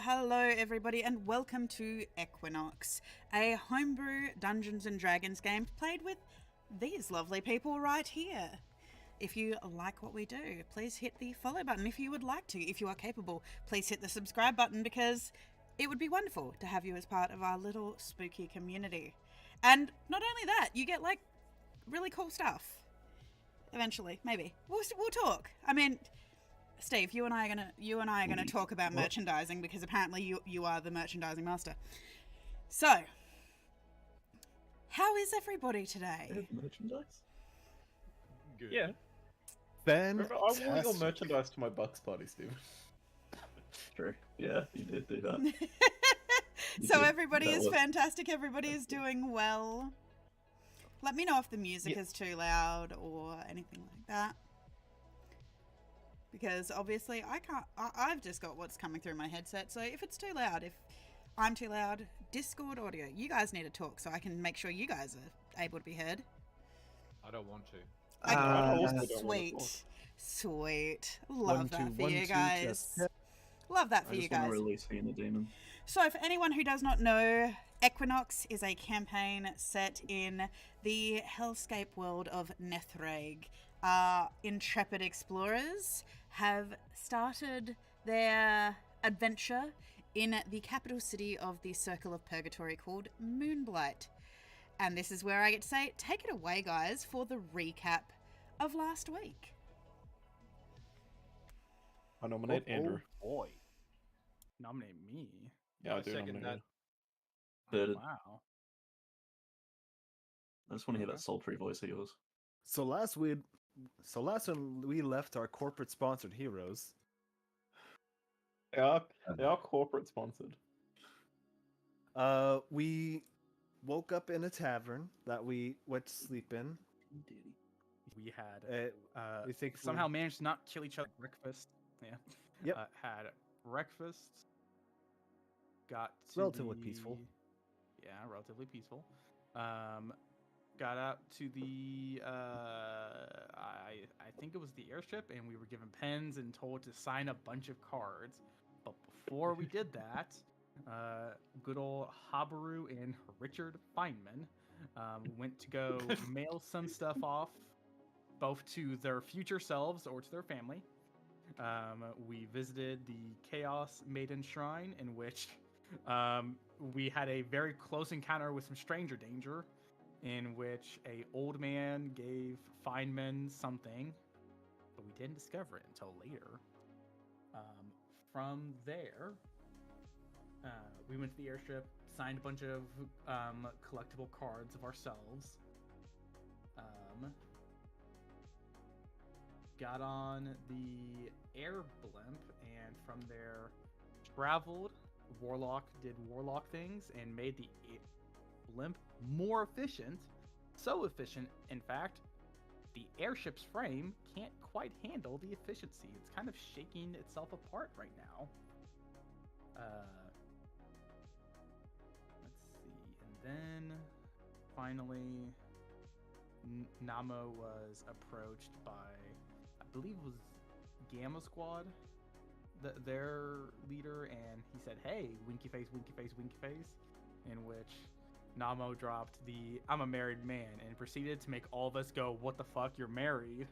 Hello everybody, and welcome to Equinox, a homebrew Dungeons & Dragons game played with these lovely people right here. If you like what we do, please hit the follow button if you would like to. If you are capable, please hit the subscribe button, because it would be wonderful to have you as part of our little spooky community. And not only that, you get like really cool stuff. Eventually, maybe. We'll talk. I mean, Steve, you and I are gonna talk about merchandising, because apparently you are the merchandising master. So, how is everybody today? Merchandise? Good. Yeah. Fantastic. I wore your merchandise to my Bucks party, Steve. True. Yeah, you did do that. So everybody is fantastic. Everybody is doing well. Let me know if the music is too loud or anything like that. Because obviously I've just got what's coming through my headset. So if it's too loud, if I'm too loud, Discord audio, you guys need to talk so I can make sure you guys are able to be heard. I don't want to. Sweet. Love that for you guys. Love that for you guys. I just want to release me in the demon. So for anyone who does not know, Equinox is a campaign set in the hellscape world of Nethreg. Intrepid explorers have started their adventure in the capital city of the Circle of Purgatory called Moonblight. And this is where I get to say, take it away, guys, for the recap of last week. I nominate Andrew. Oh boy. Nominate me? Yeah, I I do second nominate that. you. But Wow. I just want to hear that sultry voice of yours. So last time we left our corporate sponsored heroes. They are corporate sponsored. We woke up in a tavern that we went to sleep in. We had We think somehow managed to not kill each other at breakfast. Yeah. Yep. Had breakfast. Got to Relatively peaceful. Yeah, relatively peaceful. Got out to the I think it was the airship, and we were given pens and told to sign a bunch of cards. But before we did that, good old Habaru and Richard Feynman went to go mail some stuff off, both to their future selves or to their family. We visited the Chaos Maiden Shrine, in which we had a very close encounter with some stranger danger, in which a old man gave Feynman something, but we didn't discover it until later. From there, we went to the airship, signed a bunch of collectible cards of ourselves, got on the air blimp, and from there traveled. Warlock did Warlock things and made the blimp more efficient. So efficient, in fact, the airship's frame can't quite handle the efficiency. It's kind of shaking itself apart right now. Let's see. And then finally, Namo was approached by, I believe it was Gamma Squad, their leader, and he said, "Hey, winky face, winky face, winky face," in which Namo dropped the "I'm a married man" and proceeded to make all of us go, "What the fuck, you're married?"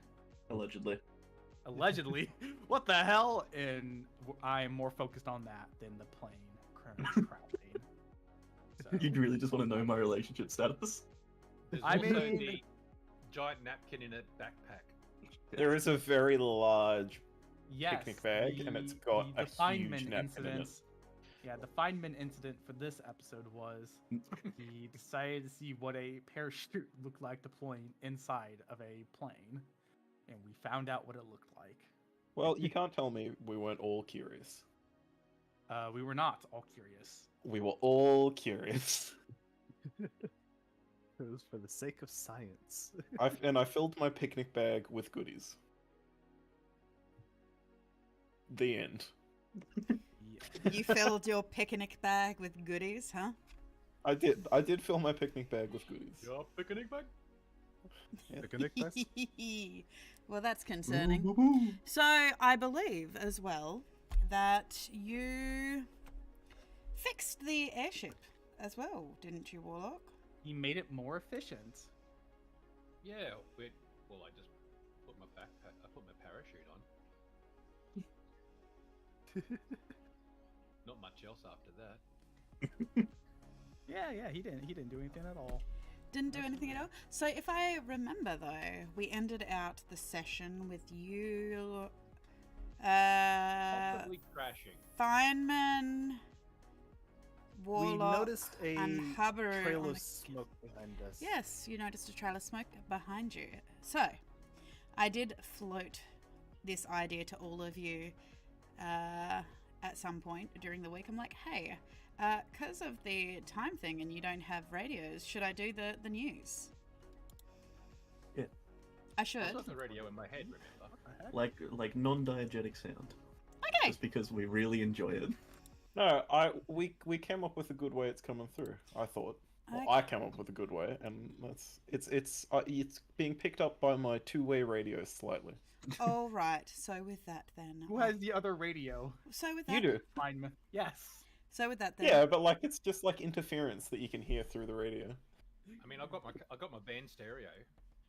Allegedly. Allegedly. What the hell? And I am more focused on that than the plane crashing. So, You'd really just want to know my relationship status? There's I also mean- the giant napkin in a backpack. There is a very large yes, picnic bag, and it's got a huge Feynman napkin in incident. it. Yeah, the Feynman incident for this episode was he decided to see what a parachute looked like deploying inside of a plane, and we found out what it looked like. Well, you can't tell me we weren't all curious. We were not all curious. We were all curious. It was for the sake of science. I filled my picnic bag with goodies. The end. Yeah. You filled your picnic bag with goodies, huh? I did fill my picnic bag with goodies. Your picnic bag? Picnic best? Well, that's concerning. So, I believe as well that you fixed the airship as well, didn't you, Warlock? He made it more efficient. Yeah. Well, I just put my backpack. I put my parachute on. Not much else after that. Yeah, he didn't do anything at all. Didn't do anything at all. So, if I remember though, we ended out the session with you, Possibly crashing. Feynman, We Warlock, noticed a and Habaru trail on of the- smoke behind us. Yes, you noticed a trail of smoke behind you. So, I did float this idea to all of you at some point during the week. I'm like, hey, Because of the time thing and you don't have radios, should I do the news? Yeah. I There's should. not a radio in my head, remember? Like non-diegetic sound. Okay. Just because we really enjoy it. No, we came up with a good way it's coming through. I thought. Well, I came up with a good way, and it's being picked up by my two-way radio slightly. All right. So with that then. Who has the other radio? So with that. You do. Feynman. Yes. So with that then. Yeah, but like it's just like interference that you can hear through the radio. I mean, I've got my van stereo.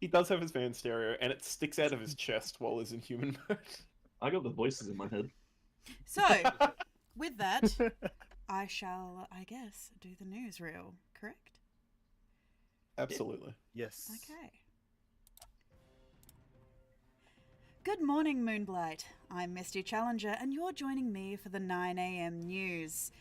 He does have his van stereo, and it sticks out of his chest while he's in human mode. I got the voices in my head. So with that, I shall, I guess, do the newsreel. Correct? Absolutely. Yes. Okay. Good morning, Moonblight. I'm Misty Challenger, and you're joining me for the 9 a.m. news.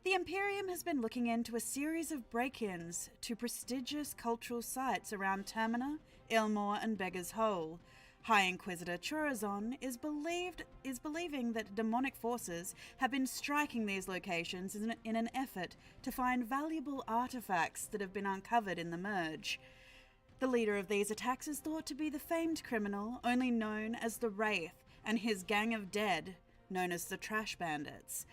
The Imperium has been looking into a series of break-ins to prestigious cultural sites around Termina, Ilmore, and Beggar's Hole. High Inquisitor Chorazon is believing that demonic forces have been striking these locations in an effort to find valuable artifacts that have been uncovered in the merge. The leader of these attacks is thought to be the famed criminal only known as the Wraith and his gang of dead, known as the Trash Bandits.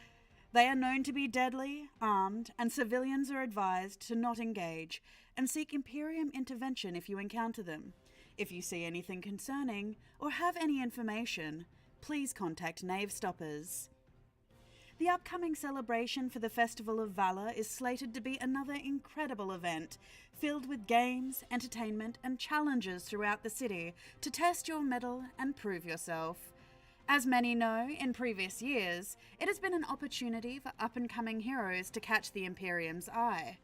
They are known to be deadly, armed, and civilians are advised to not engage and seek Imperium intervention if you encounter them. If you see anything concerning or have any information, please contact Knave Stoppers. The upcoming celebration for the Festival of Valor is slated to be another incredible event, filled with games, entertainment, and challenges throughout the city to test your mettle and prove yourself. As many know, in previous years, it has been an opportunity for up-and-coming heroes to catch the Imperium's eye.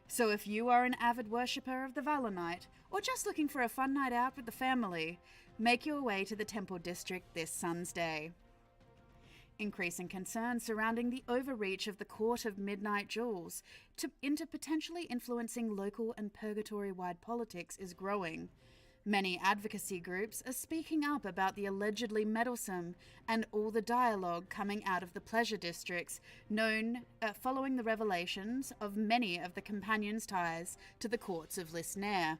So if you are an avid worshipper of the Valor Knight, or just looking for a fun night out with the family, make your way to the Temple District this Sun's Day. Increasing concern surrounding the overreach of the Court of Midnight Jewels into potentially influencing local and purgatory-wide politics is growing. Many advocacy groups are speaking up about the allegedly meddlesome and all the dialogue coming out of the pleasure districts following the revelations of many of the companions' ties to the courts of Lisnair.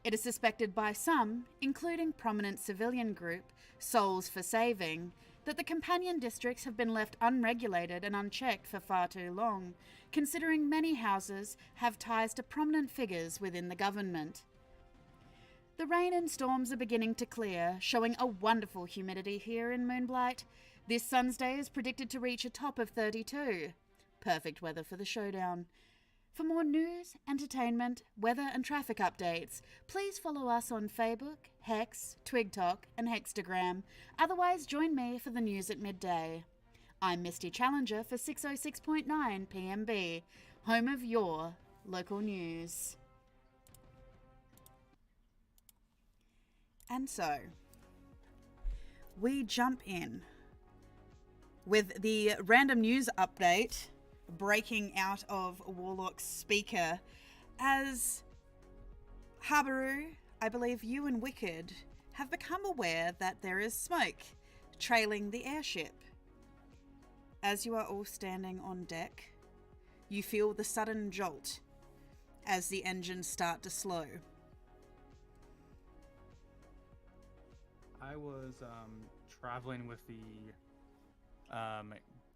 It is suspected by some, including prominent civilian group Souls for Saving, that the companion districts have been left unregulated and unchecked for far too long, considering many houses have ties to prominent figures within the government. The rain and storms are beginning to clear, showing a wonderful humidity here in Moonblight. This Sun's Day is predicted to reach a top of 32. Perfect weather for the showdown. For more news, entertainment, weather and traffic updates, please follow us on Facebook, Hex, TwigTalk and Hextagram. Otherwise, join me for the news at midday. I'm Misty Challenger for 606.9 PMB, home of your local news. And so, we jump in with the random news update breaking out of Warlock's speaker as Habaru, I believe you and Wicked have become aware that there is smoke trailing the airship. As you are all standing on deck, you feel the sudden jolt as the engines start to slow. I was traveling with the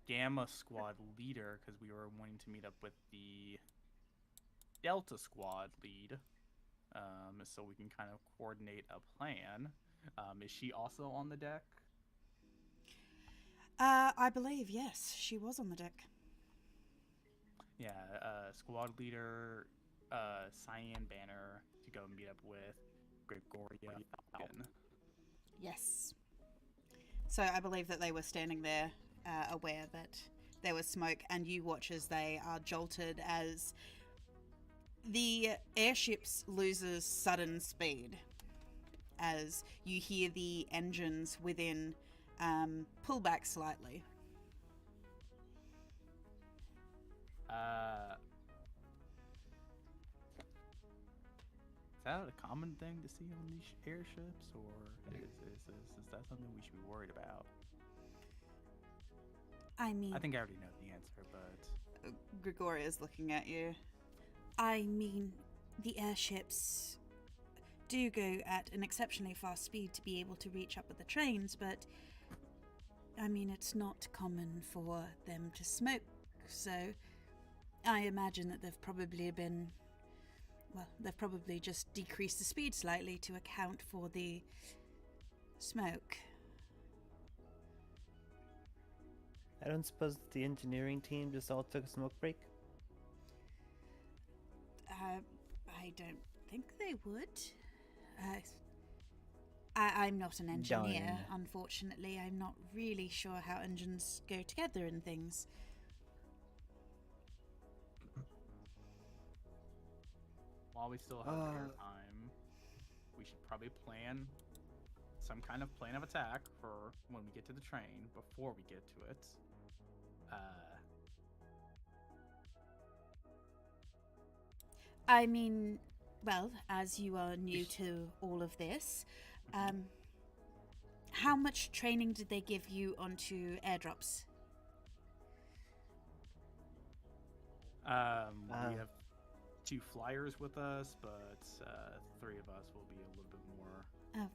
Gamma Squad leader because we were wanting to meet up with the Delta Squad lead, so we can kind of coordinate a plan. Is she also on the deck? I believe, yes, she was on the deck. Yeah, squad leader, Cyan Banner to go meet up with Gregoria Falcon. Yes. So I believe that they were standing there, aware that there was smoke, and you watch as they are jolted as the airship loses sudden speed. As you hear the engines within pull back slightly. Is that a common thing to see on these airships, or is that something we should be worried about? I mean, I think I already know the answer, but Gregoria's looking at you. I mean, the airships do go at an exceptionally fast speed to be able to reach up with the trains, but I mean, it's not common for them to smoke, so I imagine that they've probably just decreased the speed slightly to account for the smoke. I don't suppose the engineering team just all took a smoke break? I don't think they would. I'm not an engineer, Darn. unfortunately. I'm not really sure how engines go together and things. While we still have air time, we should probably plan some kind of plan of attack for when we get to the train before we get to it. I mean, well, as you are new to all of this, how much training did they give you onto airdrops? We have 2 flyers with us, but 3 of us will be a little bit more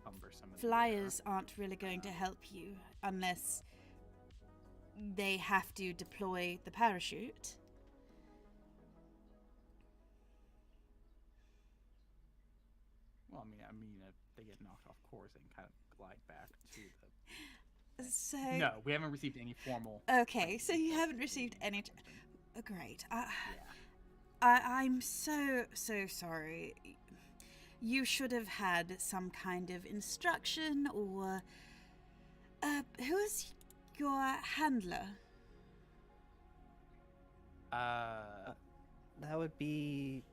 cumbersome. in the Flyers air. aren't really going to help you unless they have to deploy the parachute. Well, I mean, if they get knocked off course, they can kind of glide back to the. So No, we haven't received any formal. okay, so you haven't received any. Great. I'm so sorry. You should have had some kind of instruction, or who is your handler? That would be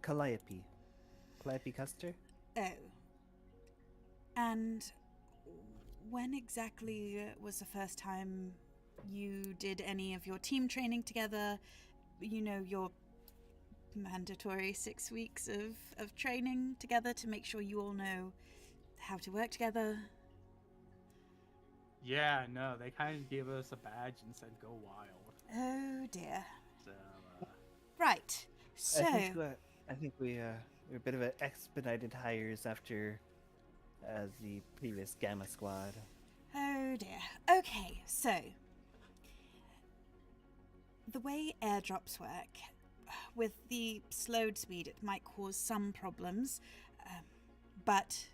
Calliope. Calliope Custer? Oh. And when exactly was the first time you did any of your team training together? You know, your mandatory 6 weeks of training together to make sure you all know how to work together? Yeah, no, they kind of gave us a badge and said "Go wild." Oh dear. So, Right. So I think we're a bit of an expedited hires after the previous Gamma Squad. oh dear. Okay, so the way airdrops work, with the slowed speed, it might cause some problems, but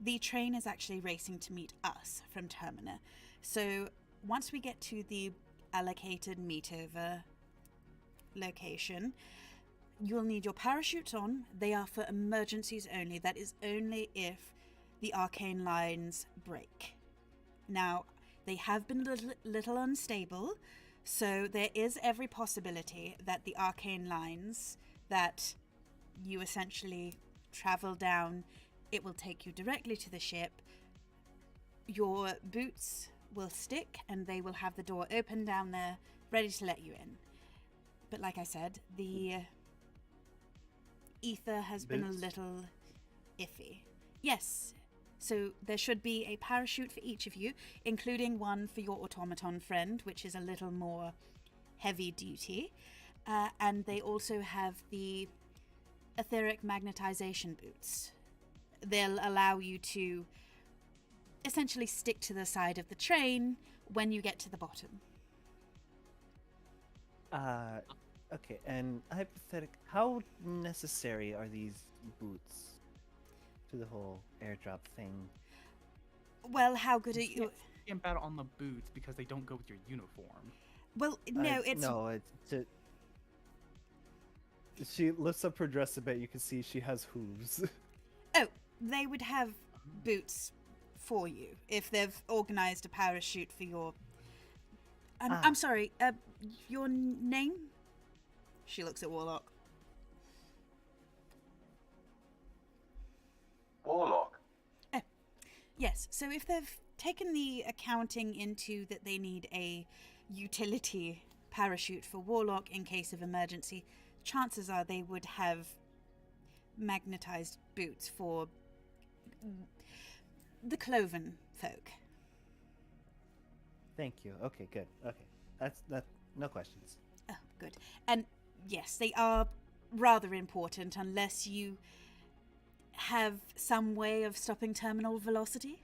the train is actually racing to meet us from Termina. So once we get to the allocated meetover location, you'll need your parachutes on. They are for emergencies only. That is only if the arcane lines break. Now, they have been a little unstable, so there is every possibility that the arcane lines that you essentially travel down, it will take you directly to the ship. Your boots will stick and they will have the door open down there, ready to let you in. But like I said, the ether has been a Boots? little iffy. Yes, so there should be a parachute for each of you, including one for your automaton friend, which is a little more heavy duty. And they also have the etheric magnetization boots. They'll allow you to essentially stick to the side of the train when you get to the bottom. Okay, and how necessary are these boots to the whole airdrop thing? Well, how good are you? can't battle on the boots because they don't go with your uniform. Well, no, it's She lifts up her dress a bit. You can see she has hooves. Oh, they would have boots for you if they've organized a parachute for your. I'm sorry. Your name? She looks at Warlock. Warlock. Oh, yes. So if they've taken the accounting into that they need a utility parachute for Warlock in case of emergency, chances are they would have magnetized boots for the cloven folk. Thank you. Okay, good. Okay, that's no questions. Good. And yes, they are rather important unless you have some way of stopping terminal velocity.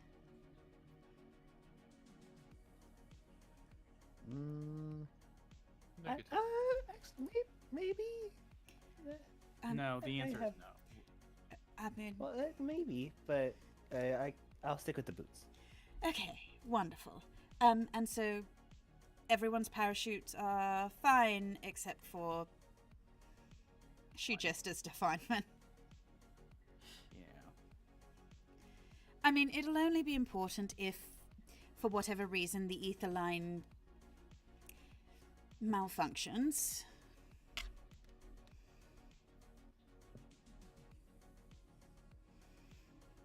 Negative. Actually, maybe. No, the I answer have- is no. I mean, Well, maybe, but I'll stick with the boots. okay, wonderful. And so everyone's parachutes are fine except for she jesters to Feynman. Yeah. I mean, it'll only be important if, for whatever reason, the ether line malfunctions.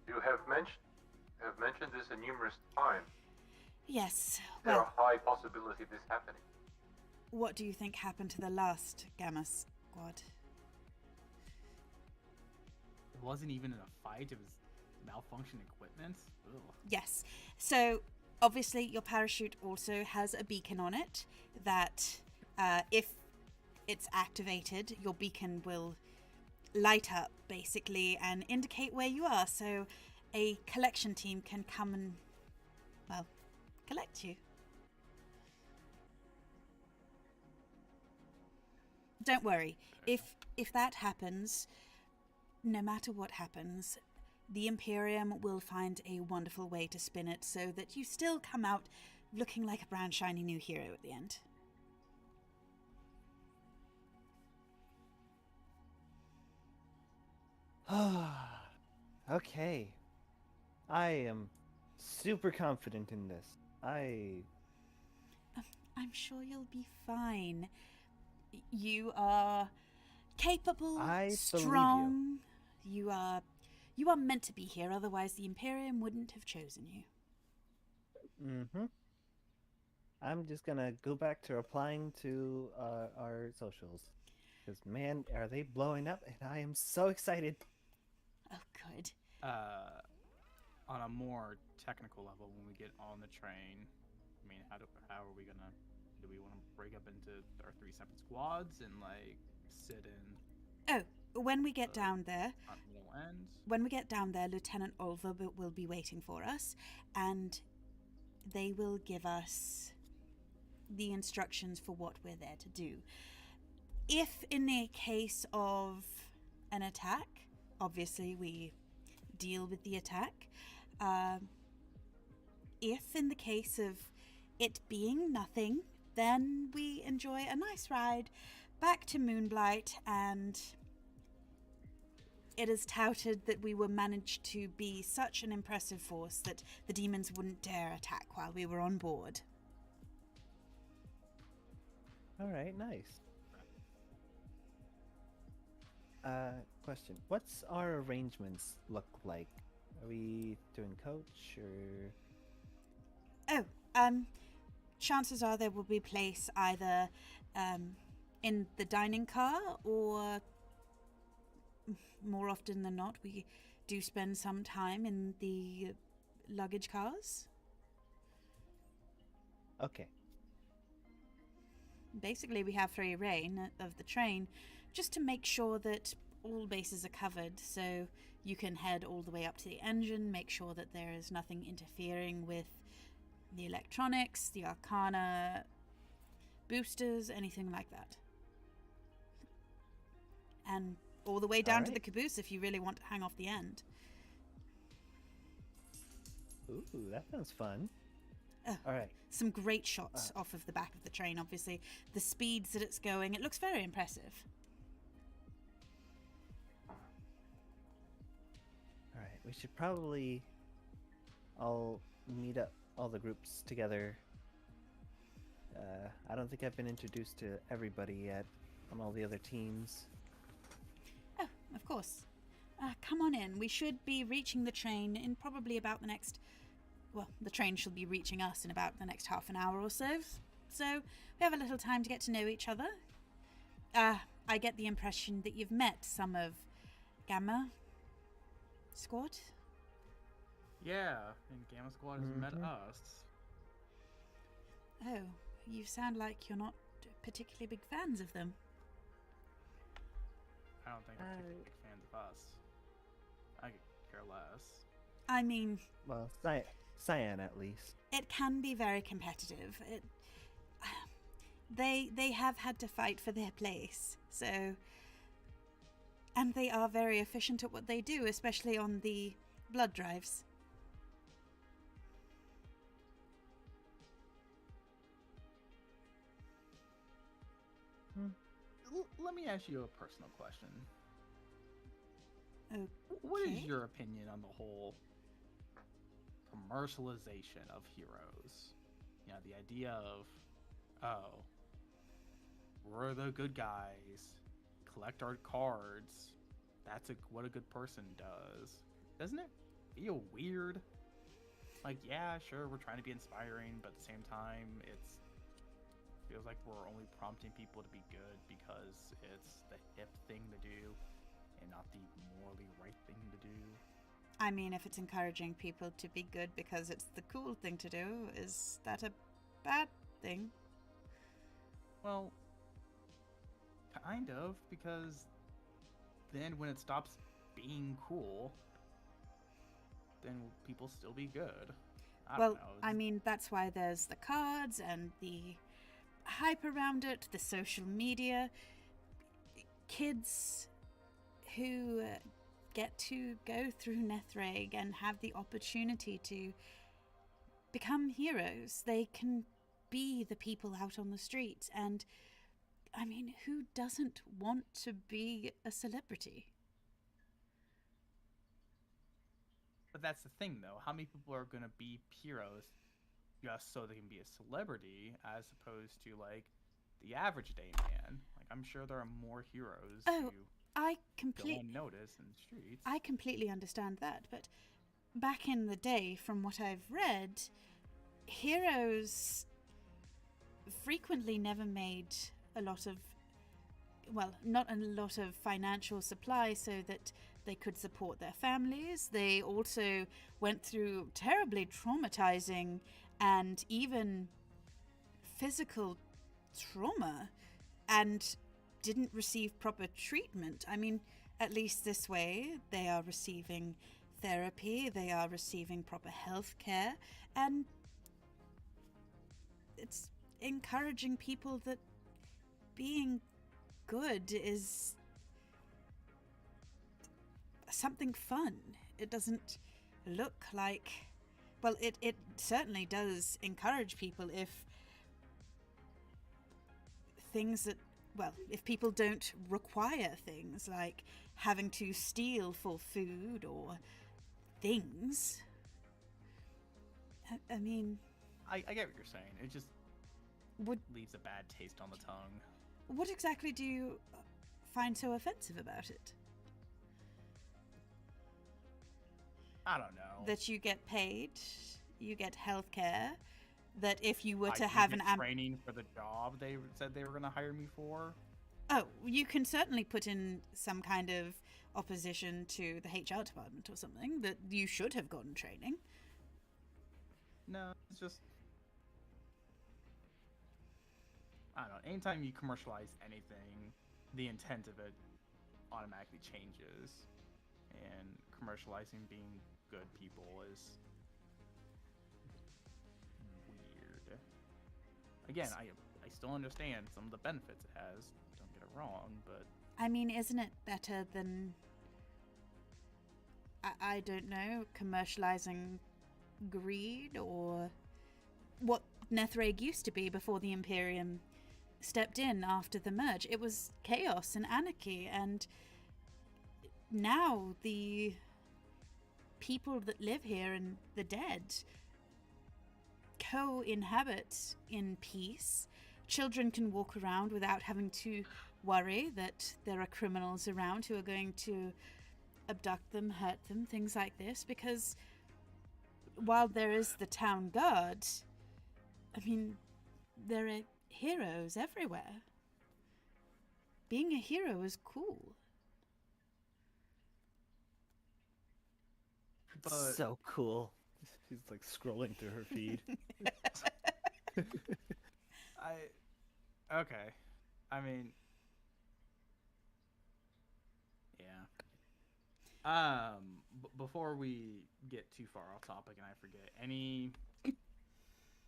You have mentioned this a numerous times. Yes, There well, are high possibility of this happening. what do you think happened to the last Gamma Squad? It wasn't even in a fight, it was malfunction equipment. Ugh. Yes. So, obviously, your parachute also has a beacon on it that, if it's activated, your beacon will light up, basically, and indicate where you are. So, a collection team can come and, well, collect you. Don't worry. If that happens, no matter what happens, the Imperium will find a wonderful way to spin it so that you still come out looking like a brand shiny new hero at the end. Okay. I am super confident in this. I'm sure you'll be fine. You are capable, I believe you. strong. You are meant to be here, otherwise the Imperium wouldn't have chosen you. Mm-hmm. I'm just gonna go back to replying to our socials. Because, man, are they blowing up, and I am so excited. Oh, good. On a more technical level, when we get on the train, I mean, how are we gonna? Do we want to break up into our 3 separate squads and like sit in Oh, when we get down there, front, middle, end? when we get down there, Lieutenant Olver will be waiting for us, and they will give us the instructions for what we're there to do. If in the case of an attack, obviously we deal with the attack. If in the case of it being nothing, then we enjoy a nice ride back to Moonblight, and it is touted that we were managed to be such an impressive force that the demons wouldn't dare attack while we were on board. Alright, nice. Question. What's our arrangements look like? Are we doing coach, or... Oh, chances are there will be place either in the dining car, or more often than not, we do spend some time in the luggage cars. Okay. Basically, we have free reign of the train just to make sure that all bases are covered, so you can head all the way up to the engine, make sure that there is nothing interfering with the electronics, the arcana boosters, anything like that. And all the way down to the Alright. caboose if you really want to hang off the end. Ooh, that sounds fun. Oh. Alright. Some great shots off of the back of the train, obviously. The speeds that it's going, it looks very impressive. Alright, we should probably all meet up all the groups together. I don't think I've been introduced to everybody yet on all the other teams. Oh, of course. Come on in. We should be reaching the train in probably about the next... Well, the train shall be reaching us in about the next half an hour or so. So we have a little time to get to know each other. I get the impression that you've met some of Gamma Squad. Yeah, and Gamma Squad has met Mhm. us. Oh, you sound like you're not particularly big fans of them. I don't think they're particularly big fans of us. I could care less. I mean, Well, Cyan at least. it can be very competitive. They have had to fight for their place, so... And they are very efficient at what they do, especially on the blood drives. Let me ask you a personal question. Okay. What is your opinion on the whole commercialization of heroes? You know, the idea of, oh, we're the good guys, collect our cards. That's what a good person does. Doesn't it feel weird? Like, yeah, sure, we're trying to be inspiring, but at the same time, feels like we're only prompting people to be good because it's the hip thing to do and not the morally right thing to do. I mean, if it's encouraging people to be good because it's the cool thing to do, is that a bad thing? Well, kind of, because then when it stops being cool, then will people still be good? I don't know. I mean, that's why there's the cards and the hype around it, the social media. Kids who get to go through Nethreg and have the opportunity to become heroes. They can be the people out on the streets, and I mean, who doesn't want to be a celebrity? But that's the thing, though. How many people are going to be heroes just so they can be a celebrity, as opposed to, like, the average day man? Like, I'm sure there are more heroes who I go unnoticed in the streets. I completely understand that, but back in the day, from what I've read, heroes frequently never made a lot of, well, not a lot of financial supply so that they could support their families. They also went through terribly traumatizing and even physical trauma and didn't receive proper treatment. I mean, at least this way, they are receiving therapy, they are receiving proper health care, and it's encouraging people that being good is something fun. It doesn't look like... Well, it certainly does encourage people if things that... Well, if people don't require things like having to steal for food or things. I mean... I get what you're saying. It just would leaves a bad taste on the tongue. What exactly do you find so offensive about it? I don't know. That you get paid, you get healthcare, that if you were I to can have get an training for the job they said they were going to hire me for. Oh, you can certainly put in some kind of opposition to the HR department or something, that you should have gotten training. No, it's just... I don't know. Anytime you commercialize anything, the intent of it automatically changes. And commercializing being good people is weird. Again, I still understand some of the benefits it has. Don't get it wrong, but... I mean, isn't it better than... I don't know, commercializing greed or what Nethreg used to be before the Imperium stepped in after the merge? It was chaos and anarchy, and now the people that live here and the dead co-inhabit in peace. Children can walk around without having to worry that there are criminals around who are going to abduct them, hurt them, things like this, because while there is the town guard, I mean, there are heroes everywhere. Being a hero is cool. But So cool. She's like scrolling through her feed. Okay. I mean, yeah. Before we get too far off topic and I forget,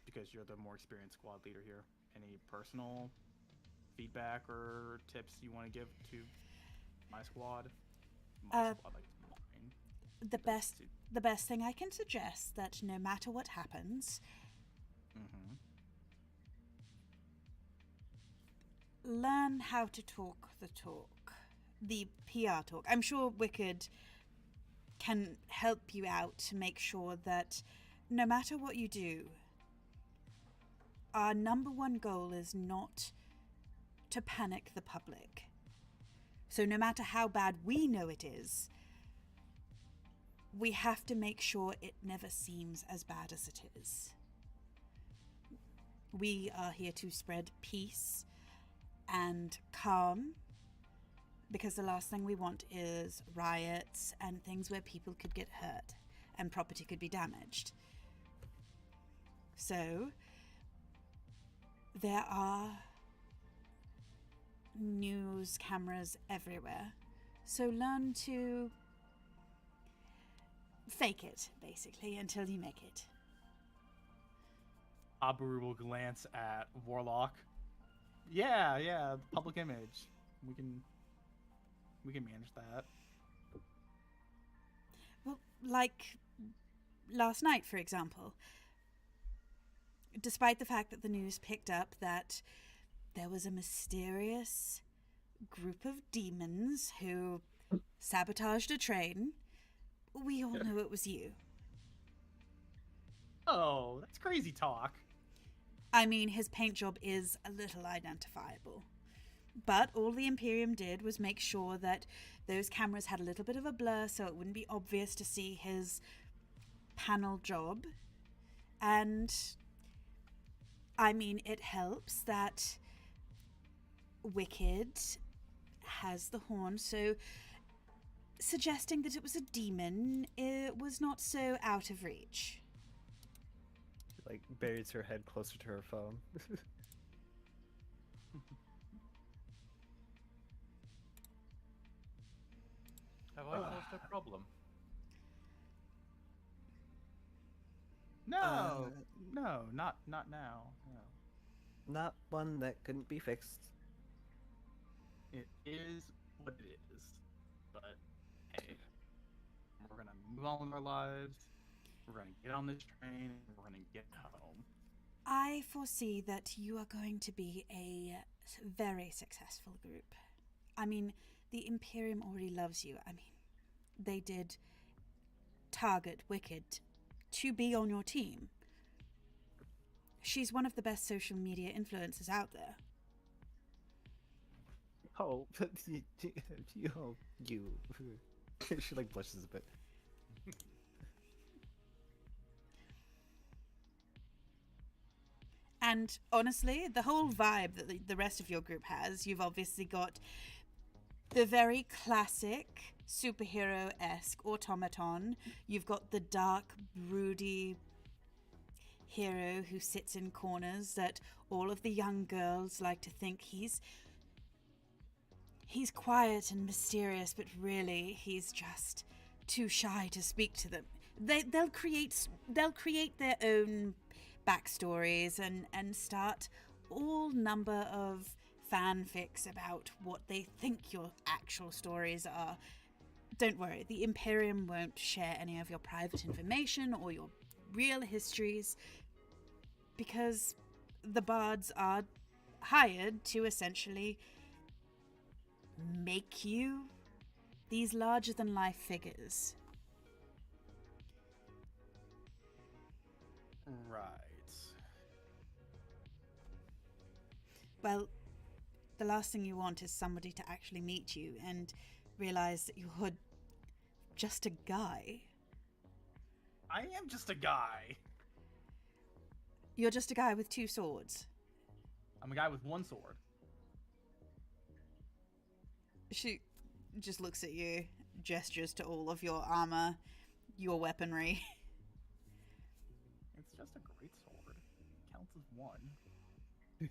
because you're the more experienced squad leader here, any personal feedback or tips you want to give to my squad? My squad, like mine. The best thing I can suggest that no matter what happens, Mm-hmm. learn how to talk the talk, the PR talk. I'm sure Wicked can help you out to make sure that no matter what you do, our number one goal is not to panic the public. So no matter how bad we know it is, we have to make sure it never seems as bad as it is. We are here to spread peace and calm, because the last thing we want is riots and things where people could get hurt and property could be damaged. So, there are news cameras everywhere. So learn to fake it, basically, until you make it. Habaru will glance at Warlock. Yeah, public image. We can manage that. Well, like last night, for example. Despite the fact that the news picked up that there was a mysterious group of demons who sabotaged a train, we all know it was you. Oh, that's crazy talk. I mean, his paint job is a little identifiable. But all the Imperium did was make sure that those cameras had a little bit of a blur so it wouldn't be obvious to see his panel job. And, I mean, it helps that Wicked has the horn, so suggesting that it was a demon, it was not so out of reach. Like, buries her head closer to her phone. Have I caused a problem? No, not now. No. Not one that couldn't be fixed. It is what it is. But hey, we're gonna move on with our lives. We're gonna get on this train and we're gonna get home. I foresee that you are going to be a very successful group. I mean, the Imperium already loves you. I mean, they did target Wicked to be on your team. She's one of the best social media influencers out there. Oh, you. She like blushes a bit. And honestly, the whole vibe that the rest of your group has, you've obviously got the very classic superhero-esque automaton. You've got the dark, broody hero who sits in corners that all of the young girls like to think he's quiet and mysterious, but really he's just too shy to speak to them. They'll create their own backstories and start all number of fanfics about what they think your actual stories are. Don't worry, the Imperium won't share any of your private information or your real histories, because the bards are hired to essentially make you these larger-than-life figures. Right. Well, the last thing you want is somebody to actually meet you and realize that you're just a guy. I am just a guy. You're just a guy with two swords. I'm a guy with one sword. She just looks at you, gestures to all of your armor, your weaponry. It's just a great sword. It counts as one.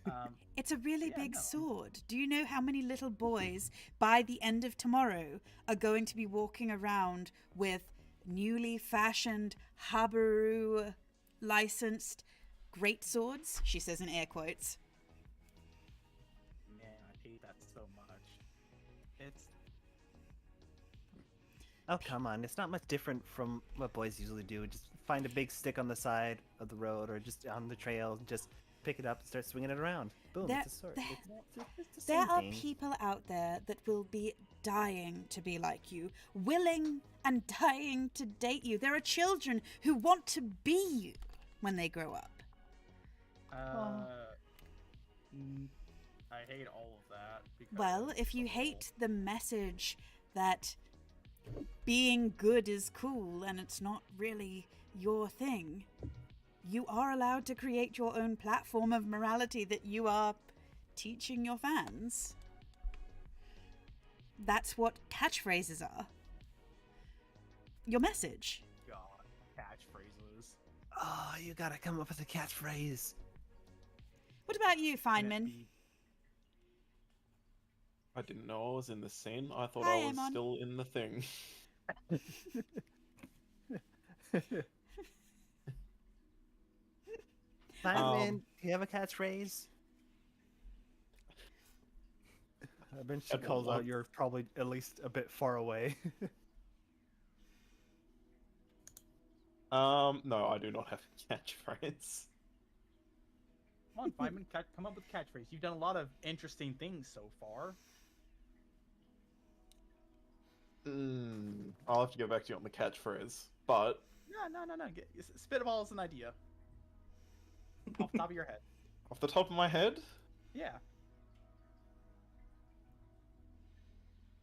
It's a really Yeah, big no. sword. Do you know how many little boys by the end of tomorrow are going to be walking around with newly fashioned Habaru licensed great swords? She says in air quotes. Man, I hate that so much. It's Oh, come on. It's not much different from what boys usually do. Just find a big stick on the side of the road or just on the trail, and just pick it up and start swinging it around. Boom, There- it's a sword. there- It's the There same are thing. people out there that will be dying to be like you, willing and dying to date you. There are children who want to be you when they grow up. I hate all of that. Because Well, if you the hate the message that being good is cool and it's not really your thing, you are allowed to create your own platform of morality that you are teaching your fans. That's what catchphrases are. Your message. God, catchphrases. Oh, you gotta come up with a catchphrase. What about you, Can it Feynman? be- I didn't know I was in the scene. I thought Hi, I was Amon. still in the thing. Simon, do you have a catchphrase? I bet she Everyone calls out wants- you're probably at least a bit far away. No, I do not have a catchphrase. Come on, Feynman, come up with a catchphrase. You've done a lot of interesting things so far. I'll have to go back to you on the catchphrase. But No. Spitball is an idea. Off the top of your head. off the top of my head, Yeah.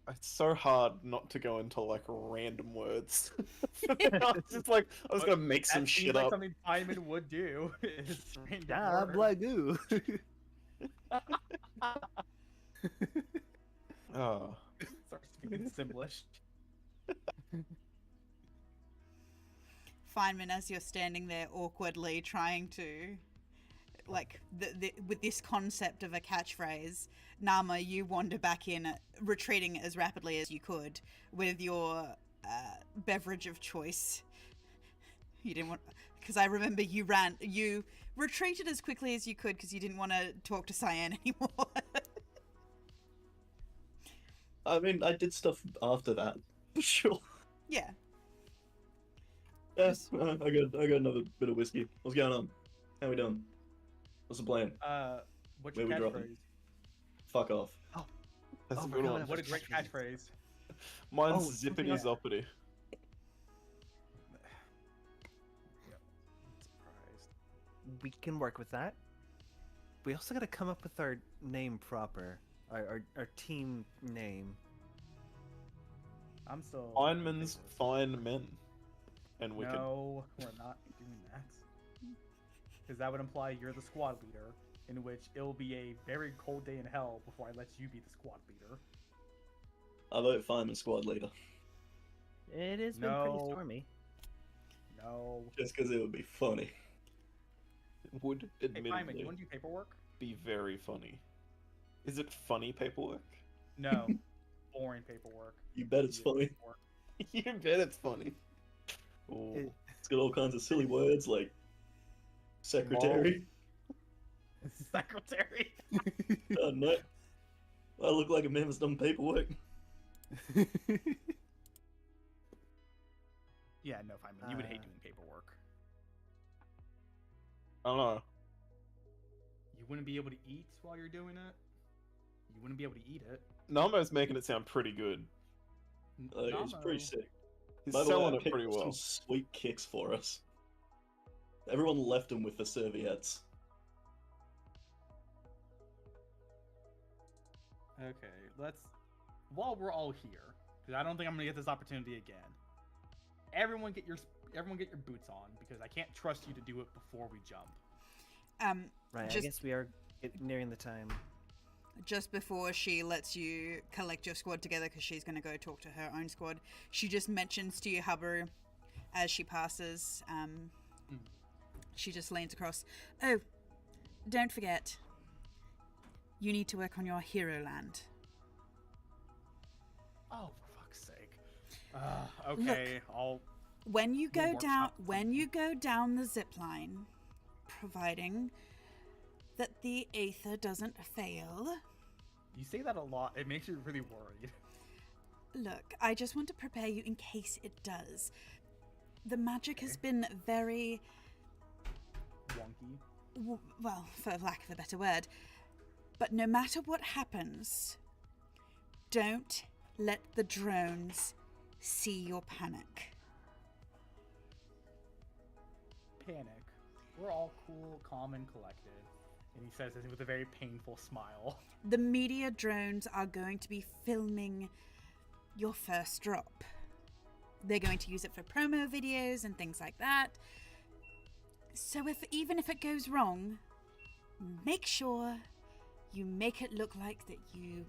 it's so hard not to go into like random words. I was just like, I was But gonna make some That seems shit like up. something Feynman would do. is random Yeah, words. blagoo. Oh. Start speaking Simlish. Feynman, as you're standing there awkwardly trying to, like, with this concept of a catchphrase, Nama, you wander back in, retreating as rapidly as you could with your beverage of choice. You didn't want, because I remember you retreated as quickly as you could because you didn't want to talk to Cyan anymore. I mean, I did stuff after that. Sure. Yeah. Yes, I got another bit of whiskey. What's going on? How we doing? What's the plan? What's Where your we dropping? catchphrase? Fuck off. That's Oh, a we're good going one. up What a with great catchphrase. catchphrase. Mine's Oh, something zippity else. zoppity. Surprised. We can work with that. We also gotta come up with our name proper. Our team name. I'm still. Feynman's fine men. And wicked. No, we're not doing that. Because that would imply you're the squad leader, in which it'll be a very cold day in hell before I let you be the squad leader. I vote Fireman squad leader. It has been pretty No. stormy. No. Just because it would be funny. It would Hey, Feynman, admittedly you want to do paperwork? be very funny. Is it funny paperwork? No. Boring paperwork. You bet it's Yeah, funny. paperwork. You bet it's funny. Ooh. It- It's got all kinds of silly words like secretary. Secretary. Oh no. I look like a man that's done paperwork. Yeah, no, Feynman, you would hate doing paperwork. I don't know. You wouldn't be able to eat while you're doing it. You wouldn't be able to eat it. Namo's making it sound pretty good. It's pretty Namo. sick. He's By the way, selling I it picked pretty up some well. sweet kicks for us. Everyone left them with the serviettes. Okay, let's. While we're all here, because I don't think I'm gonna get this opportunity again. Everyone get your boots on because I can't trust you to do it before we jump. Right, I Just- guess we are nearing the time. Just before she lets you collect your squad together because she's going to go talk to her own squad, she just mentions to you, Habaru, as she passes, she just leans across. Oh, don't forget, you need to work on your hero land. Oh, for fuck's sake. Okay, I'll. When you We'll go workshop down the zip line, providing that the aether doesn't fail. You say that a lot. It makes me really worried. Look, I just want to prepare you in case it does. The magic has been very, Wonky. well, for lack of a better word. But no matter what happens, don't let the drones see your panic. Panic. We're all cool, calm, and collected. And he says this with a very painful smile. The media drones are going to be filming your first drop. They're going to use it for promo videos and things like that. So even if it goes wrong, make sure you make it look like that you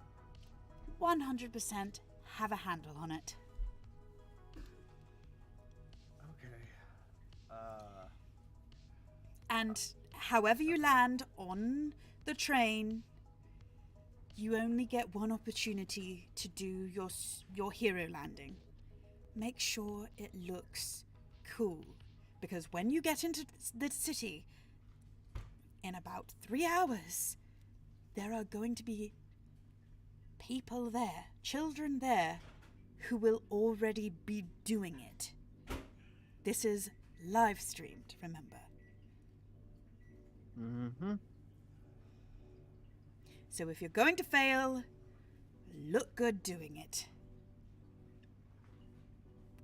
100% have a handle on it. Okay. And however you land on the train, you only get one opportunity to do your hero landing. Make sure it looks cool, because when you get into the city, in about 3 hours, there are going to be people there, children there, who will already be doing it. This is live streamed, remember. Mm-hmm. So if you're going to fail, look good doing it.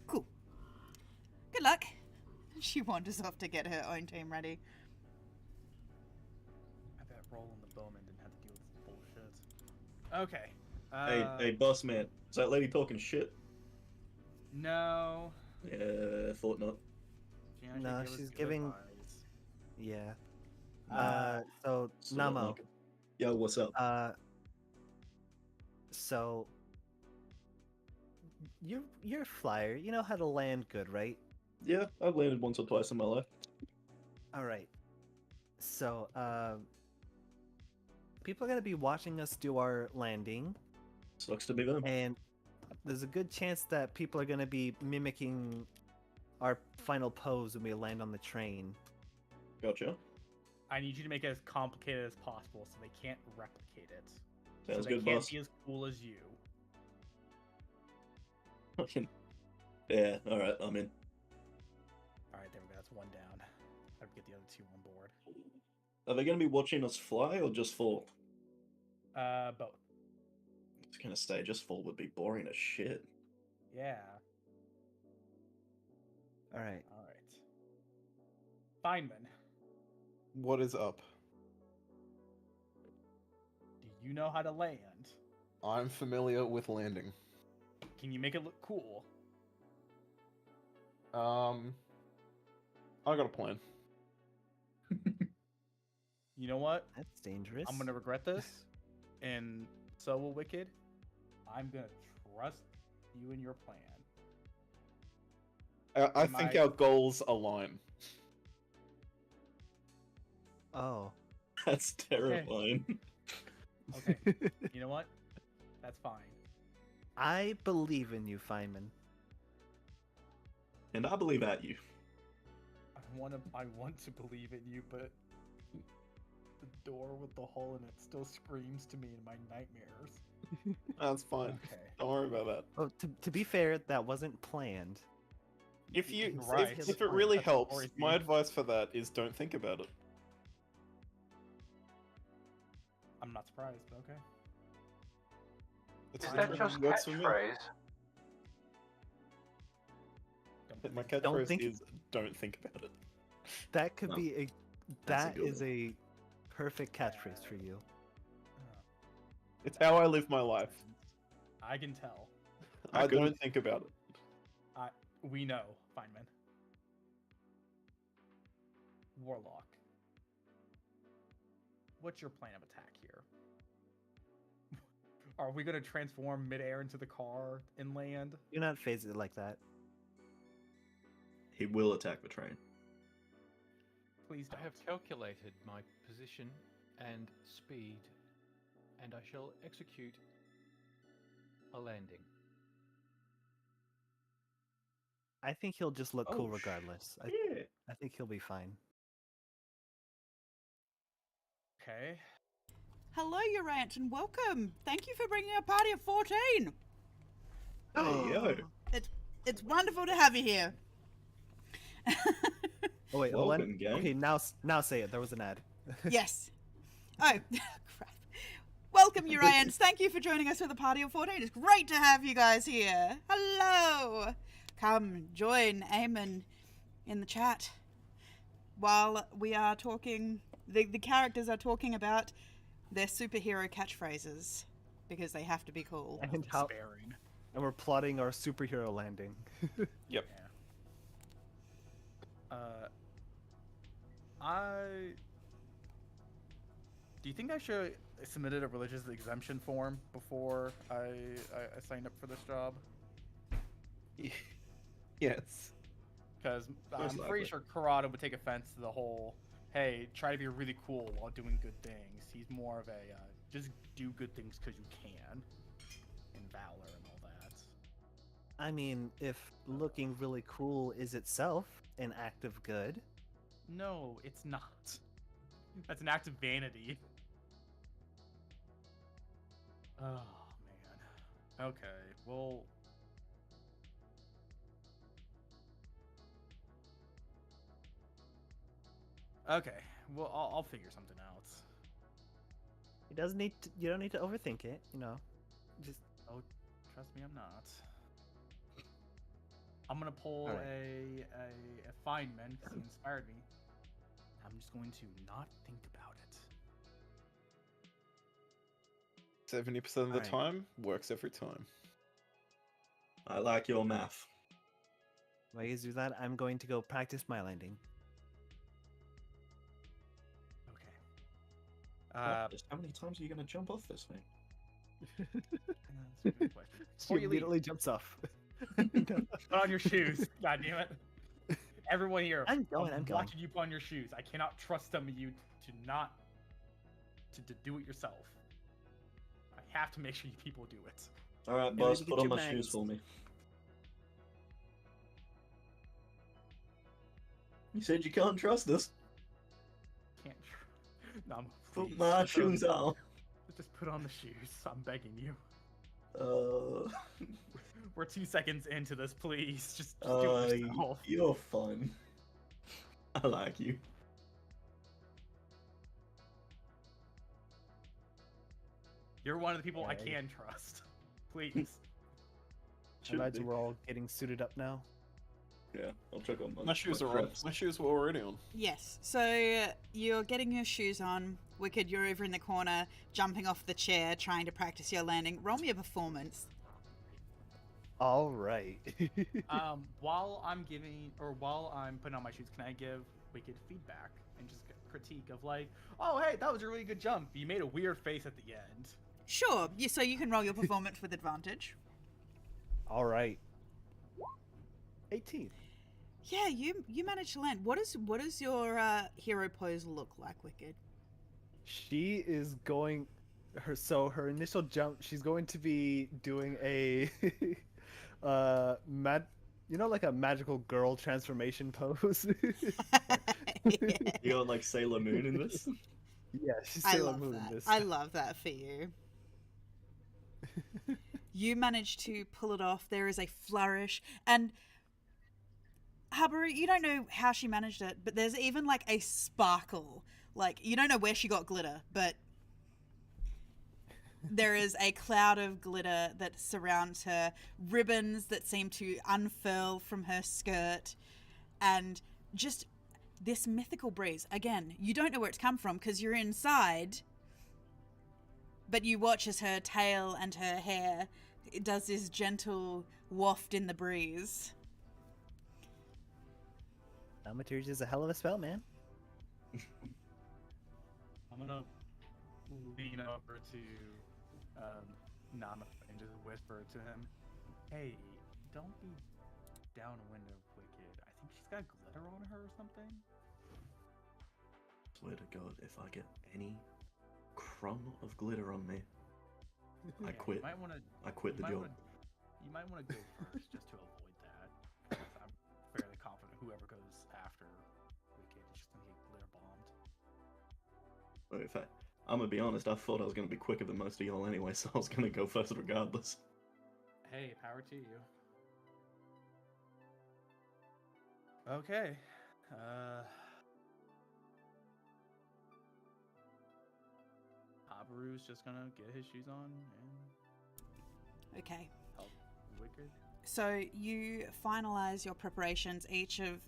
Cool. Good luck. She wanders off to get her own team ready. I bet Roland the Bowman didn't have to deal with this bullshit. Okay. Hey, boss man. Is that lady talking shit? No. Yeah, thought not. She actually No, gave us she's good giving- advice. Yeah. So Still not Namo. like it. Yo, what's up? So you're a flyer. You know how to land good, right? Yeah, I've landed once or twice in my life. All right. So people are gonna be watching us do our landing, Sucks to be them. and there's a good chance that people are gonna be mimicking our final pose when we land on the train. Gotcha. I need you to make it as complicated as possible so they can't replicate it. Sounds so they good, can't boss. be as cool as you. Fucking. Yeah, alright, I'm in. Alright, there we go. That's one down. I'd get the other two on board. Are they going to be watching us fly or just fall? Both. I was going to say, just fall would be boring as shit. Yeah. All right. Alright. Feynman, What is up? do you know how to land? I'm familiar with landing. Can you make it look cool? I got a plan. You know what? That's dangerous. I'm gonna regret this, and so will Wicked. I'm gonna trust you and your plan. I Am think I- our goals align. Oh. That's terrifying. Okay. You know what? That's fine. I believe in you, Feynman. And I believe at you. I want to believe in you, but the door with the hole in it still screams to me in my nightmares. That's fine. Okay. Don't worry about that. Oh, to be fair, that wasn't planned. If you, Right. if it really That's a helps, story my theme. advice for that is don't think about it. I'm not surprised, but okay. It's Is literally that just works for me. catchphrase? My Don't catchphrase think- is don't think about it. That could Oh, be a. that's a That good is one. a perfect catchphrase for you. It's how I live my life. I can tell. I couldn't- don't think about it. We know, Feynman. Warlock. What's your plan of attack here? Are we gonna transform midair into the car and land? You're not phased like that. He will attack the train. Please I don't. have calculated my position and speed and I shall execute a landing. I think he'll just look cool Oh, regardless. Yeah. I think he'll be fine. Okay. Hello, Urant, and welcome. Thank you for bringing a party of 14. Hey, yo. It's wonderful to have you here. Oh wait, hold on. Welcome, gang. Okay, now say it. There was an ad. Yes. Oh, crap. Welcome, Urians. Thank you for joining us for the Party of 14. It's great to have you guys here. Hello. Come, join Eamon in the chat. While we are talking, the characters are talking about their superhero catchphrases, because they have to be cool. And how? Sparing. And we're plotting our superhero landing. Yep. Do you think I should submitted a religious exemption form before I signed up for this job? Yes. Because I'm Most likely. pretty sure Karada would take offense to the whole, hey, try to be really cool while doing good things. He's more of a, just do good things because you can. In Valor and all that. I mean, if looking really cool is itself an act of good, No, it's not. That's an act of vanity. Oh, man. Okay, well... Okay, well, I'll figure something out. it doesn't need. You don't need to overthink it. You know, just Oh, trust me, I'm not. I'm gonna pull Alright. a Feynman because he inspired me. I'm just going to not think about it. 70% of the Alright. time works every time. I like your math. while you do that, I'm going to go practice my landing. Okay. Just how many times are you going to jump off this thing? That's a good question. She Before you leave, immediately jumps off. put on your shoes. God damn it. Everyone here, I'm going. I'm going. watching you put on your shoes. I cannot trust some of you to not to do it yourself. I have to make sure you people do it. All right, Yeah, boss, maybe put get on your my shoes mags. for me. You said you can't trust us. Can't. No, Put please, my just put on- shoes on. Just put on the shoes. I'm begging you. Uh, We're 2 seconds into this, please. Just do it yourself. you're fun. I like you. You're one of the people I Okay. can trust. Please. I Should imagine be. we're all getting suited up now. Yeah, I'll check on My shoes are on. straps. My shoes were already on. Yes, so you're getting your shoes on. Wicked, you're over in the corner, jumping off the chair, trying to practice your landing. Roll me a performance. All right. While I'm putting on my shoes, can I give Wicked feedback and just critique of like, oh hey, that was a really good jump. You made a weird face at the end. Sure, so you can roll your performance with advantage. All right. 18. Yeah, you managed to land. What does your hero pose look like, Wicked? She is going her initial jump, she's going to be doing a like a magical girl transformation pose. You got like Sailor Moon in this? Yeah, she's I Sailor love Moon that. this. I love that for you. You managed to pull it off. There is a flourish. And Habaru, you don't know how she managed it, but there's even like a sparkle. Like, you don't know where she got glitter, but there is a cloud of glitter that surrounds her, ribbons that seem to unfurl from her skirt, and just this mythical breeze. Again, you don't know where it's come from because you're inside, but you watch as her tail and her hair, it does this gentle waft in the breeze. Thaumaturge is a hell of a spell, man. I'm gonna lean over to Nana and just whisper to him, "Hey, don't be downwind of Wicked. I think she's got glitter on her or something." Swear to God, if I get any crumb of glitter on me. I quit. You might want to. I quit the job. You might want to go first just to avoid that. 'Cause I'm fairly confident whoever goes after Wicked is just gonna get glitter bombed. But in fact, I'm gonna be honest. I thought I was gonna be quicker than most of y'all anyway, so I was gonna go first regardless. Hey, power to you. Okay. Habaru's just gonna get his shoes on and Okay. help Wicked. So you finalize your preparations. Each of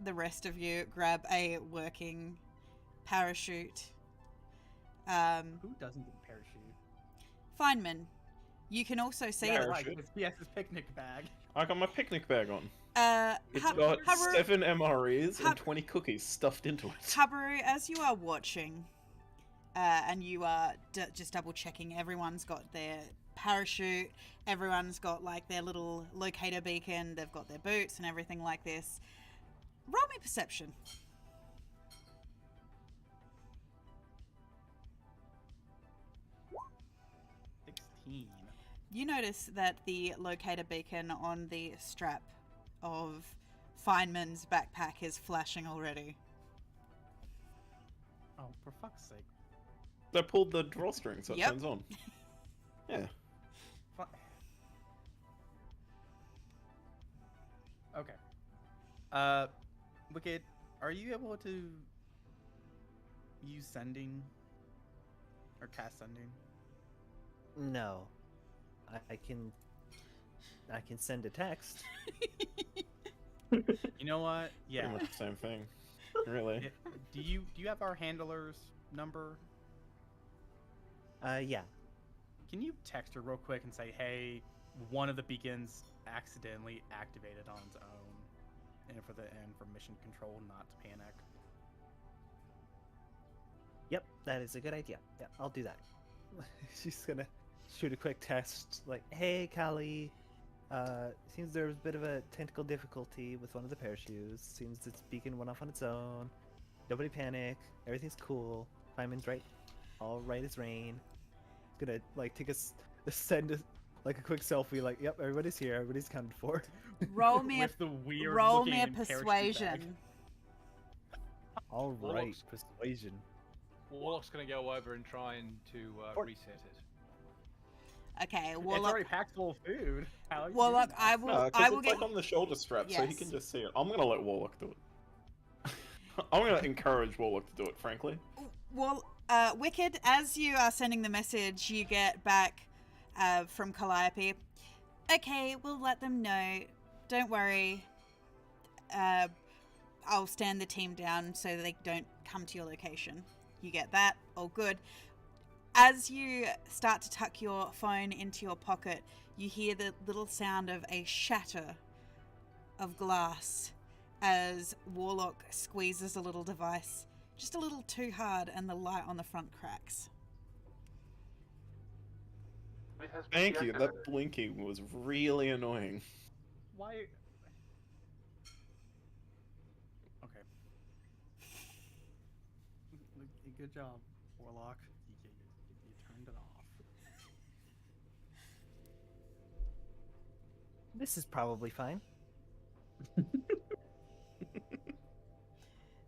the rest of you grab a working parachute. Who doesn't get a parachute? Feynman, you can also see Yeah, it. like Parachute? it's his picnic bag. I got my picnic bag on. It's Hub- got Habaru- 7 MREs Hub- and 20 cookies stuffed into it. Habaru, as you are watching, and you are just double checking, everyone's got their parachute, everyone's got like their little locator beacon, they've got their boots and everything like this. Roll me perception. 16. You notice that the locator beacon on the strap of Feynman's backpack is flashing already. Oh, for fuck's sake. I pulled the drawstring so it Yep. turns on. Yeah. Fu- Okay. Wicked, are you able to use sending or cast sending? No, I can send a text. You know what? Yeah. Pretty much the same thing. Really. Do you have our handler's number? Yeah. Can you text her real quick and say, "Hey, one of the beacons accidentally activated on its own, and for mission control not to panic." Yep, that is a good idea. Yeah, I'll do that. She's gonna shoot a quick text like, "Hey, Callie, seems there was a bit of a technical difficulty with one of the parachutes. Seems its beacon went off on its own. Nobody panic. Everything's cool. Feynman's right. All right as rain." Gonna like take send a quick selfie. Like, "Yep, everybody's here. Everybody's accounted for." Roll me a With the weird roll me a looking parachute bag. persuasion. All right, Warlock's- persuasion. Warlock's gonna go over and try and to reset it. Okay, It's Warlock. already packed full of food. How are you Warlock, doing I that? will. No, I because will it's get. like on the shoulder strap, so he Yes. can just see it. I'm gonna let Warlock do it. I'm gonna encourage Warlock to do it, frankly. Well, Wicked, as you are sending the message, you get back from Calliope. Okay, we'll let them know. Don't worry. I'll stand the team down so that they don't come to your location. You get that? All good. As you start to tuck your phone into your pocket, you hear the little sound of a shatter of glass as Warlock squeezes a little device just a little too hard and the light on the front cracks. It has been Thank you. That deactivated. blinking was really annoying. Why? Okay. Good job, Warlock. You turned it off. This is probably fine.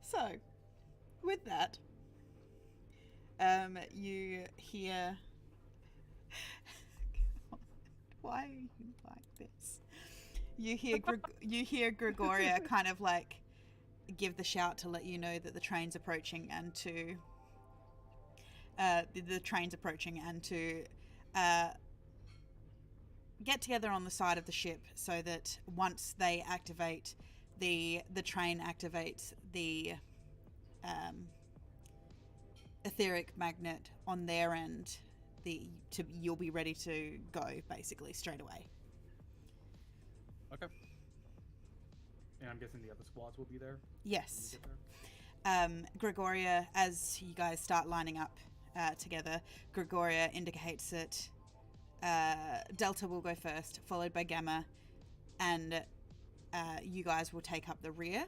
So, with that, you hear. Why are you like this? You hear Gregoria kind of like give the shout to let you know that the train's approaching and to the train's approaching and to get together on the side of the ship so that once they activate the train activates the etheric magnet on their end, you'll be ready to go basically straight away. Okay. And I'm guessing the other squads will be there. Yes. When we get there? Gregoria, as you guys start lining up together, Gregoria indicates that Delta will go first, followed by Gamma, and you guys will take up the rear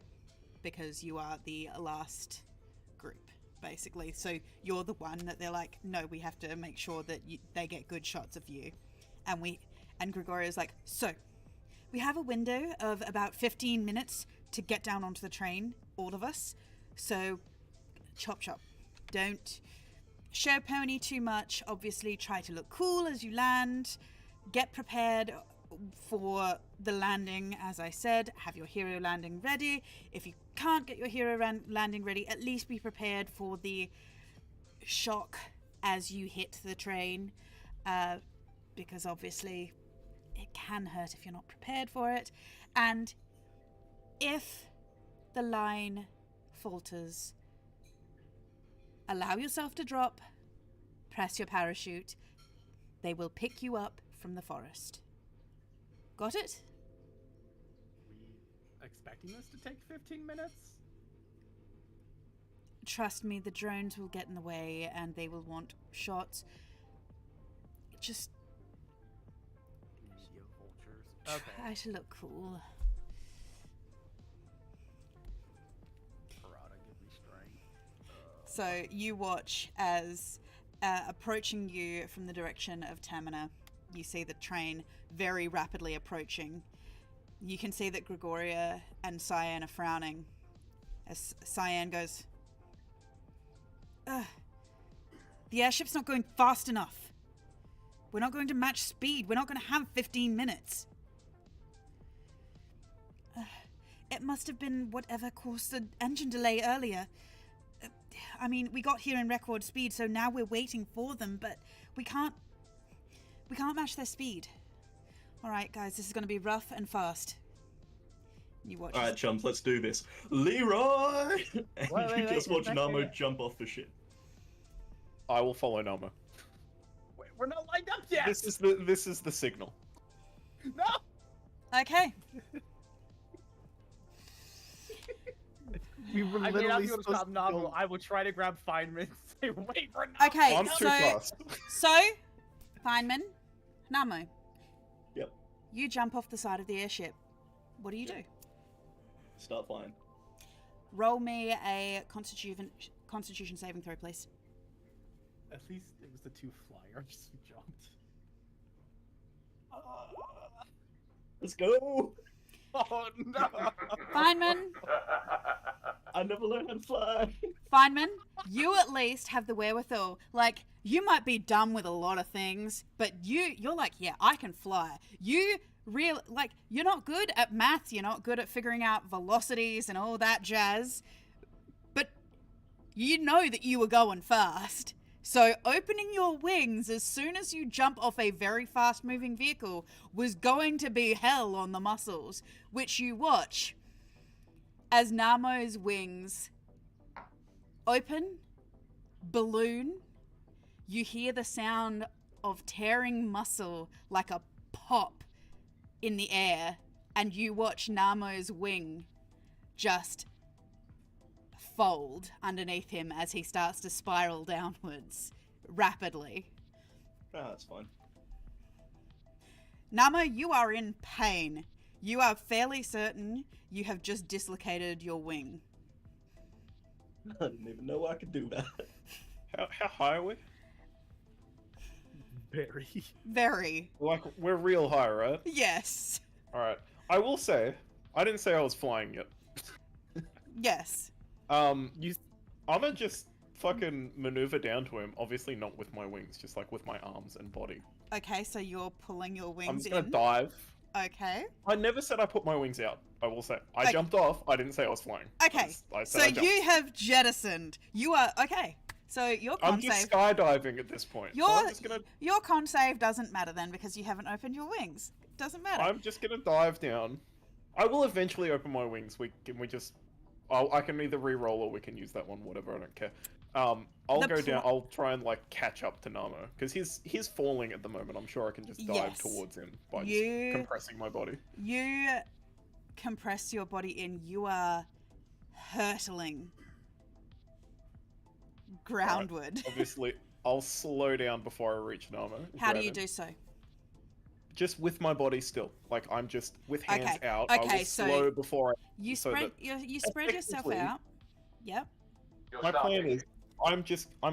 because you are the last group, basically. So you're the one that they're like, no, we have to make sure that they get good shots of you. And Gregoria's like, so we have a window of about 15 minutes to get down onto the train, all of us. So chop. Don't show pony too much. Obviously, try to look cool as you land. Get prepared for the landing, as I said. Have your hero landing ready. If you can't get your hero landing ready, at least be prepared for the shock as you hit the train. Because obviously it can hurt if you're not prepared for it. And if the line falters, allow yourself to drop, press your parachute. They will pick you up from the forest. Got it? We expecting this to take 15 minutes? Trust me, the drones will get in the way and they will want shots. Just Media vultures. Okay. try to look cool. Parada, give me strength. So you watch as approaching you from the direction of Tamina, you see the train very rapidly approaching. You can see that Gregoria and Cyan are frowning as Cyan goes, "Ugh, the airship's not going fast enough. We're not going to match speed. We're not going to have 15 minutes. It must have been whatever caused the engine delay earlier. I mean, we got here in record speed, so now we're waiting for them, but we can't match their speed. All right, guys, this is going to be rough and fast." You watch. All right, chums, let's do this. Leroy! And you just watch Namo jump off the ship. I will follow Namo. Wait, we're not lined up yet! This is the signal. No! Okay. We were I mean, literally I'm going to supposed stop to Novel. go- I will try to grab Feynman and say, wait, we're not. Okay. I'm too fast. So, Feynman, Namo. Yep. You jump off the side of the airship. What do you do? Start flying. Roll me a Constitution saving throw, please. At least it was the two flyers who jumped. Let's go! Oh no! Feynman, I never learned how to fly. Feynman, you at least have the wherewithal. Like, you might be dumb with a lot of things, but you're like, yeah, I can fly. You're not good at maths, you're not good at figuring out velocities and all that jazz, but you know that you were going fast. So opening your wings as soon as you jump off a very fast moving vehicle was going to be hell on the muscles, which you watch as Namo's wings open, balloon. You hear the sound of tearing muscle like a pop in the air, and you watch Namo's wing just fold underneath him as he starts to spiral downwards rapidly. Ah, that's fine. Namo, you are in pain. You are fairly certain you have just dislocated your wing. I didn't even know I could do that. How high are we? Very. Very. Like, we're real high, right? Yes. Alright. I will say, I didn't say I was flying yet. Yes. I'm gonna just fucking maneuver down to him, obviously not with my wings, just like with my arms and body. Okay, so you're pulling your I'm wings just gonna in. dive. Okay. I never said I put my wings out, I will say. I jumped off, I didn't say I was flying. Okay. I So said I jumped. you have jettisoned. You are okay. So your I'm con just save. skydiving at this point. So I'm just gonna Your con save doesn't matter then because you haven't opened your wings. It doesn't matter. I'm just gonna dive down. I will eventually open my wings. I can either re-roll or we can use that one, whatever, I don't care. I'll The go down, I'll try and like catch up to Namo, because he's falling at the moment. I'm sure I can just dive Yes. towards him by You- just compressing my body. You compress your body in. You are hurtling groundward. Obviously, I'll slow down before I reach Namo. and How do grab you him. do so? Just with my body still. Like, I'm just with hands Okay, out. I okay, will so slow before I... You so spread that you spread yourself effectively- out. Yep. You'll My stop plan it. is, I'm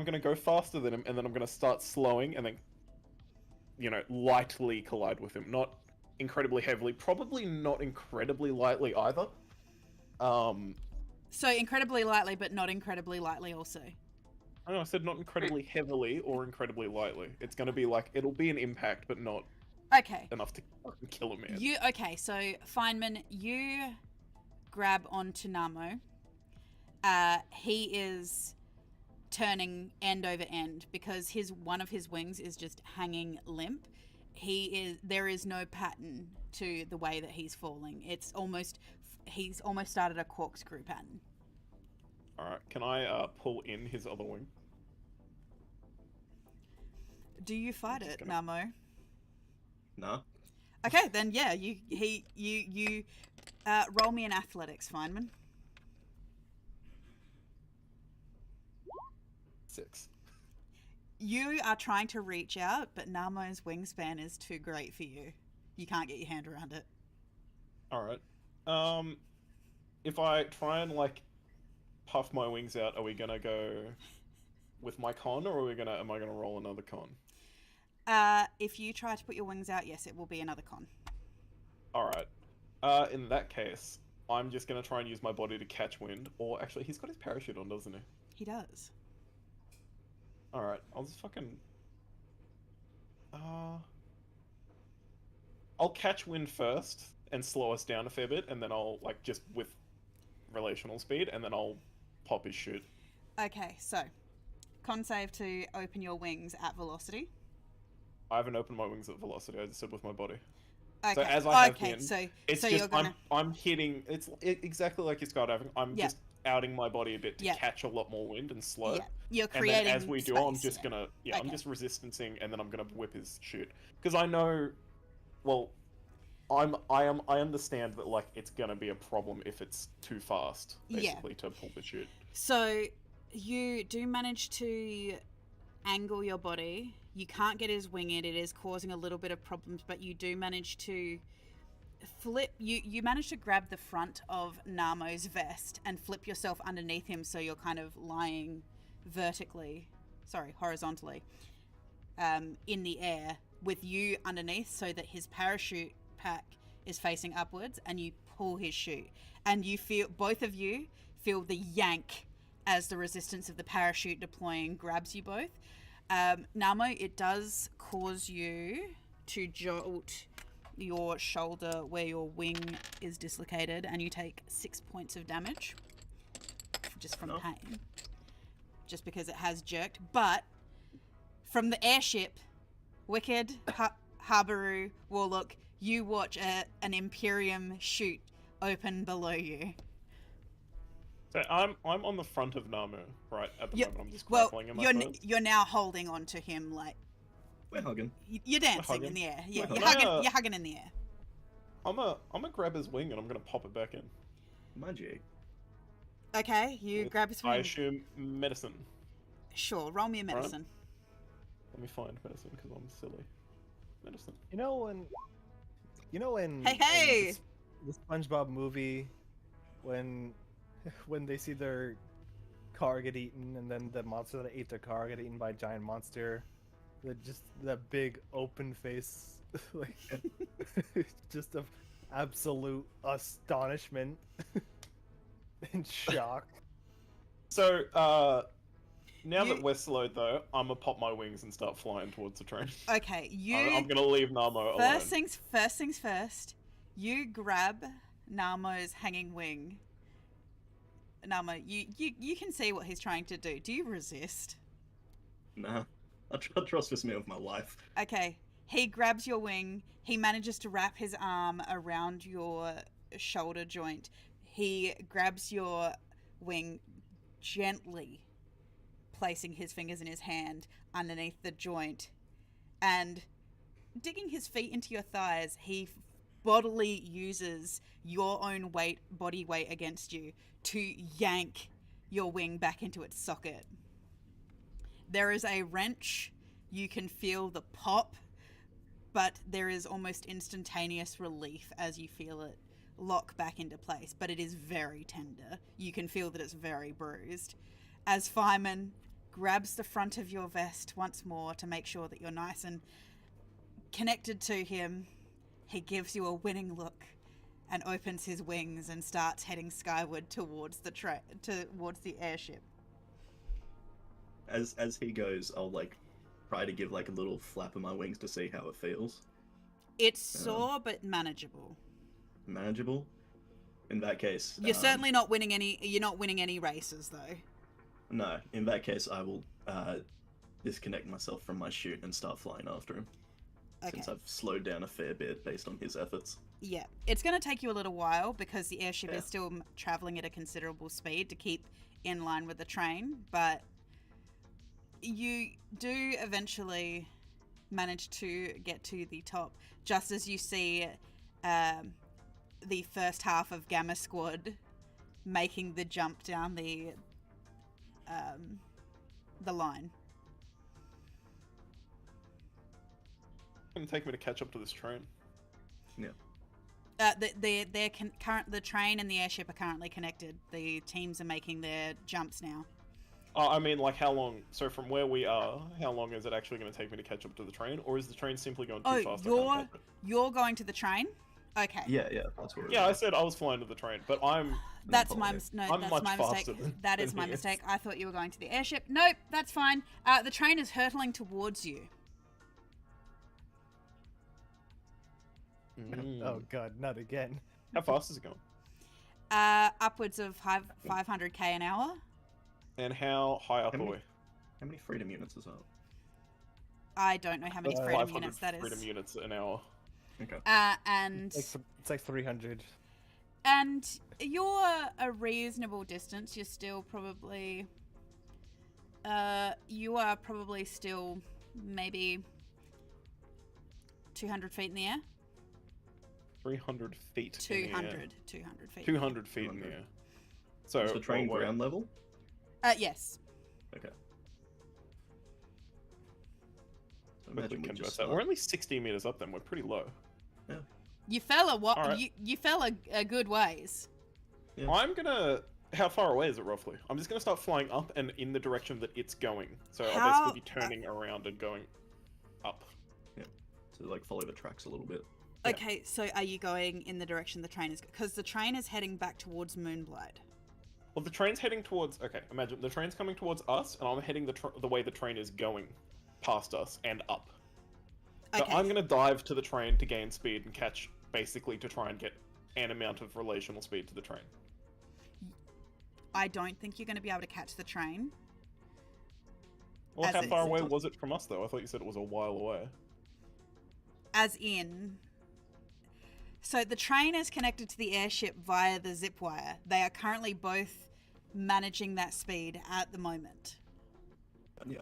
gonna go faster than him, and then I'm gonna start slowing, and then, lightly collide with him. Not incredibly heavily, probably not incredibly lightly either. So incredibly lightly, but not incredibly lightly also. I know I said not incredibly heavily or incredibly lightly. It's gonna be like, it'll be an impact, but not Okay. enough to fucking kill a man. Okay, so Feynman, you grab onto Namo. He is turning end over end because one of his wings is just hanging limp. There is no pattern to the way that he's falling. He's almost started a corkscrew pattern. Alright, can I pull in his other wing? Do you fight it, gonna- Namo? No. Okay, then yeah, you roll me an athletics, Feynman. 6. You are trying to reach out, but Namo's wingspan is too great for you. You can't get your hand around it. Alright. If I try and, puff my wings out, are we gonna go with my con, or am I gonna roll another con? If you try to put your wings out, yes, it will be another con. Alright. In that case, I'm just gonna try and use my body to catch wind, or actually, he's got his parachute on, doesn't he? He does. Alright, I'll just fucking... I'll catch wind first, and slow us down a fair bit, and then I'll, just with relational speed, and then I'll pop his chute. Okay, so con save to open your wings at velocity. I haven't opened my wings at velocity, I just said with my body. Okay. So as I have okay, been, so it's you're just, gonna... I'm hitting, exactly like you're skydiving, I'm Yeah. just outing my body a bit to Yeah. catch a lot more wind and slow. Yeah, you're And creating then as we do, I'm space, just yeah. gonna, I'm Okay. just resistancing, and then I'm gonna whip his chute. Because I know, well, I understand that, it's gonna be a problem if it's too fast, basically, to pull the chute. So you do manage to angle your body. You can't get his wing in. It is causing a little bit of problems, but you do manage to flip. You manage to grab the front of Namo's vest and flip yourself underneath him, so you're kind of lying horizontally, in the air with you underneath, so that his parachute pack is facing upwards, and you pull his chute, and both of you feel the yank as the resistance of the parachute deploying grabs you both. Namo, it does cause you to jolt your shoulder where your wing is dislocated, and you take 6 points of damage just from pain, just because it has jerked. But from the airship, Wicked, Habaru, Warlock, you watch an Imperium chute open below you. So I'm on the front of Namu, right, at the moment. I'm just grappling him, you're now holding on to him, We're hugging. you're dancing hugging. in the air. Yeah, We're you're hugging in the air. I'm gonna grab his wing, and I'm gonna pop it back in. Magic. Okay, you grab his I wing. assume medicine. Sure, roll me a medicine. Let me find medicine, because I'm silly. Medicine. You know when Hey! in the SpongeBob movie, when they see their car get eaten, and then the monster that ate their car get eaten by a giant monster, the big open face, just of absolute astonishment and shock. So, now that we're slowed, though, I'm gonna pop my wings and start flying towards the train. Okay, I'm gonna leave Namo alone. First things first. You grab Namo's hanging wing. Namo, you can see what he's trying to do. Do you resist? Nah. I trust this man with my life. Okay, he grabs your wing. He manages to wrap his arm around your shoulder joint. He grabs your wing gently, placing his fingers in his hand underneath the joint, and digging his feet into your thighs, he bodily uses your own body weight against you to yank your wing back into its socket. There is a wrench. You can feel the pop, but there is almost instantaneous relief as you feel it lock back into place, but it is very tender. You can feel that it's very bruised. As Feynman, grabs the front of your vest once more to make sure that you're nice and connected to him. He gives you a winning look and opens his wings and starts heading skyward towards the airship. As he goes, I'll like try to give like a little flap of my wings to see how it feels. It's sore but manageable. Manageable. In that case, You're certainly not winning any. You're not winning any races though. No, in that case, I will disconnect myself from my chute and start flying after him. Okay. Since I've slowed down a fair bit based on his efforts. Yeah, it's going to take you a little while because the airship Yeah. is still traveling at a considerable speed to keep in line with the train, but you do eventually manage to get to the top just as you see the first half of Gamma Squad making the jump down the line. It's gonna take me to catch up to this train. Yeah. The train and the airship are currently connected. The teams are making their jumps now. I mean, like, how long? So from where we are, how long is it actually going to take me to catch up to the train, or is the train simply going too fast? You're going to the train? Okay. Yeah, that's what. Yeah, I said I was flying to the train, but I'm. That's my Apologies. that's my mistake. That is my he is. mistake. I thought you were going to the airship. Nope, that's fine. The train is hurtling towards you. Oh god, not again. How fast is it going? Upwards of 500k an hour. And how high up How are many- we? How many freedom units is that? I don't know how many freedom 500 units that is. freedom units an hour. Okay. And It's like 300. and you're a reasonable distance. You're still probably. You are probably still maybe 200 feet in the air. 300 feet. in the air. 200 feet. 200 feet in the air. So Is the train what- ground level? Yes. Okay. So quickly imagine we convert just that. start- We're only 60 meters up. Then we're pretty low. You fell Alright. you fell a good ways. Yeah. I'm gonna. How far away is it roughly? I'm just gonna start flying up and in the direction that it's going. So I'll How- basically be turning around and going up. to like follow the tracks a little bit. Yeah. Okay, so are you going in the direction the train is? Because the train is heading back towards Moonblight. Well, the train's heading towards. Okay, imagine the train's coming towards us, and I'm heading the way the train is going, past us and up. So Okay. I'm gonna dive to the train to gain speed and catch, basically, to try and get an amount of relational speed to the train. I don't think you're going to be able to catch the train. Well, As how it far is. away was it from us, though? I thought you said it was a while away. As in. So the train is connected to the airship via the zip wire. They are currently both managing that speed at the moment. Yeah.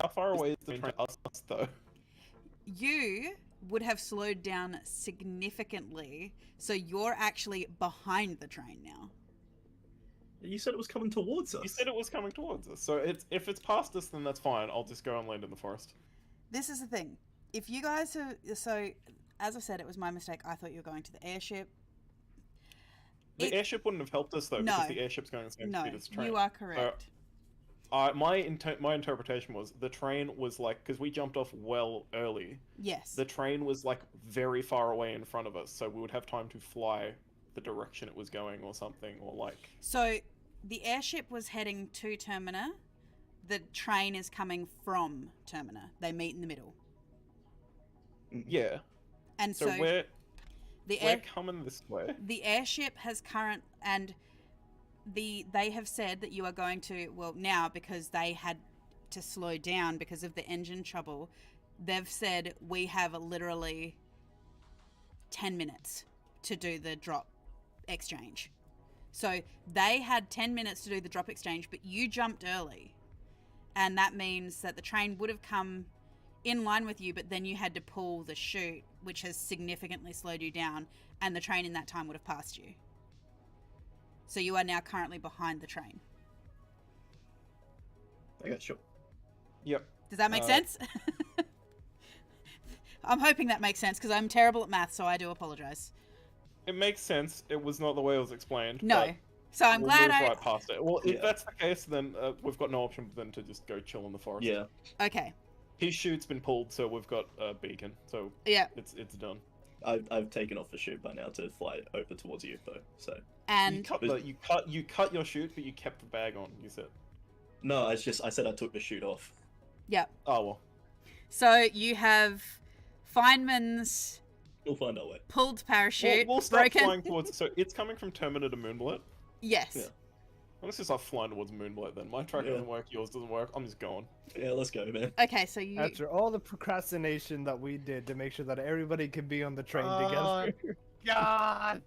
How far away is the train to us, though? You would have slowed down significantly, so you're actually behind the train now. You said it was coming towards us. You said it was coming towards us, so if it's past us, then that's fine. I'll just go and land in the forest. This is the thing. If you guys are... So, as I said, it was my mistake. I thought you were going to the airship. The airship wouldn't have helped us, though, No. because the airship's going the same No, speed as the train. you are correct. My interpretation was the train was like, because we jumped off well early, Yes. the train was like very far away in front of us, so we would have time to fly the direction it was going or something, or like... So, the airship was heading to Termina. The train is coming from Termina. They meet in the middle. Yeah. And So, so, we're the coming this way. the airship has they have said that you are going to, well, now because they had to slow down because of the engine trouble, they've said we have literally 10 minutes to do the drop exchange. So they had 10 minutes to do the drop exchange, but you jumped early. And that means that the train would have come in line with you, but then you had to pull the chute, which has significantly slowed you down, and the train in that time would have passed you. So you are now currently behind the train. Okay, sure. Yep. Does that make sense? I'm hoping that makes sense, because I'm terrible at math, so I do apologize. It makes sense. It was not the way it was explained. No. but So I'm We'll glad move I. right past it. Well, if Yeah. that's the case, then we've got no option than to just go chill in the forest. Yeah. Okay. His chute's been pulled, so we've got a beacon. So Yeah. it's done. I've taken off the chute by now to fly over towards you though. So You And cut your chute, but you kept the bag on. You said. no, I said I took the chute off. yeah. Oh well. So you have Feynman's We'll find our way. pulled parachute We'll start broken. flying towards. So it's coming from Terminator Moonblight. Yes. Yeah. Well, let's just start flying towards Moonblight then. My track Yeah. doesn't work. Yours doesn't work. I'm just going. Yeah, let's go, man. Okay, so you. After all the procrastination that we did to make sure that everybody could be on the train together. God.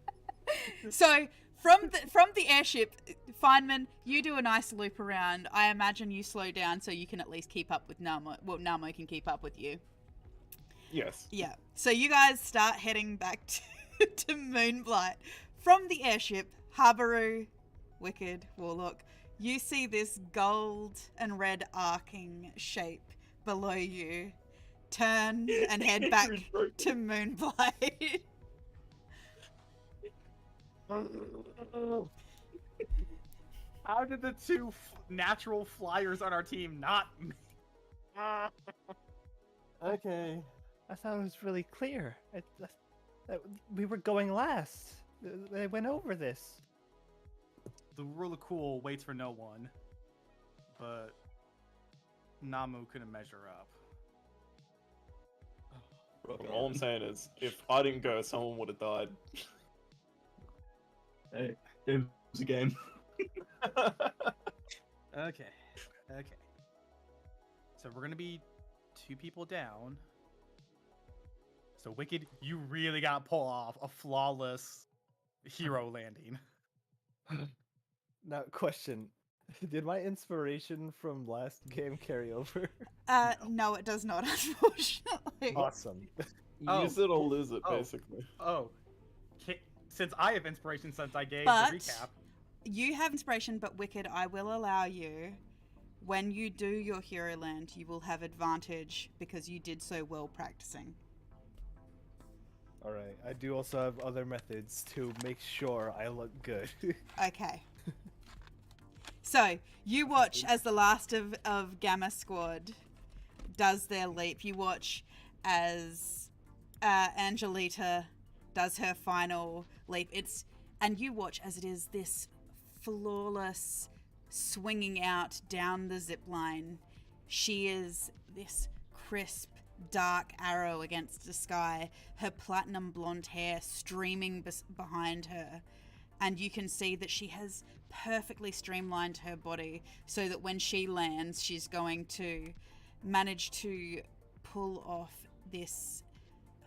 So from the airship, Feynman, you do a nice loop around. I imagine you slow down so you can at least keep up with Namo. Well, Namo can keep up with you. Yes. Yeah. So you guys start heading back to Moonblight. From the airship, Habaru, Wicked, Warlock, you see this gold and red arcing shape below you. Turn and head back to Moonblight. How did the two natural flyers on our team not? Okay. I thought it was really clear. We were going last. They went over this. The rule of cool waits for no one, but Namu couldn't measure up. All I'm saying is, if I didn't go, someone would have died. Hey, it was a game. Okay. So we're gonna be 2 people down. So Wicked, you really got to pull off a flawless hero landing. Now, question. Did my inspiration from last game carry over? No, it does not, unfortunately. Awesome. Oh. Use it or lose it, Oh. basically. Oh, since I have inspiration since I gave But- the recap. You have inspiration, but Wicked, I will allow you. When you do your hero land, you will have advantage because you did so well practicing. Alright, I do also have other methods to make sure I look good. Okay. So, you watch as the last of Gamma Squad does their leap. You watch as Angelita does her final leap. And you watch as it is this flawless swinging out down the zip line. She is this crisp, dark arrow against the sky, her platinum blonde hair streaming behind her. And you can see that she has perfectly streamlined her body so that when she lands, she's going to manage to pull off this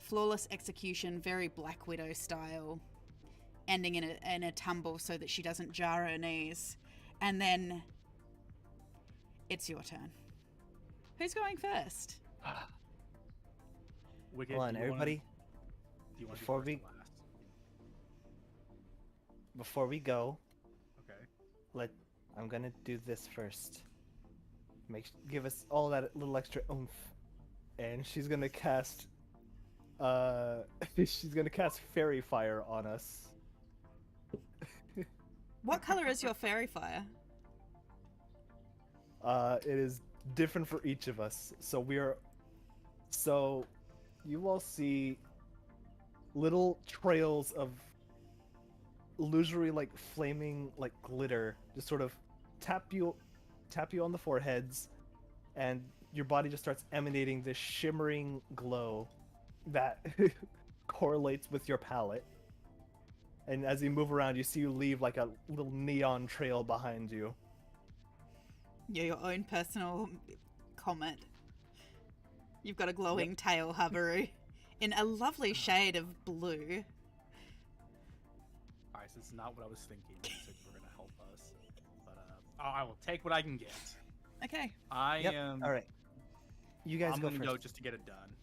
flawless execution, very Black Widow style, ending in a tumble so that she doesn't jar her knees. And then it's your turn. Who's going first? Wicked, Hold on, do you wanna- everybody. do you wanna do before first we- or last? Before we go, Okay. I'm gonna do this first. Give us all that little extra oomph. And she's gonna cast she's gonna cast Fairy Fire on us. What color is your fairy fire? It is different for each of us. So you all see little trails of illusory, like flaming, like glitter, just sort of tap you on the foreheads, and your body just starts emanating this shimmering glow that correlates with your palette. And as you move around, you see you leave like a little neon trail behind you. You're your own personal comet. You've got a glowing tail, Habaru, in a lovely shade of blue. Alright, so this is not what I was thinking when you said you were gonna help us. But I will take what I can get. Okay. I Yep. am. All right. You guys I'm go gonna first. go just to get it done.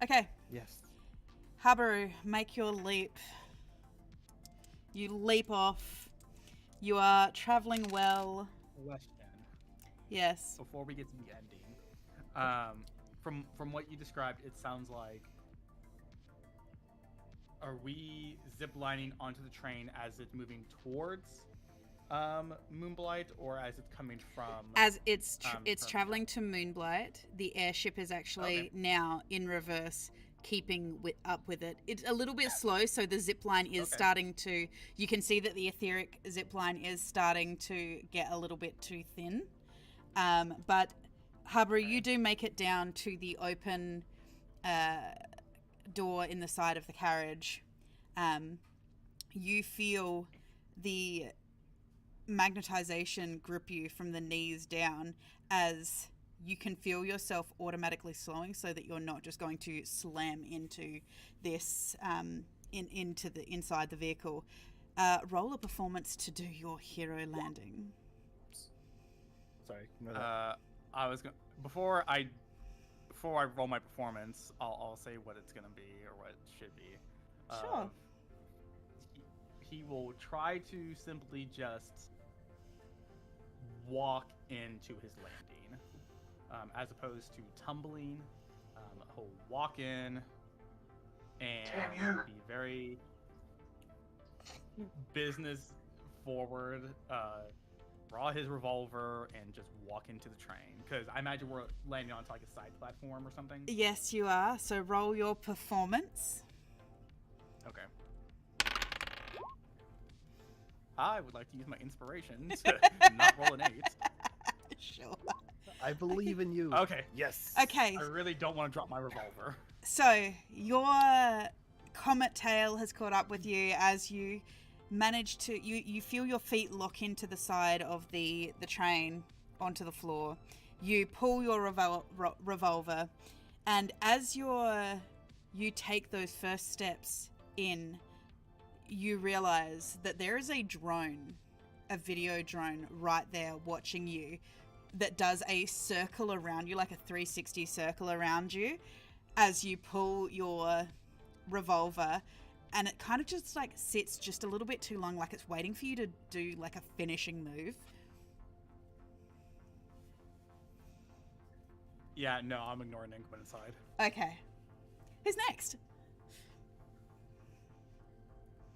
Okay. Yes. Habaru, make your leap. You leap off. You are traveling well. Question. Yes. Before we get to the ending, from what you described, it sounds like, are we ziplining onto the train as it's moving towards Moonblight, or as it's coming from? As it's from- traveling to Moonblight, the airship is actually Okay. now in reverse, keeping up with it. It's a little bit slow, so the zip line is Okay. starting to. You can see that the etheric zip line is starting to get a little bit too thin. But Habaru, you do make it down to the open door in the side of the carriage. You feel the magnetization grip you from the knees down as you can feel yourself automatically slowing, so that you're not just going to slam into this into the inside the vehicle. Roll a performance to do your hero landing. Sorry. No, that- I was going before I roll my performance, I'll say what it's gonna be or what it should be. Sure. He will try to simply just walk into his landing, as opposed to tumbling. He'll walk in and Damn you. be very business forward. Draw his revolver and just walk into the train, because I imagine we're landing onto like a side platform or something. Yes, you are. So roll your performance. Okay. I would like to use my inspiration to not roll an 8. Sure. I believe in you. Okay. Yes. Okay. I really don't want to drop my revolver. So your comet tail has caught up with you as you manage to you feel your feet lock into the side of the train onto the floor. You pull your revolver, and as you take those first steps in, you realize that there is a drone, a video drone right there watching you, that does a circle around you, like a 360 circle around you, as you pull your revolver, and it kind of just like sits just a little bit too long, like it's waiting for you to do like a finishing move. Yeah, no, I'm ignoring Inkman inside. Okay. Who's next?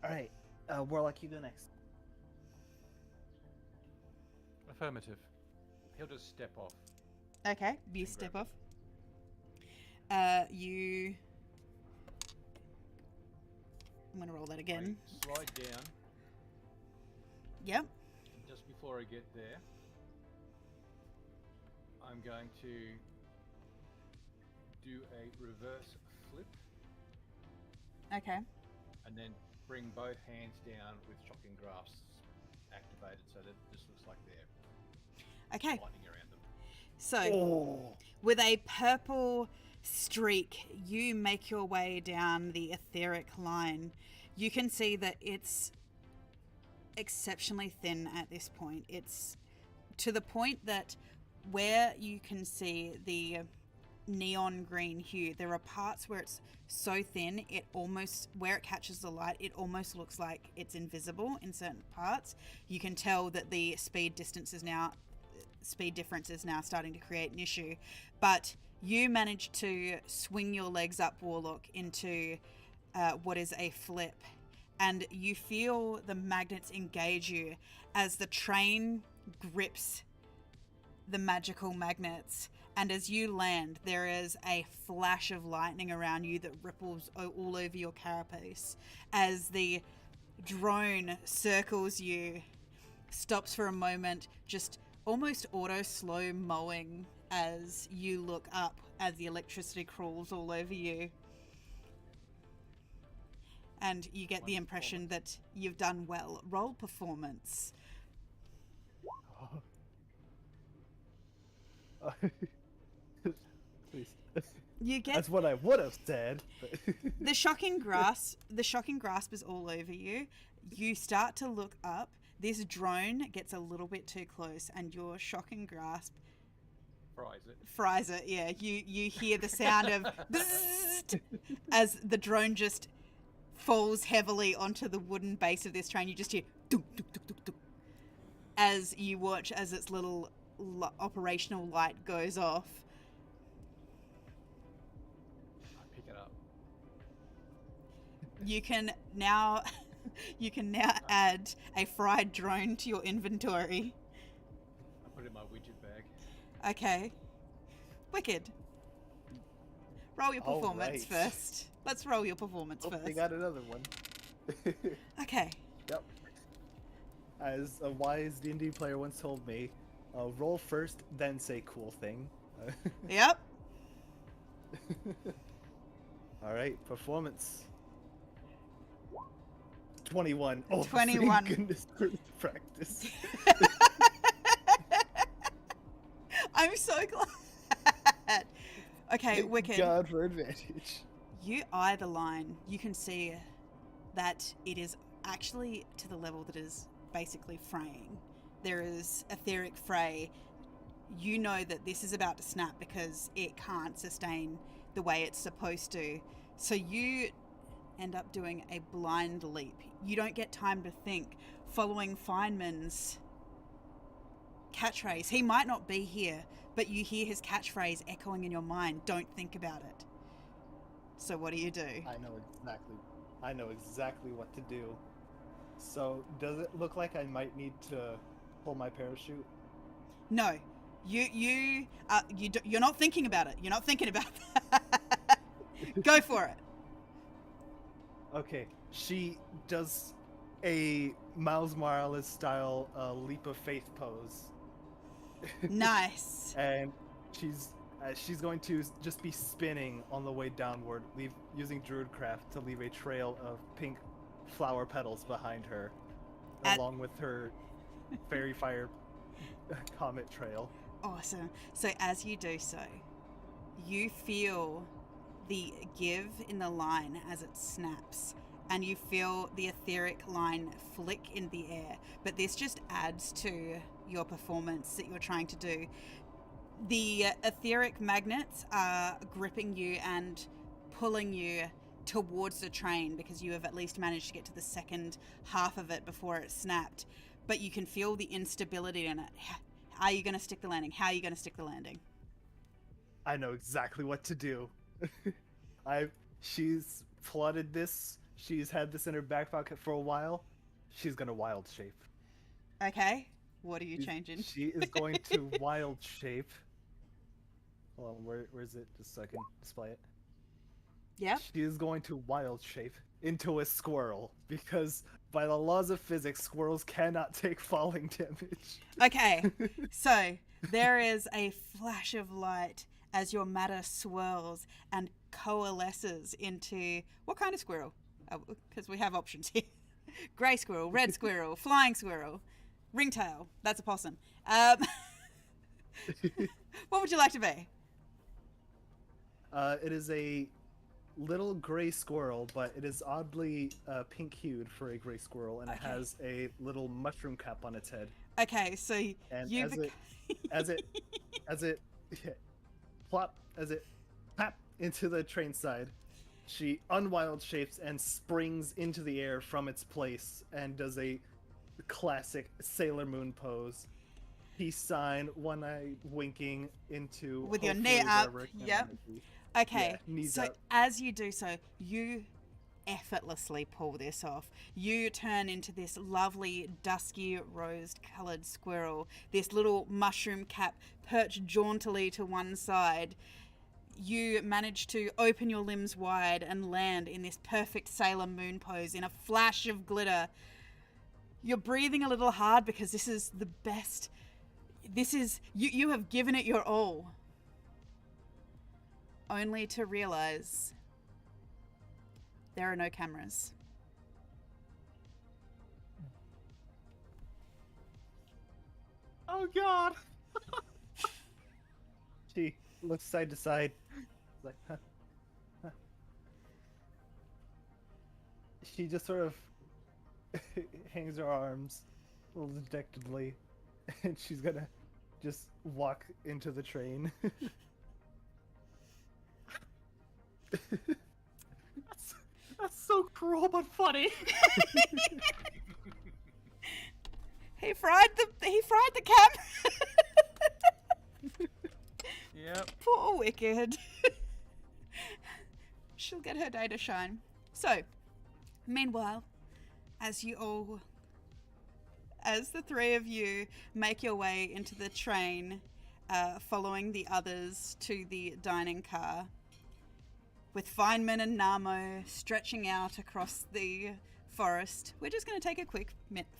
All right. Warlock, you go next. Affirmative. He'll just step off. Okay, you And step grab off. You... I'm going to roll that again. I slide down Yep. just before I get there. I'm going to do a reverse flip Okay. and then bring both hands down with shocking grasps activated, so that this looks like they're Okay. lightning around them. So, Oh. with a purple streak, you make your way down the etheric line. You can see that it's exceptionally thin at this point. It's to the point that where you can see the neon green hue, there are parts where it's so thin, it almost, where it catches the light, it almost looks like it's invisible in certain parts. You can tell that the speed difference is now starting to create an issue. But you manage to swing your legs up, Warlock, into what is a flip, and you feel the magnets engage you as the train grips the magical magnets, and as you land, there is a flash of lightning around you that ripples all over your carapace as the drone circles you, stops for a moment, just almost auto slow mowing as you look up as the electricity crawls all over you. And you get the impression that you've done well. Roll performance. Please. You get That's what I would have said. But the shocking grasp is all over you. You start to look up. This drone gets a little bit too close, and your shocking grasp Fries it. fries it. Yeah, you hear the sound of bzzzt as the drone just falls heavily onto the wooden base of this train. You just hear dunk, dunk, dunk, dunk, dunk, as you watch as its little operational light goes off. I pick it up. You can now You can now add a fried drone to your inventory. I put it in my widget bag. Okay. Wicked. Roll your performance Alright. first. Let's roll your performance Oh, first. they got another one. Okay. Yep. As a wise D&D player once told me, roll first, then say cool thing. Yep. Alright, performance. 21. Oh, 21. Thank goodness for the practice. I'm so glad. Okay, Thank Wicked. God for advantage. You eye the line. You can see that it is actually to the level that is basically fraying. There is etheric fray. You know that this is about to snap because it can't sustain the way it's supposed to. So you end up doing a blind leap. You don't get time to think. Following Feynman's catchphrase. He might not be here, but you hear his catchphrase echoing in your mind. Don't think about it. So what do you do? I know exactly what to do. So, does it look like I might need to pull my parachute? No. You're not thinking about it. You're not thinking about that. Go for it. Okay, she does a Miles Morales style leap of faith pose. Nice. And she's going to just be spinning on the way downward, using Druidcraft to leave a trail of pink flower petals behind her, along with her fairy fire comet trail. Awesome. So as you do so, you feel the give in the line as it snaps, and you feel the etheric line flick in the air. But this just adds to your performance that you're trying to do. The etheric magnets are gripping you and pulling you towards the train because you have at least managed to get to the second half of it before it snapped. But you can feel the instability in it. Are you going to stick the landing? How are you going to stick the landing? I know exactly what to do. She's plotted this. She's had this in her back pocket for a while. She's gonna wild shape. Okay. What are you changing? She is going to wild shape. Hold on, where is it? Just so I can display it. Yeah. She is going to wild shape into a squirrel because by the laws of physics, squirrels cannot take falling damage. Okay. So there is a flash of light as your matter swirls and coalesces into what kind of squirrel? Because we have options here. Grey squirrel, red squirrel, flying squirrel, ringtail. That's a possum. What would you like to be? It is a little gray squirrel, but it is oddly pink-hued for a gray squirrel, and it has a little mushroom cap on its head. Okay, so And you as it pop into the train side, she unwild shapes and springs into the air from its place and does a classic Sailor Moon pose. Peace sign, one eye winking into with your hopefully knee up. wherever it can Yep. be. Okay. Yeah, knees So up. as you do so, you effortlessly pull this off. You turn into this lovely dusky rose-colored squirrel. This little mushroom cap perched jauntily to one side. You manage to open your limbs wide and land in this perfect Sailor Moon pose in a flash of glitter. You're breathing a little hard because this is the best. This is you have given it your all. Only to realize there are no cameras. Oh god! She looks side to side. Like, huh. She just sort of hangs her arms a little dejectedly, and she's gonna just walk into the train. That's so cruel but funny. He fried the camera. Yep. Poor Wicked. She'll get her day to shine. So, meanwhile, as the three of you make your way into the train, following the others to the dining car, with Feynman and Namo stretching out across the forest, we're just going to take a quick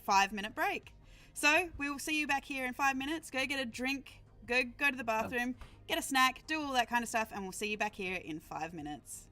5-minute break. So we will see you back here in 5 minutes. Go get a drink, go to the bathroom, get a snack, do all that kind of stuff, and we'll see you back here in 5 minutes.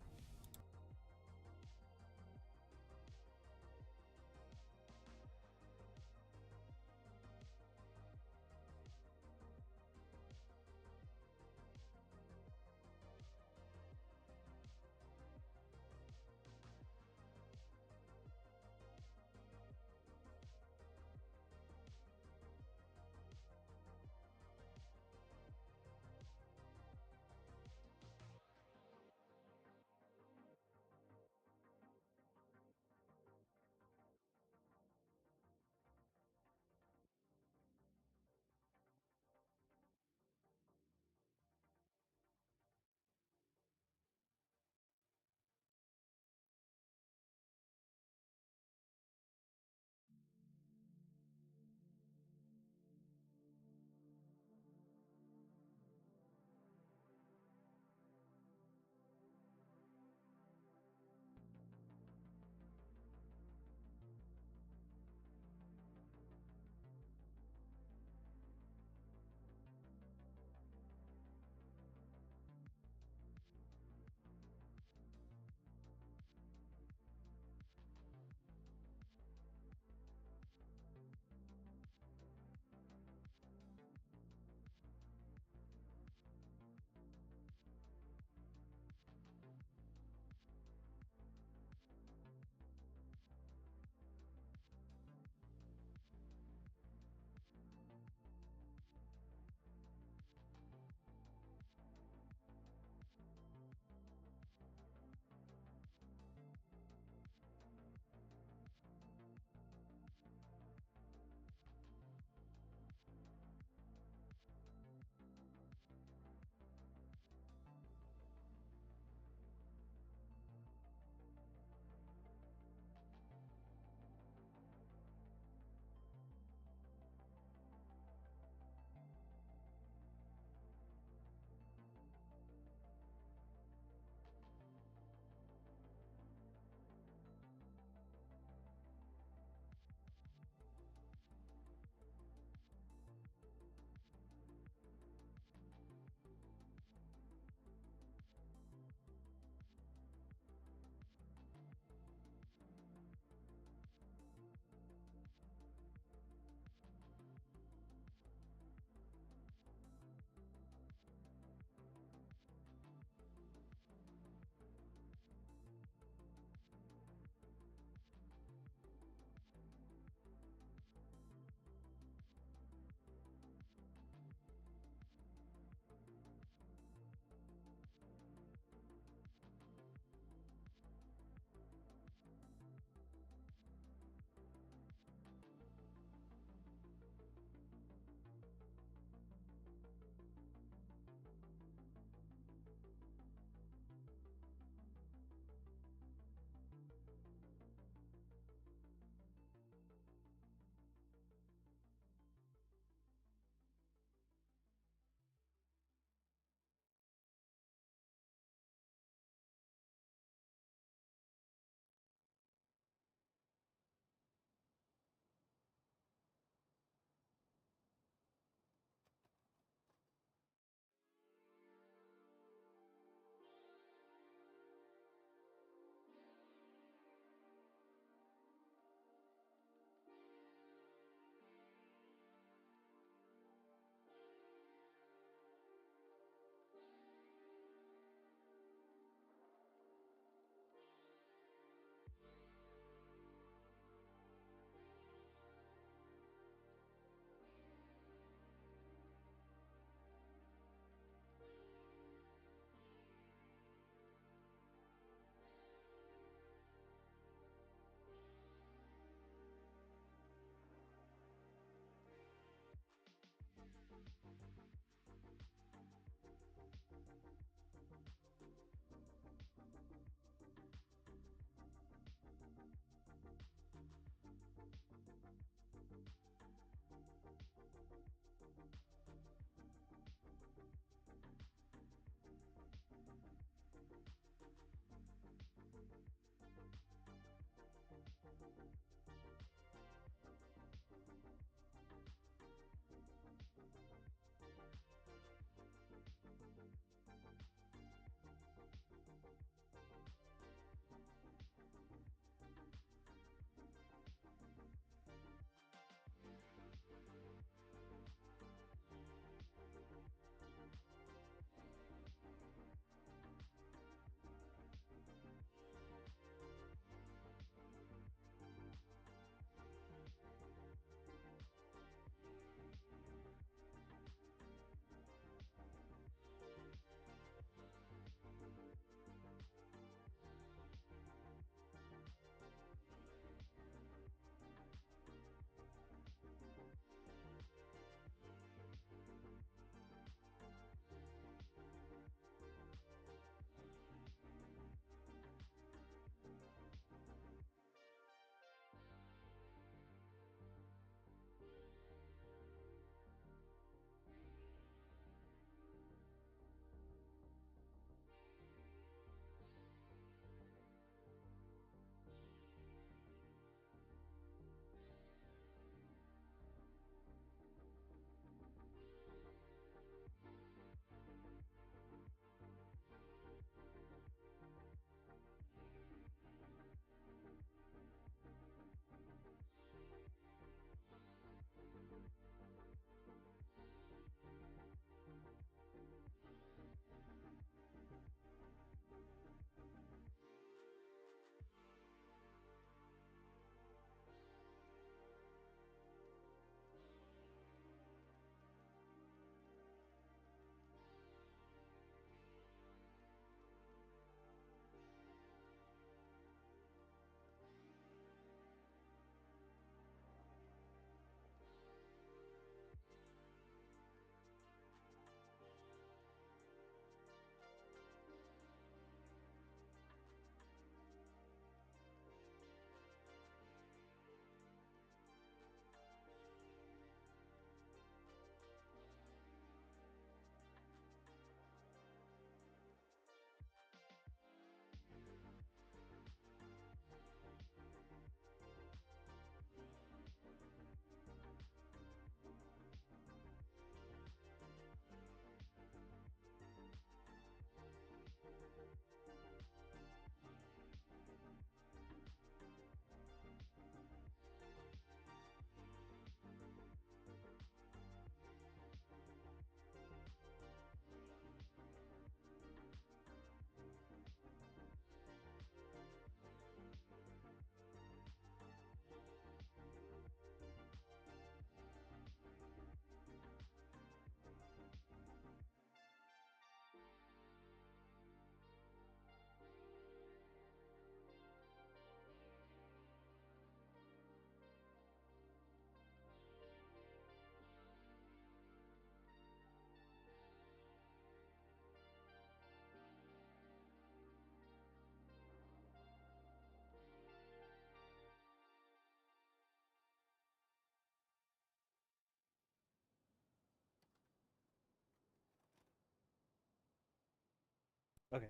Okay.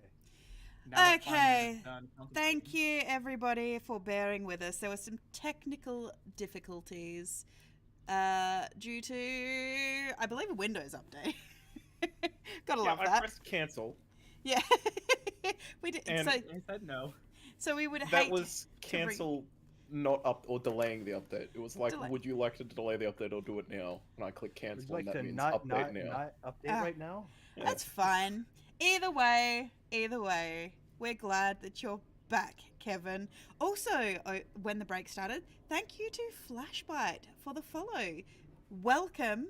Now that Okay. Feynman is done Thank contemplating- you, everybody, for bearing with us. There were some technical difficulties due to, I believe, a Windows update. Gotta Yeah, love I that. pressed cancel. Yeah. We did. And- So, I said no. so we would That hate was to re- cancel, not up or delaying the update. It was like, Delay. would you like to delay the update or do it now? And I click Would you cancel, like and that to means not update now. update Ah. right now? Yeah. That's fine. Either way, we're glad that you're back, Kevin. Also, when the break started, thank you to Flashbite for the follow. Welcome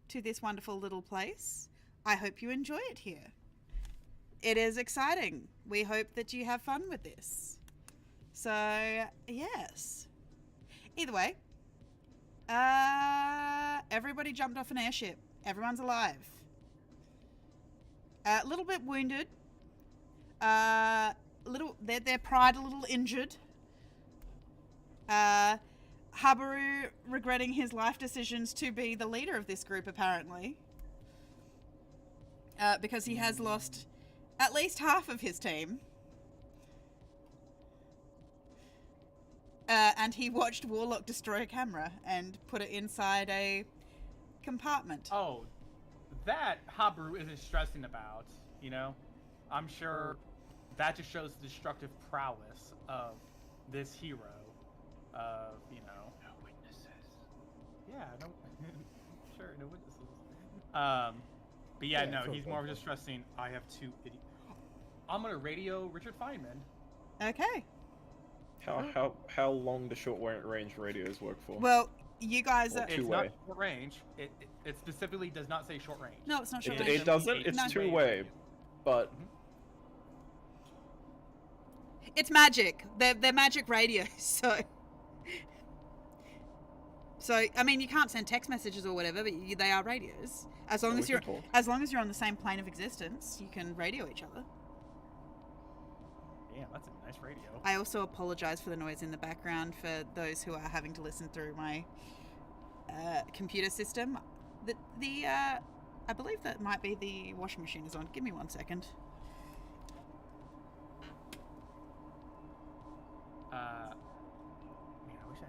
to this wonderful little place. I hope you enjoy it here. It is exciting. We hope that you have fun with this. So, yes. Either way, everybody jumped off an airship. Everyone's alive. A little bit wounded. Their pride a little injured. Habaru regretting his life decisions to be the leader of this group, apparently. Because he has lost at least half of his team. And he watched Warlock destroy a camera and put it inside a compartment. Oh, that Habaru isn't stressing about, you know? I'm sure that just shows the destructive prowess of this hero. You know. No witnesses. Yeah, no. Sure, no witnesses. But yeah, Yeah, no, cool, he's cool, more of cool. just stressing. I have two idiots. I'm gonna radio Richard Feynman. Okay. How long do short range radios work for? Well, you guys Well, are... It's Two-way. not short range. It specifically does not say short range. No, it's not short It, range. it doesn't. It's No. two-way, but It's magic. They're magic radios, so... So, I mean, you can't send text messages or whatever, but they are radios. As long Yeah, as we you're can talk. as long as you're on the same plane of existence, you can radio each other. Damn, that's a nice radio. I also apologize for the noise in the background for those who are having to listen through my computer system. I believe that might be the washing machine is on. Give me 1 second. Man, I wish I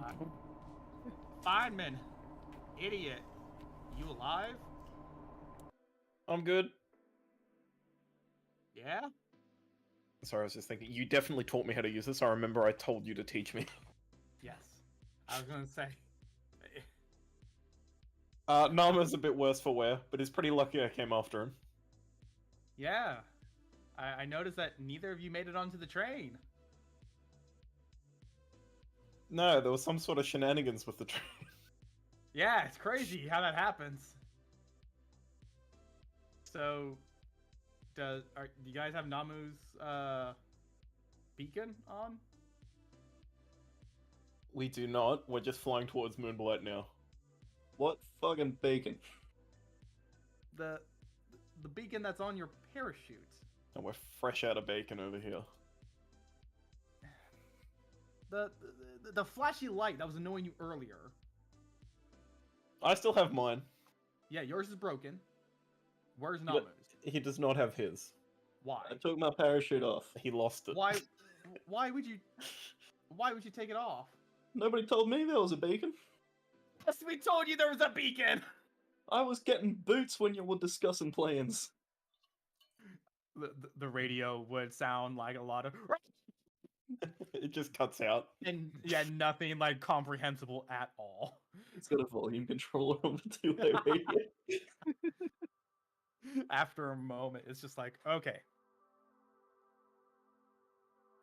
had the Feynman, idiot, you alive? I'm good. Yeah. Sorry, I was just thinking. You definitely taught me how to use this. I remember I told you to teach me. Yes. I was gonna say. Nama's a bit worse for wear, but he's pretty lucky I came after him. Yeah. I noticed that neither of you made it onto the train. No, there was some sort of shenanigans with the train. Yeah, it's crazy how that happens. So, do you guys have Namu's beacon on? We do not. We're just flying towards Moonblight now. What fucking bacon? The beacon that's on your parachute. And we're fresh out of bacon over here. The flashy light that was annoying you earlier. I still have mine. Yeah, yours is broken. Where's But- Namu's? He does not have his. Why? I took my parachute off. He lost it. Why would you take it off? Nobody told me there was a beacon. Yes, we told you there was a beacon. I was getting boots when you were discussing plans. The radio would sound like a lot of It just cuts out. and yeah, nothing like comprehensible at all. It's got a volume controller on the two-way radio. After a moment, it's just like, okay.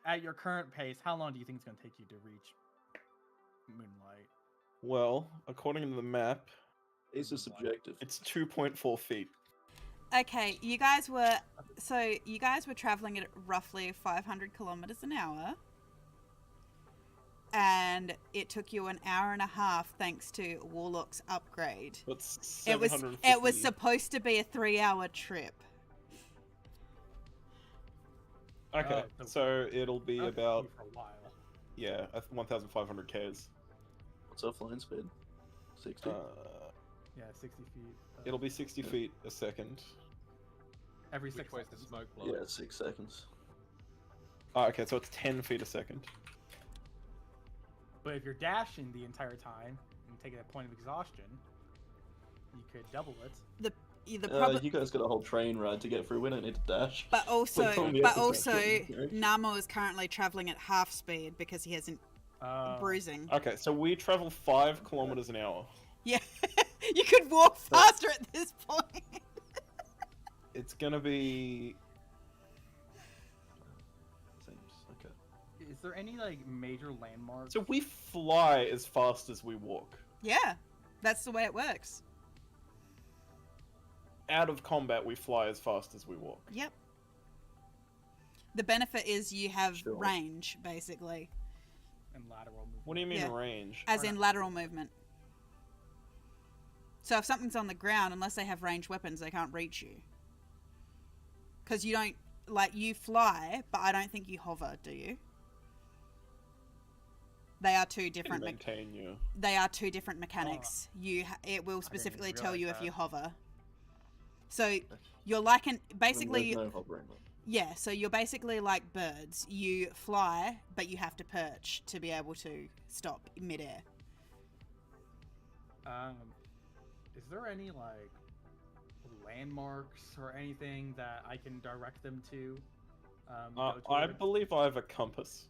At your current pace, how long do you think it's going to take you to reach Moonlight? Well, according to the map, These are subjective. it's 2.4 feet. Okay, you guys were traveling at roughly 500 kilometers an hour, and it took you an hour and a half thanks to Warlock's upgrade. That's It was 750. supposed to be a 3-hour trip. Okay, so- so it'll be I'll about keep you for a while. yeah, 1,500 k's. What's our flying speed? 60? Yeah, 60 feet. It'll be 60 feet a second. Every Which 6 way's the seconds. smoke blowing? Yeah, 6 seconds. Oh, okay, so it's 10 feet a second. But if you're dashing the entire time and taking a point of exhaustion, you could double it. The problem, You guys got a whole train ride to get through. We don't need to dash. but also, Please don't be but able to also, dash it. Namo is currently traveling at half speed because he hasn't bruising. Okay, so we travel 5 kilometers an hour. Yeah, you could walk faster at this point. It's gonna be... Seems okay. Is there any like major landmarks? So we fly as fast as we walk. Yeah, that's the way it works. Out of combat, we fly as fast as we walk. Yep. The benefit is you have Sure. range, basically, And lateral movement. What do you mean Yeah. range? as in lateral movement. So if something's on the ground, unless they have ranged weapons, they can't reach you. Because you don't, like, you fly, but I don't think you hover, do you? They are two You can different. maintain you. They are two different mechanics. It will specifically tell realize you if that. you hover. So you're like basically, There's no hovering. yeah. So you're basically like birds. You fly, but you have to perch to be able to stop midair. Is there any like landmarks or anything that I can direct them to? Go I towards? believe I have a compass.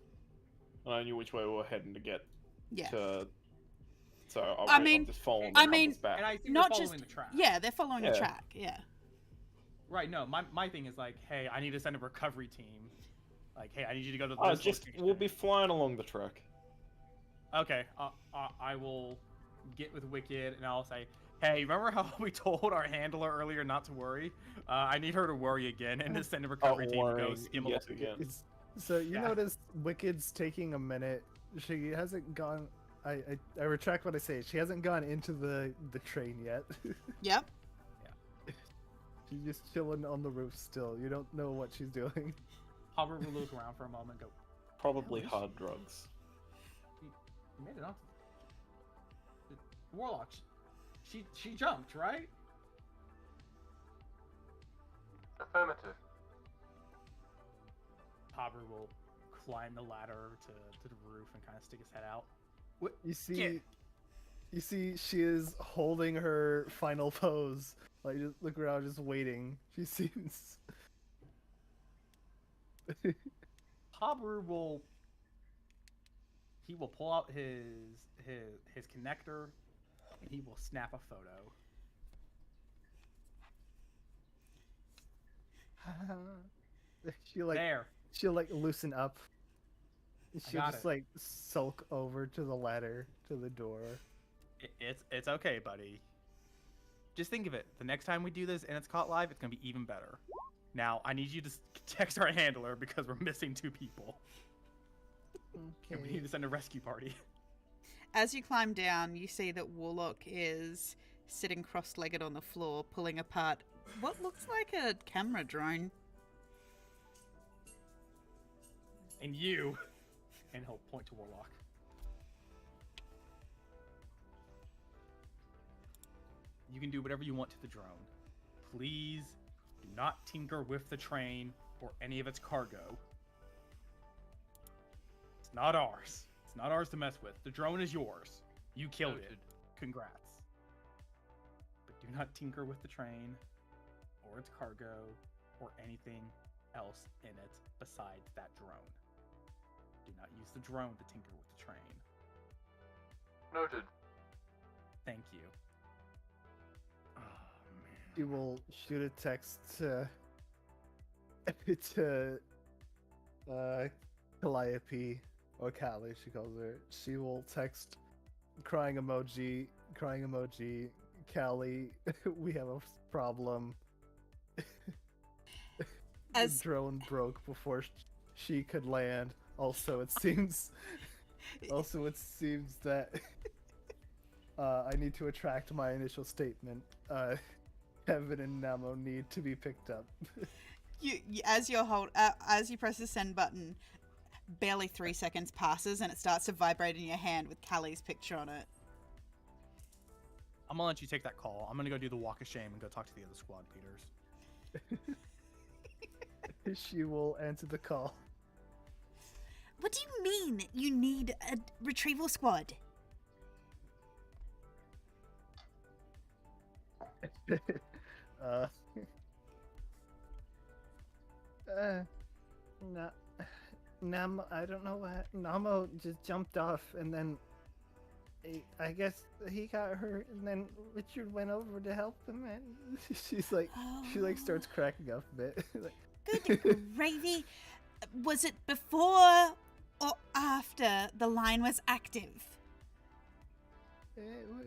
And I knew which way we were heading to get Yeah. to... So I mean- I'm just following I the mean, compass back. And I think Not they're just following the track. yeah, they're following the Yeah. track. Yeah. Right. No, my thing is like, hey, I need to send a recovery team. Like, hey, I need you to go to Oh, this just location. we'll be flying along the track. Okay. I will get with Wicked and I'll say, hey, remember how we told our handler earlier not to worry? I need her to worry again and to send a recovery team to go worrying skim yet along. again. So you Yeah. notice Wicked's taking a minute. She hasn't gone. I retract what I say. She hasn't gone into the train yet. Yep. She's just chilling on the roof still. You don't know what she's doing. Hover will look around for a moment. Go. Probably Hell, hard drugs. You made it on. Warlock. She jumped, right? Affirmative. Hover will climb the ladder to the roof and kind of stick his head out. What? You see, Yeah. you see, she is holding her final pose. Like, just look around, just waiting. She seems. Haber will pull out his connector and he will snap a photo. She'll like loosen up. She'll got just it. like sulk over to the ladder to the door. It's okay, buddy. Just think of it. The next time we do this and it's caught live, it's gonna be even better. Now I need you to text our handler because we're missing 2 people. And we need to send a rescue party. As you climb down, you see that Warlock is sitting cross-legged on the floor, pulling apart what looks like a camera drone. And you, and he'll point to Warlock. You can do whatever you want to the drone. Please do not tinker with the train or any of its cargo. It's not ours. It's not ours to mess with. The drone is yours. You killed it. Noted. Congrats. But do not tinker with the train or its cargo or anything else in it besides that drone. Do not use the drone to tinker with the train. Noted. Thank you. Oh, man. She will shoot a text to Calliope, or Callie, she calls her. She will text crying emoji, Callie, we have a problem. As- The drone broke before she could land. Also, it seems that I need to retract my initial statement. Kevin and Namo need to be picked up. As you press the send button, barely 3 seconds passes and it starts to vibrate in your hand with Callie's picture on it. I'm gonna let you take that call. I'm gonna go do the walk of shame and go talk to the other squad leaders. She will answer the call. What do you mean you need a retrieval squad? No, Nam, I don't know what. Namo just jumped off, and then I guess he got hurt, and then Richard went over to help him, and she's like, she like starts cracking up a bit. Like, Good gravy. Was it before or after the line was active?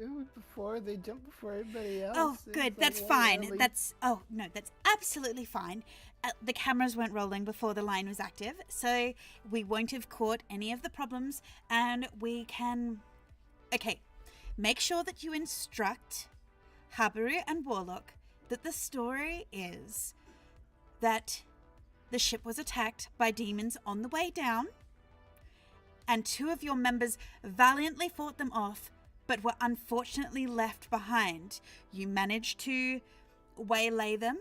it was before they jumped before everybody else. Oh, It good. was, That's like, fine. early. That's absolutely fine. The cameras weren't rolling before the line was active, so we won't have caught any of the problems, and we can. Okay, make sure that you instruct Habaru and Warlock that the story is that the ship was attacked by demons on the way down, and 2 of your members valiantly fought them off, but were unfortunately left behind. You managed to waylay them,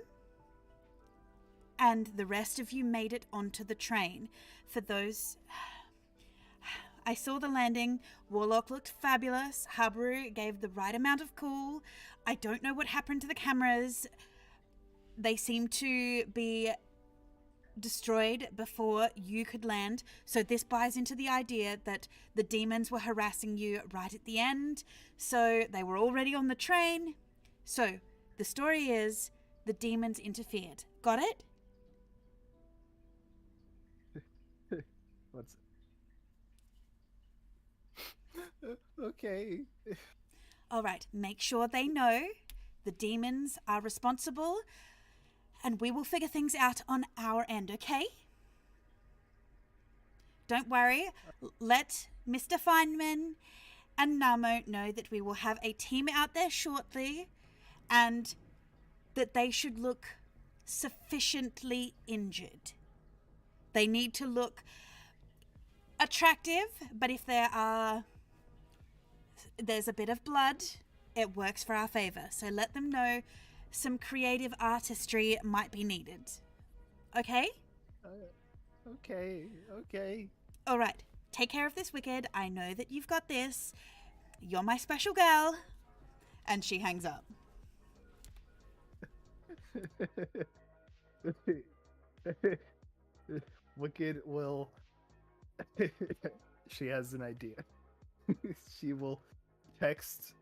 and the rest of you made it onto the train. For those... I saw the landing. Warlock looked fabulous. Habaru gave the right amount of cool. I don't know what happened to the cameras. They seem to be destroyed before you could land, so this buys into the idea that the demons were harassing you right at the end, so they were already on the train. So the story is the demons interfered. Got it? What's okay. All right, make sure they know the demons are responsible, and we will figure things out on our end, okay? Don't worry. Let Mr. Feynman and Namo know that we will have a team out there shortly, and that they should look sufficiently injured. They need to look attractive, but if there's a bit of blood, it works for our favor. So let them know some creative artistry might be needed. Okay? Okay. All right. Take care of this wicked. I know that you've got this. You're my special girl. And she hangs up. Wicked will. She has an idea. She will text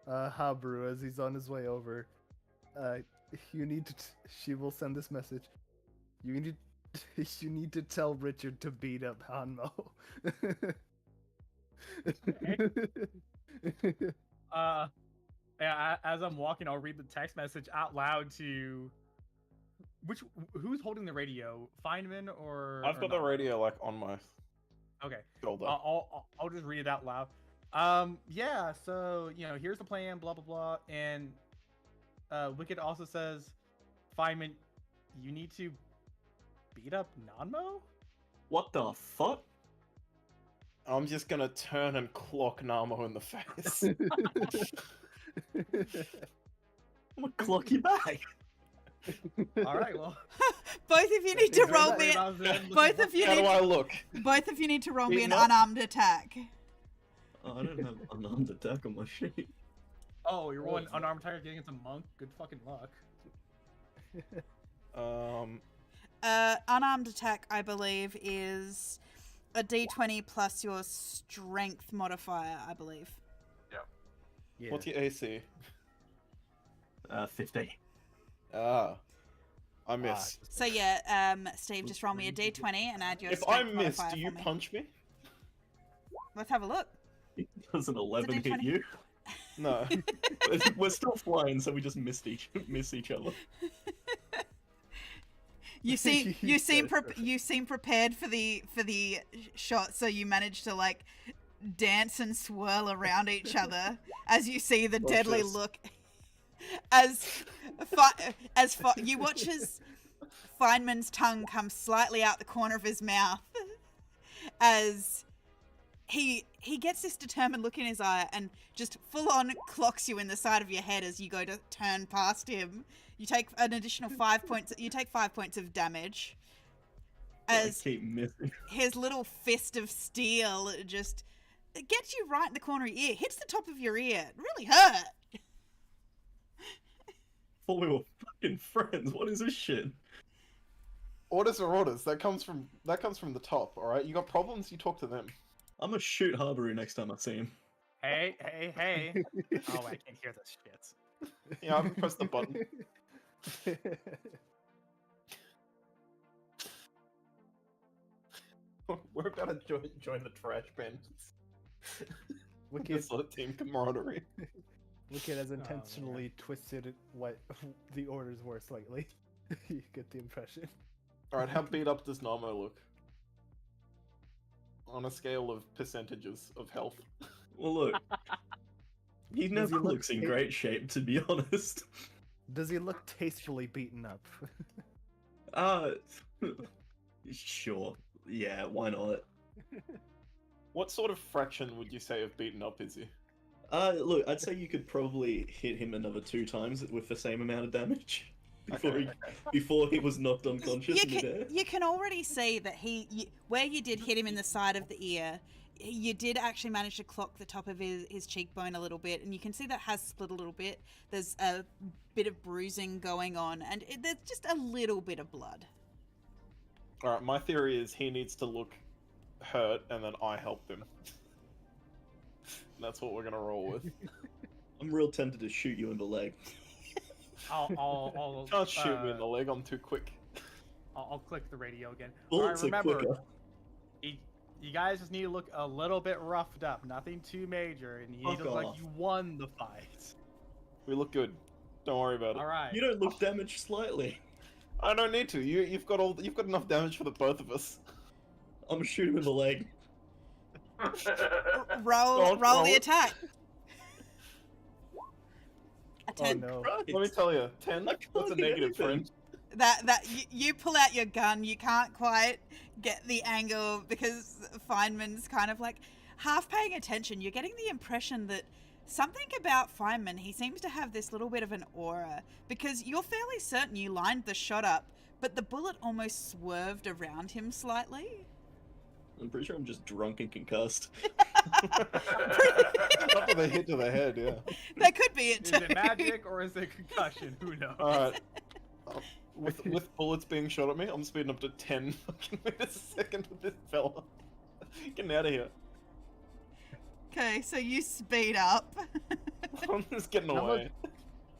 Habaru as he's on his way over. You need to. She will send this message. You need to tell Richard to beat up Hanmo. Yeah, as I'm walking, I'll read the text message out loud to who's holding the radio? Feynman or I've got the radio like on my okay shoulder. I'll just read it out loud. Yeah, so here's the plan, blah blah blah, and Wicked also says, Feynman, you need to beat up Nanmo? What the fuck? I'm just gonna turn and clock Namo in the face. I'm gonna clock you back. Alright, well. Both of you need to roll me. Both of you How do I look? Both of you need to roll me an Not- unarmed attack. Oh, I don't have an unarmed attack on my sheet. Oh, you're rolling unarmed attack against a monk? Good fucking luck. Unarmed attack, I believe, is a d20 plus your strength modifier, I believe. Yeah. What's your AC? 50. I miss. So yeah, Steve, just roll me a d20 and add your If I strength miss, modifier do you for me. punch me? Let's have a look. Does an 11 hit D20. you? No. We're still flying, so we just miss each other. You seem prepared for the shot, so you manage to like dance and swirl around each other as you see the deadly Watch this. look. You watch as Feynman's tongue comes slightly out the corner of his mouth as he he gets this determined look in his eye and just full on clocks you in the side of your head as you go to turn past him. You take an additional 5 points. You take 5 points of damage. As I keep missing. his little fist of steel just gets you right in the corner of your ear, hits the top of your ear. It really hurt. Thought we were fucking friends. What is this shit? Orders are orders. That comes from the top. All right. You got problems? You talk to them. I'm gonna shoot Harbaru next time I see him. Hey. Oh, I can't hear this shit. Yeah, I haven't pressed the button. We're about to join the trash bandits. Wicked, This sort of team camaraderie. Wicked has man. intentionally twisted what the orders were slightly. You get the impression. All right, how beat up does Namo look? On a scale of percentages of health. Well, look. He never look looks in great shape, to be honest. Does he look tastefully beaten up? Sure. Yeah, why not? What sort of fraction would you say of beaten up is he? Look, I'd say you could probably hit him another 2 times with the same amount of damage before he was knocked unconscious midair. You can already see that where you did hit him in the side of the ear, you did actually manage to clock the top of his cheekbone a little bit, and you can see that has split a little bit. There's a bit of bruising going on, and there's just a little bit of blood. All right, my theory is he needs to look hurt, and then I help him. That's what we're gonna roll with. I'm real tempted to shoot you in the leg. I'll Can't shoot me in the leg. I'm too quick. I'll click the radio again. Bullets Alright, are remember, quicker. you guys just need to look a little bit roughed up. Nothing too major, and you need to Fuck look like off. you won the fight. We look good. Don't worry about it. All right. You don't look damaged slightly. I don't need to. You've got enough damage for the both of us. I'm gonna shoot him in the leg. Roll roll the it. attack. A Oh 10. no. Right. Let me tell you, 10. I can't What's a hit negative, anything. friend? That you pull out your gun, you can't quite get the angle because Feynman's kind of like half paying attention. You're getting the impression that something about Feynman, he seems to have this little bit of an aura, because you're fairly certain you lined the shot up, but the bullet almost swerved around him slightly. I'm pretty sure I'm just drunk and concussed. Not with a hit to the head, yeah. That could be it Is too. it magic or is it concussion? Who knows? Alright. With bullets being shot at me, I'm speeding up to 10 fucking meters a second with this fella. Getting out of here. Okay, so you speed up. I'm just getting How away.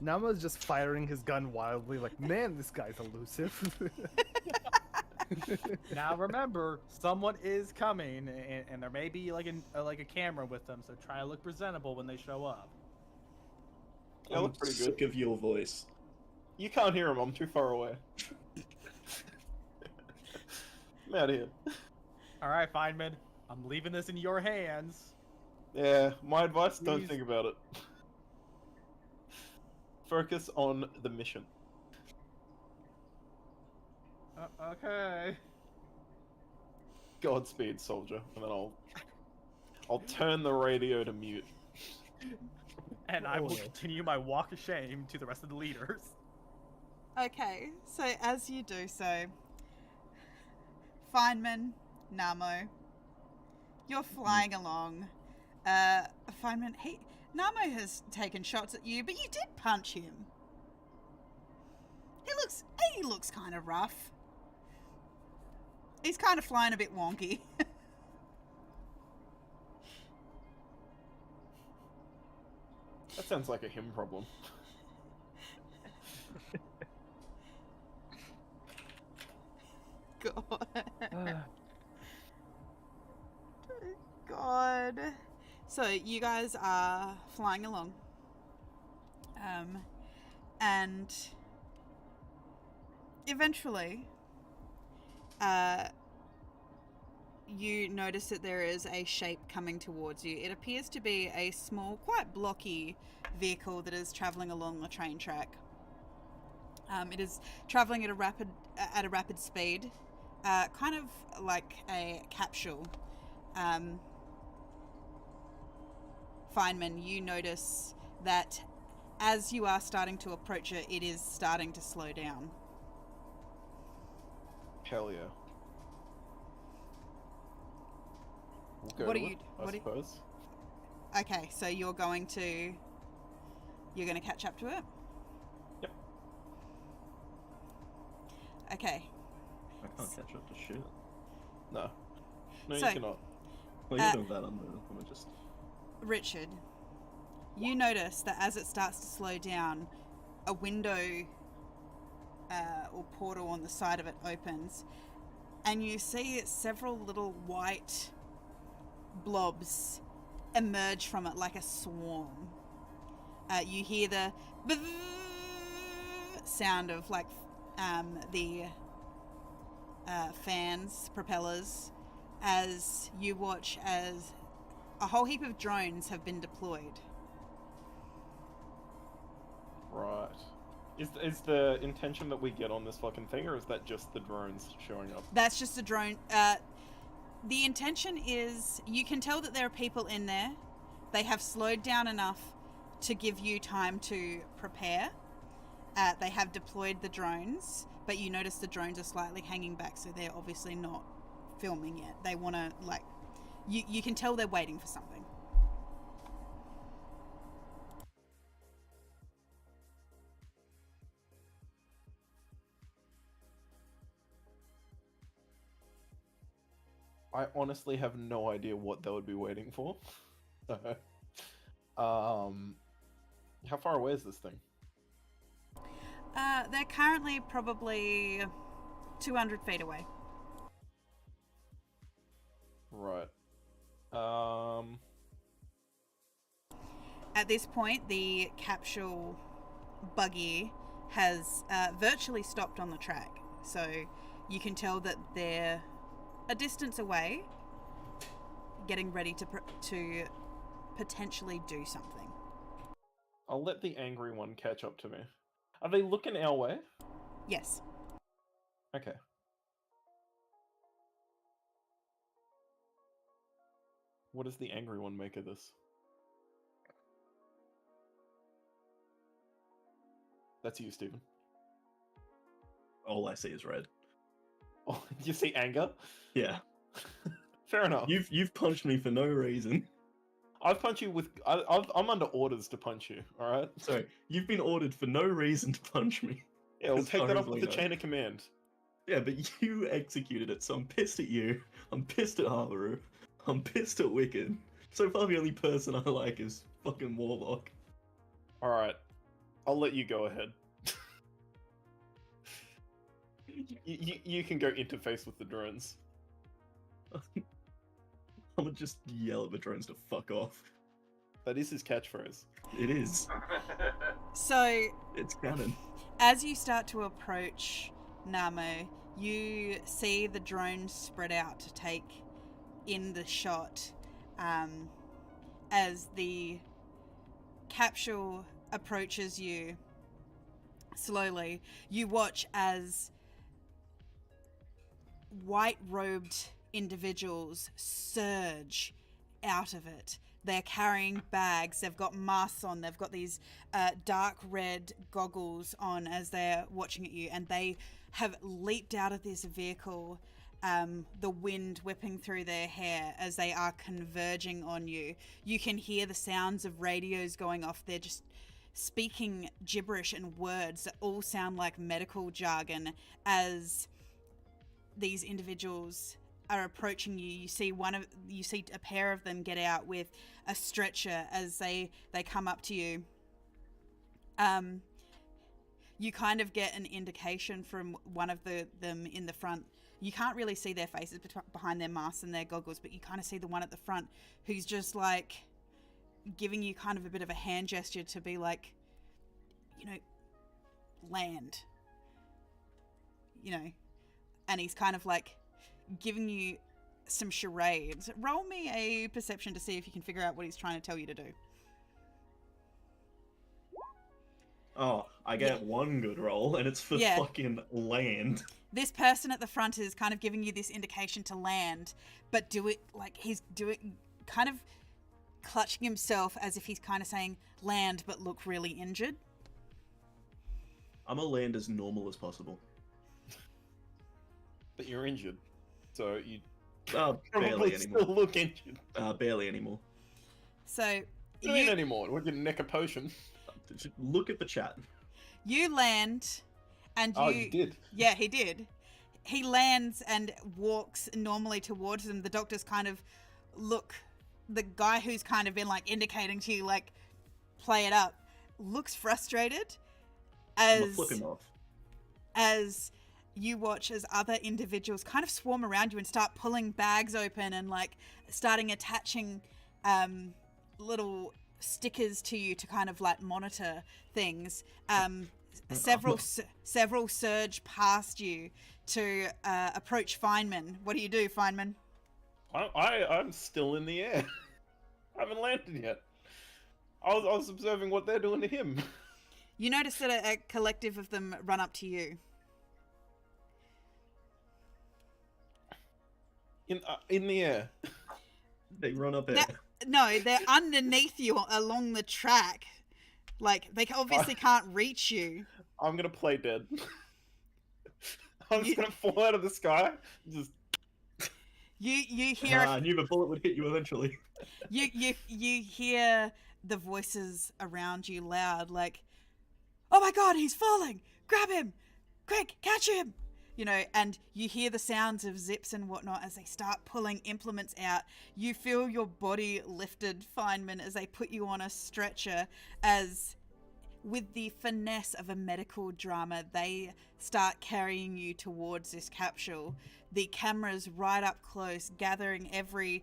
Nama's just firing his gun wildly, like, man, this guy's elusive. Now remember, someone is coming, and there may be like a camera with them. So try to look presentable when they show up. I I'm look pretty sick good. of your voice. You can't hear him, I'm too far away. I'm out of here. All right, Feynman, I'm leaving this in your hands. Yeah, my advice, don't Please. think about it. Focus on the mission. Okay. Godspeed, soldier. And then I'll turn the radio to mute. And I will Oh. continue my walk of shame to the rest of the leaders. Okay, so as you do so, Feynman, Namo, you're flying along. Feynman, Namo has taken shots at you, but you did punch him. He looks kind of rough. He's kind of flying a bit wonky. That sounds like a him problem. God. God. So you guys are flying along. And eventually, you notice that there is a shape coming towards you. It appears to be a small, quite blocky vehicle that is traveling along the train track. It is traveling at a rapid speed, kind of like a capsule. Feynman, you notice that as you are starting to approach it, it is starting to slow down. Hell yeah. We'll go What to are you- it, what I are you- suppose. Okay, so you're going to catch up to it? Yep. Okay. I can't catch up to shit. No. No, So- you cannot. Well, you know that I'm gonna just. Richard, you notice that as it starts to slow down, a window or portal on the side of it opens, and you see several little white blobs emerge from it like a swarm. You hear the sound of like the fans, propellers, as you watch as a whole heap of drones have been deployed. Right. Is the intention that we get on this fucking thing, or is that just the drones showing up? That's just a drone. The intention is you can tell that there are people in there. They have slowed down enough to give you time to prepare. They have deployed the drones, but you notice the drones are slightly hanging back, so they're obviously not filming yet. They want to, like, you can tell they're waiting for something. I honestly have no idea what they would be waiting for. How far away is this thing? They're currently probably 200 feet away. Right. At this point, the capsule buggy has virtually stopped on the track, so you can tell that they're a distance away, getting ready to potentially do something. I'll let the angry one catch up to me. Are they looking our way? Yes. Okay. What does the angry one make of this? That's you, Stephen. All I see is red. Oh, you see anger? Yeah. Fair enough. You've punched me for no reason. I've punched you with. I'm under orders to punch you. All right. Sorry, you've been ordered for no reason to punch me. Yeah, we'll As take far that as up with we the know. chain of command. Yeah, but you executed it, so I'm pissed at you. I'm pissed at Habaru. I'm pissed at Wicked. So far, the only person I like is fucking Warlock. All right. I'll let you go ahead. You can go interface with the drones. I'm gonna just yell at the drones to fuck off. That is his catchphrase. It is. So, It's canon. as you start to approach Namo, you see the drones spread out to take in the shot as the capsule approaches you slowly. You watch as white-robed individuals surge out of it. They're carrying bags, they've got masks on, they've got these dark red goggles on as they're watching at you, and they have leaped out of this vehicle, the wind whipping through their hair as they are converging on you. You can hear the sounds of radios going off. They're just speaking gibberish and words that all sound like medical jargon as these individuals are approaching you. You see a pair of them get out with a stretcher as they come up to you. You kind of get an indication from one of them in the front. You can't really see their faces behind their masks and their goggles, but you kind of see the one at the front who's just like giving you kind of a bit of a hand gesture to be like, land, and he's kind of like giving you some charades. Roll me a perception to see if you can figure out what he's trying to tell you to do. Oh, I get one good roll, and it's for fucking land. This person at the front is kind of giving you this indication to land, but do it like he's doing kind of clutching himself as if he's kind of saying land but look really injured. I'm gonna land as normal as possible. But you're injured, so you Barely probably anymore. still look injured. Barely anymore. So What do you mean anymore? We're gonna neck a potion. Just look at the chat. you land, and Oh, you did. Yeah, he did. He lands and walks normally towards them. The doctors kind of look. The guy who's kind of been like indicating to you, like, play it up, looks frustrated I'm gonna flip him off. as you watch as other individuals kind of swarm around you and start pulling bags open and like starting attaching little stickers to you to kind of like monitor things. Several surge past you to approach Feynman. What do you do, Feynman? I'm still in the air. I haven't landed yet. I was observing what they're doing to him. You notice that a collective of them run up to you. In the air. They run up there. No, they're underneath you along the track. Like, they obviously can't reach you. I'm gonna play dead. I'm just gonna fall out of the sky. Just You hear I knew the bullet would hit you eventually. you hear the voices around you loud, like, "Oh my God, he's falling! Grab him! Quick, catch him!" You know, and you hear the sounds of zips and whatnot as they start pulling implements out. You feel your body lifted, Feynman, as they put you on a stretcher, as with the finesse of a medical drama, they start carrying you towards this capsule. The cameras right up close, gathering every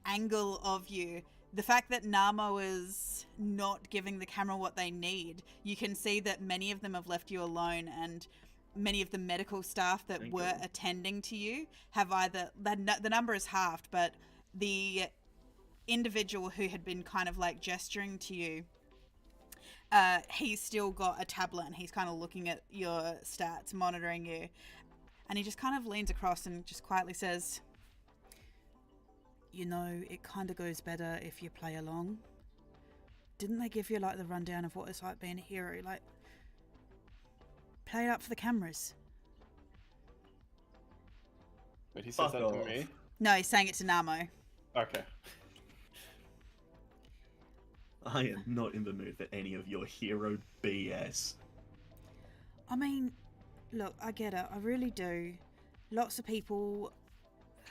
angle of you. The fact that Namo is not giving the camera what they need, you can see that many of them have left you alone, and many of the medical staff that were attending to you have either, the number is halved, but the individual who had been kind of like gesturing to you, he's still got a tablet and he's kind of looking at your stats, monitoring you, and he just kind of leans across and just quietly says, "You know, it kind of goes better if you play along. Didn't they give you like the rundown of what it's like being a hero? Like, play it up for the cameras." Wait, he says that to me? No, he's saying it to Namo. Okay. I am not in the mood for any of your hero BS. I mean, look, I get it. I really do. Lots of people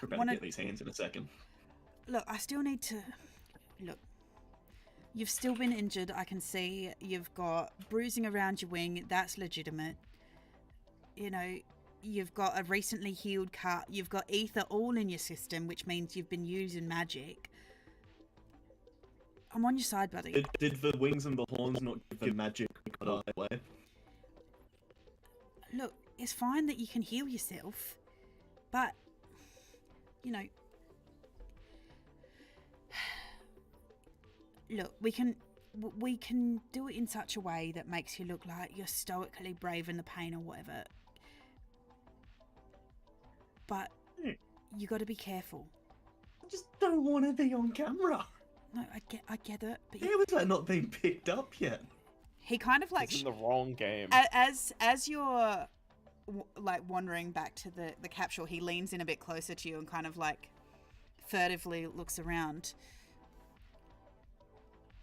We're about to get these hands in a second. Look, I still need to... Look, you've still been injured, I can see. You've got bruising around your wing. That's legitimate. You know, you've got a recently healed cut. You've got ether all in your system, which means you've been using magic. I'm on your side, buddy. Did the wings and the horns not give the magic cut out way? Look, it's fine that you can heal yourself, but, you know... Look, we can do it in such a way that makes you look like you're stoically braving the pain or whatever. But you got to be careful. I just don't want to be on camera. No, I get it. But How is that not being picked up yet? he kind of like It's in the wrong game. as you're like wandering back to the capsule, he leans in a bit closer to you and kind of like furtively looks around.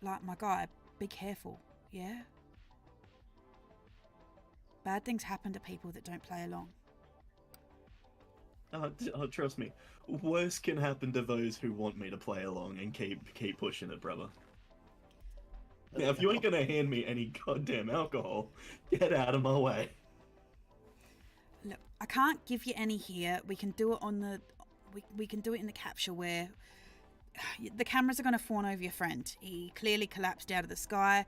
Like, my guy, be careful, yeah? Bad things happen to people that don't play along. Trust me, worse can happen to those who want me to play along and keep pushing it, brother. Now, if you ain't gonna hand me any goddamn alcohol, get out of my way. Look, I can't give you any here. We can do it on the... We can do it in the capsule where... The cameras are going to fawn over your friend. He clearly collapsed out of the sky.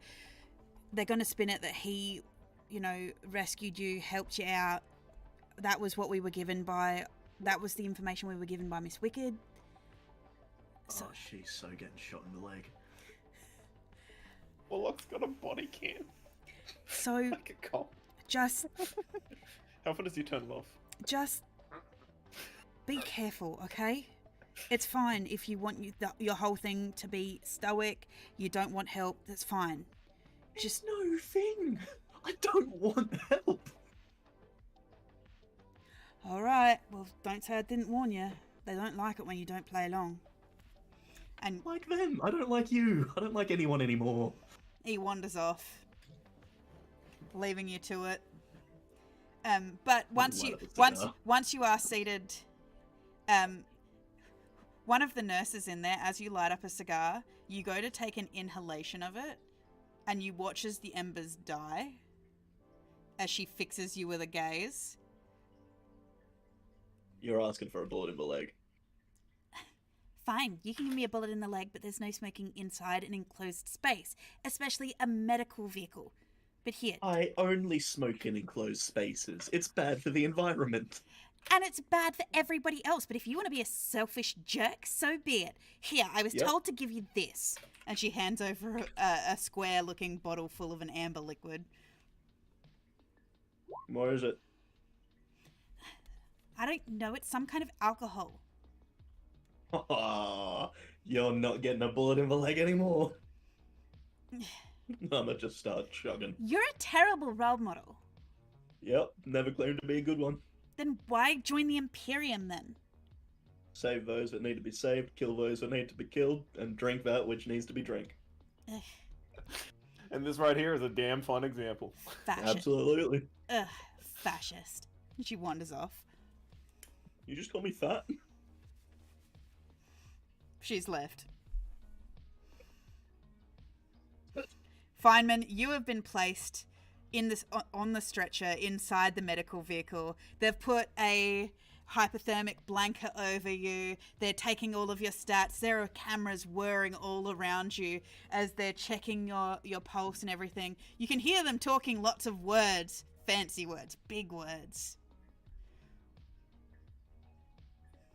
They're going to spin it that he, you know, rescued you, helped you out. That was what we were given by... That was the information we were given by Miss Wicked. So, Oh, she's so getting shot in the leg. Warlock's got a body cam. So, Like a cop. just How often does he turn it off? be careful, okay? It's fine if you want your whole thing to be stoic, you don't want help, that's fine. Just no thing. I don't want help. Alright, well, don't say I didn't warn you. They don't like it when you don't play along. And Like them. I don't like you. I don't like anyone anymore. he wanders off, leaving you to it. But once you are seated, one of the nurses in there, as you light up a cigar, you go to take an inhalation of it, and you watch as the embers die, as she fixes you with a gaze. You're asking for a bullet in the leg. Fine, you can give me a bullet in the leg, but there's no smoking inside an enclosed space, especially a medical vehicle. But here. I only smoke in enclosed spaces. It's bad for the environment. And it's bad for everybody else, but if you want to be a selfish jerk, so be it. Here, I was told to give you this. And she hands over a square-looking bottle full of an amber liquid. What is it? I don't know, it's some kind of alcohol. You're not getting a bullet in the leg anymore. I'ma just start chugging. You're a terrible role model. Yep, never claimed to be a good one. Then why join the Imperium then? Save those that need to be saved, kill those that need to be killed, and drink that which needs to be drank. Ugh. And this right here is a damn fun example. Fascist. Absolutely. Ugh, fascist. She wanders off. You just call me fat? She's left. Feynman, you have been placed in this on the stretcher inside the medical vehicle. They've put a hypothermic blanket over you. They're taking all of your stats. There are cameras whirring all around you as they're checking your pulse and everything. You can hear them talking lots of words, fancy words, big words.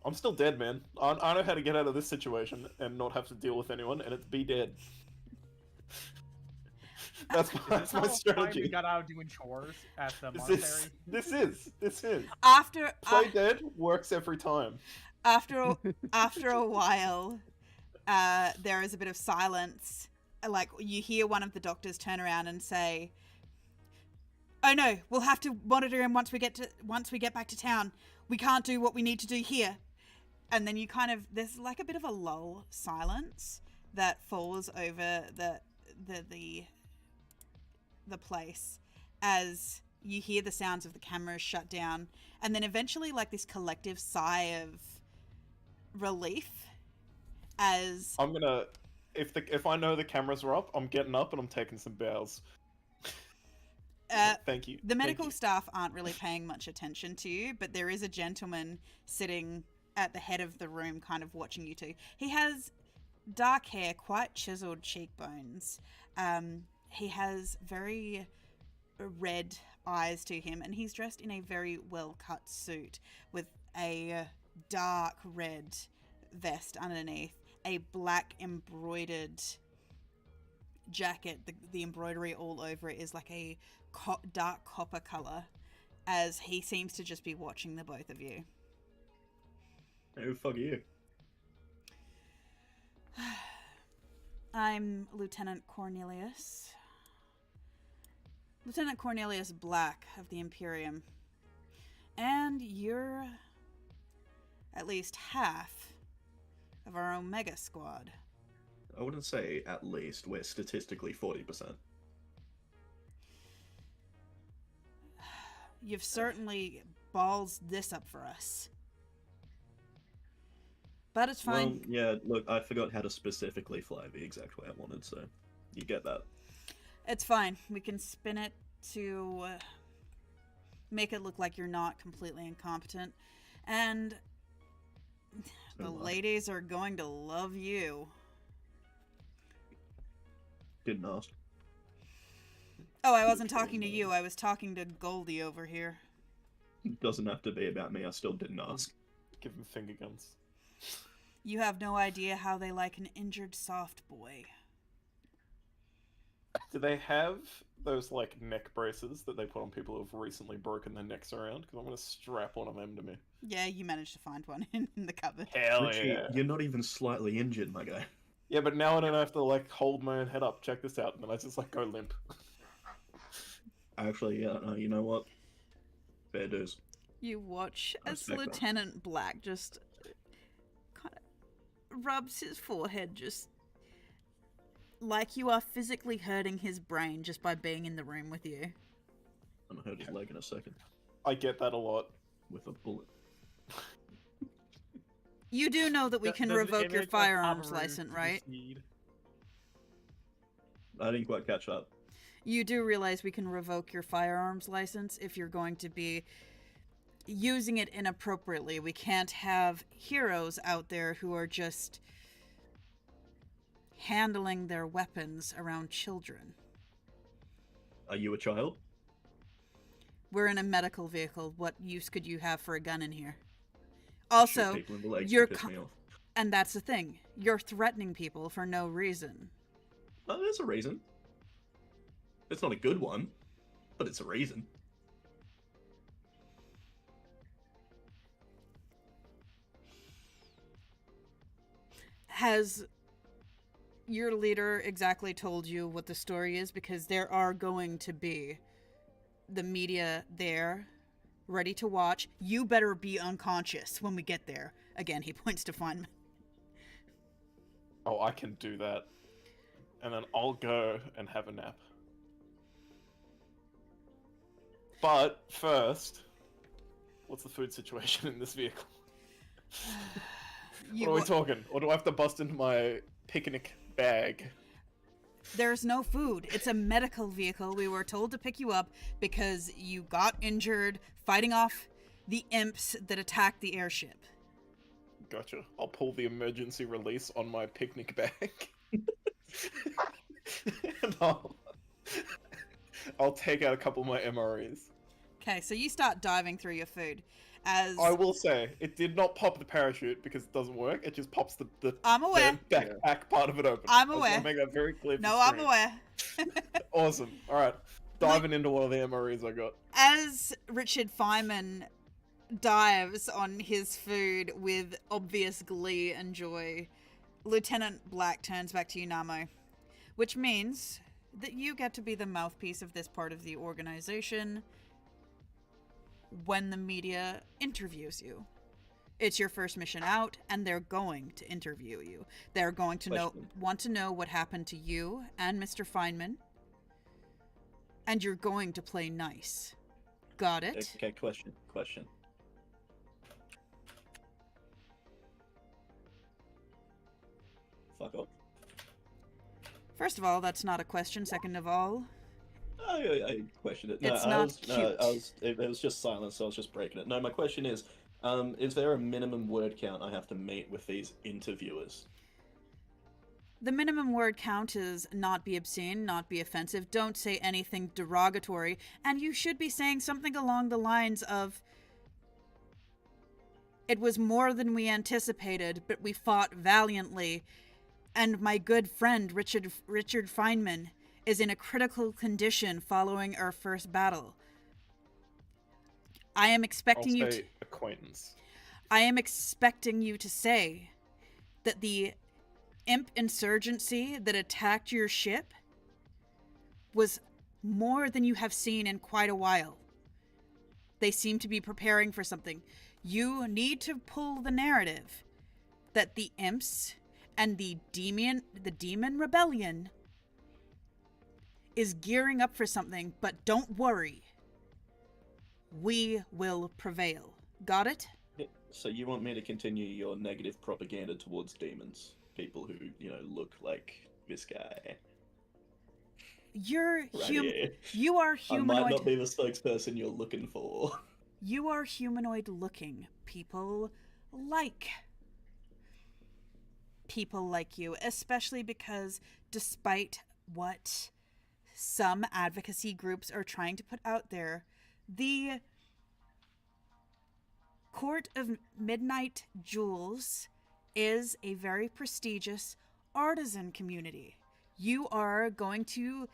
I'm still dead, man. I know how to get out of this situation and not have to deal with anyone, and it's be dead. That's my strategy. We got out doing chores at the monastery. This is. After Play dead works every time. After a while, there is a bit of silence. Like you hear one of the doctors turn around and say, "Oh no, we'll have to monitor him once we get back to town. We can't do what we need to do here." And then there's like a bit of a lull silence that falls over the place as you hear the sounds of the cameras shut down, and then eventually like this collective sigh of relief as I'm gonna if I know the cameras are up, I'm getting up and I'm taking some bows. Thank you. The medical staff aren't really paying much attention to you, but there is a gentleman sitting at the head of the room kind of watching you two. He has dark hair, quite chiseled cheekbones. He has very red eyes to him, and he's dressed in a very well-cut suit with a dark red vest underneath, a black embroidered jacket. The embroidery all over it is like a dark copper color, as he seems to just be watching the both of you. Who the fuck are you? I'm Lieutenant Cornelius. Lieutenant Cornelius Black of the Imperium. And you're at least half of our Omega squad. I wouldn't say at least. We're statistically 40%. You've certainly balls this up for us. But it's fine. Well, yeah, look, I forgot how to specifically fly the exact way I wanted, so you get that. It's fine. We can spin it to make it look like you're not completely incompetent. And the ladies are going to love you. Didn't ask. Oh, I wasn't talking to you. I was talking to Goldie over here. Doesn't have to be about me. I still didn't ask. Give him finger guns. You have no idea how they like an injured soft boy. Do they have those like neck braces that they put on people who've recently broken their necks around? Because I'm gonna strap one of them to me. Yeah, you managed to find one in the cupboard. Hell Richie, yeah! you're not even slightly injured, my guy. Yeah, but now I don't have to like hold my own head up. Check this out, and then I just like go limp. Actually, yeah, no, you know what? Fair dues. You watch I as respect that. Lieutenant Black just kind of rubs his forehead, just like you are physically hurting his brain just by being in the room with you. I'm gonna hurt his leg in a second I get that a lot. with a bullet. You do know that we Does can the revoke your image of firearms Habaru license, right? proceed? I didn't quite catch that. You do realize we can revoke your firearms license if you're going to be using it inappropriately. We can't have heroes out there who are just handling their weapons around children. Are you a child? We're in a medical vehicle. What use could you have for a gun in here? Shoot Also, people in the legs you're to piss me off. and that's the thing. You're threatening people for no reason. Oh, there's a reason. It's not a good one, but it's a reason. Has your leader exactly told you what the story is? Because there are going to be the media there, ready to watch. You better be unconscious when we get there. Again, he points to Feynman. Oh, I can do that. And then I'll go and have a nap. But first, what's the food situation in this vehicle? What are we talking? Or do I have to bust into my picnic bag? There's no food. It's a medical vehicle. We were told to pick you up because you got injured fighting off the imps that attacked the airship. Gotcha. I'll pull the emergency release on my picnic bag. And I'll take out a couple of my MREs. Okay, so you start diving through your food. As I will say, it did not pop the parachute because it doesn't work. It just pops the I'm aware. backpack part of it open. I'm I just aware. want to make that very clear. for No, I'm stream. aware. Awesome. All right, diving into one of the MREs I got. As Richard Feynman dives on his food with obvious glee and joy, Lieutenant Black turns back to you, Namo, which means that you get to be the mouthpiece of this part of the organization when the media interviews you. It's your first mission out, and they're going to interview you. They're going to want to know what happened to you and Mr. Feynman, and you're going to play nice. Got it? Okay, question. Fuck off. First of all, that's not a question. Second of all, I questioned it. No, It's not cute. It was just silence, so I was just breaking it. No, my question is there a minimum word count I have to meet with these interviewers? the minimum word count is not be obscene, not be offensive, don't say anything derogatory, and you should be saying something along the lines of, "It was more than we anticipated, but we fought valiantly, and my good friend Richard Feynman is in a critical condition following our first battle. I am expecting I'll you say to... acquaintance. I am expecting you to say that the imp insurgency that attacked your ship was more than you have seen in quite a while. They seem to be preparing for something. You need to pull the narrative that the imps and the demon rebellion is gearing up for something, but don't worry. We will prevail. Got it? So you want me to continue your negative propaganda towards demons? People who, look like this guy. You're Right human. here. You are I humanoid. might not be the spokesperson you're looking for. You are humanoid looking. People like you, especially because despite what some advocacy groups are trying to put out there, the Court of Midnight Jewels is a very prestigious artisan community. You are going to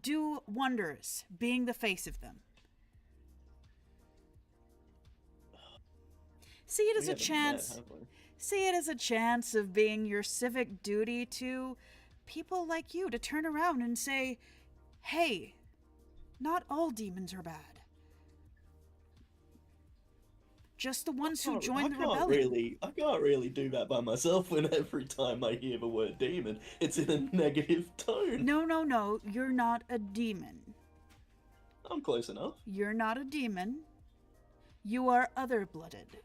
do wonders being the face of them. See it as We a haven't met, chance. have we? See it as a chance of being your civic duty to people like you to turn around and say, hey, not all demons are bad. Just the ones who joined the rebellion. I can't really do that by myself when every time I hear the word demon, it's in a negative tone. No, you're not a demon. I'm close enough. You're not a demon. You are other-blooded.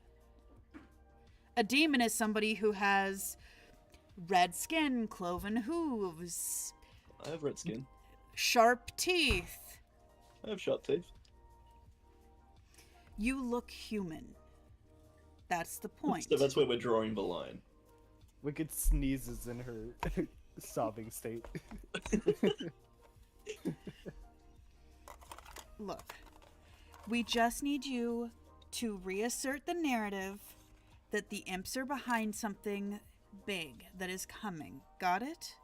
A demon is somebody who has red skin, cloven hooves, I have red skin. sharp teeth. I have sharp teeth. You look human. That's the point. So that's where we're drawing the line. Wicked sneezes in her sobbing state. Look, we just need you to reassert the narrative that the imps are behind something big that is coming. Got it?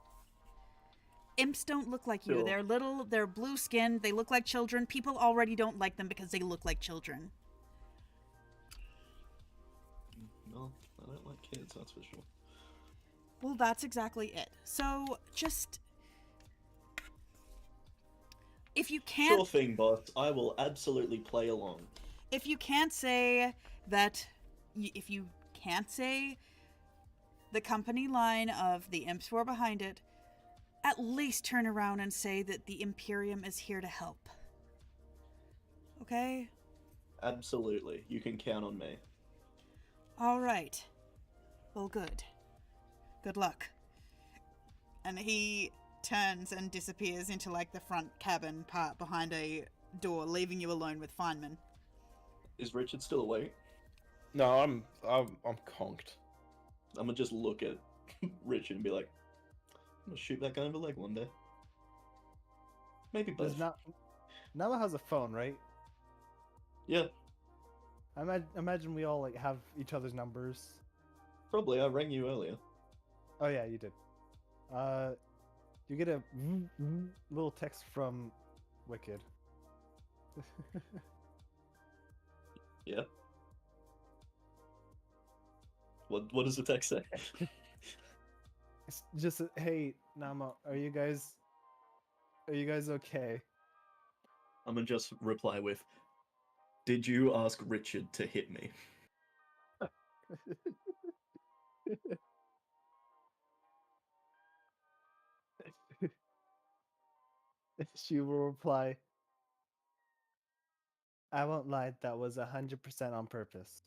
Imps don't look like you. Sure. They're little, they're blue skinned, they look like children. People already don't like them because they look like children. No, I don't like kids, that's for sure. Well, that's exactly it. So, just... If you can't... Sure thing, boss. I will absolutely play along. If you can't say that... If you can't say the company line of the imps were behind it, at least turn around and say that the Imperium is here to help. Okay? Absolutely. You can count on me. All right. Well, good. Good luck. And he turns and disappears into, like, the front cabin part behind a door, leaving you alone with Feynman. Is Richard still awake? No, I'm conked. I'm gonna just look at Richard and be like, I'm gonna shoot that guy in the leg one day. Maybe both. Does not. Nama has a phone, right? Yeah, I imagine we all like have each other's numbers. probably. I rang you earlier. Oh yeah, you did. You get a little text from Wicked. Yeah. What does the text say? It's just hey Nama, are you guys okay? I'm gonna just reply with, did you ask Richard to hit me? She will reply, I won't lie, that was 100% on purpose.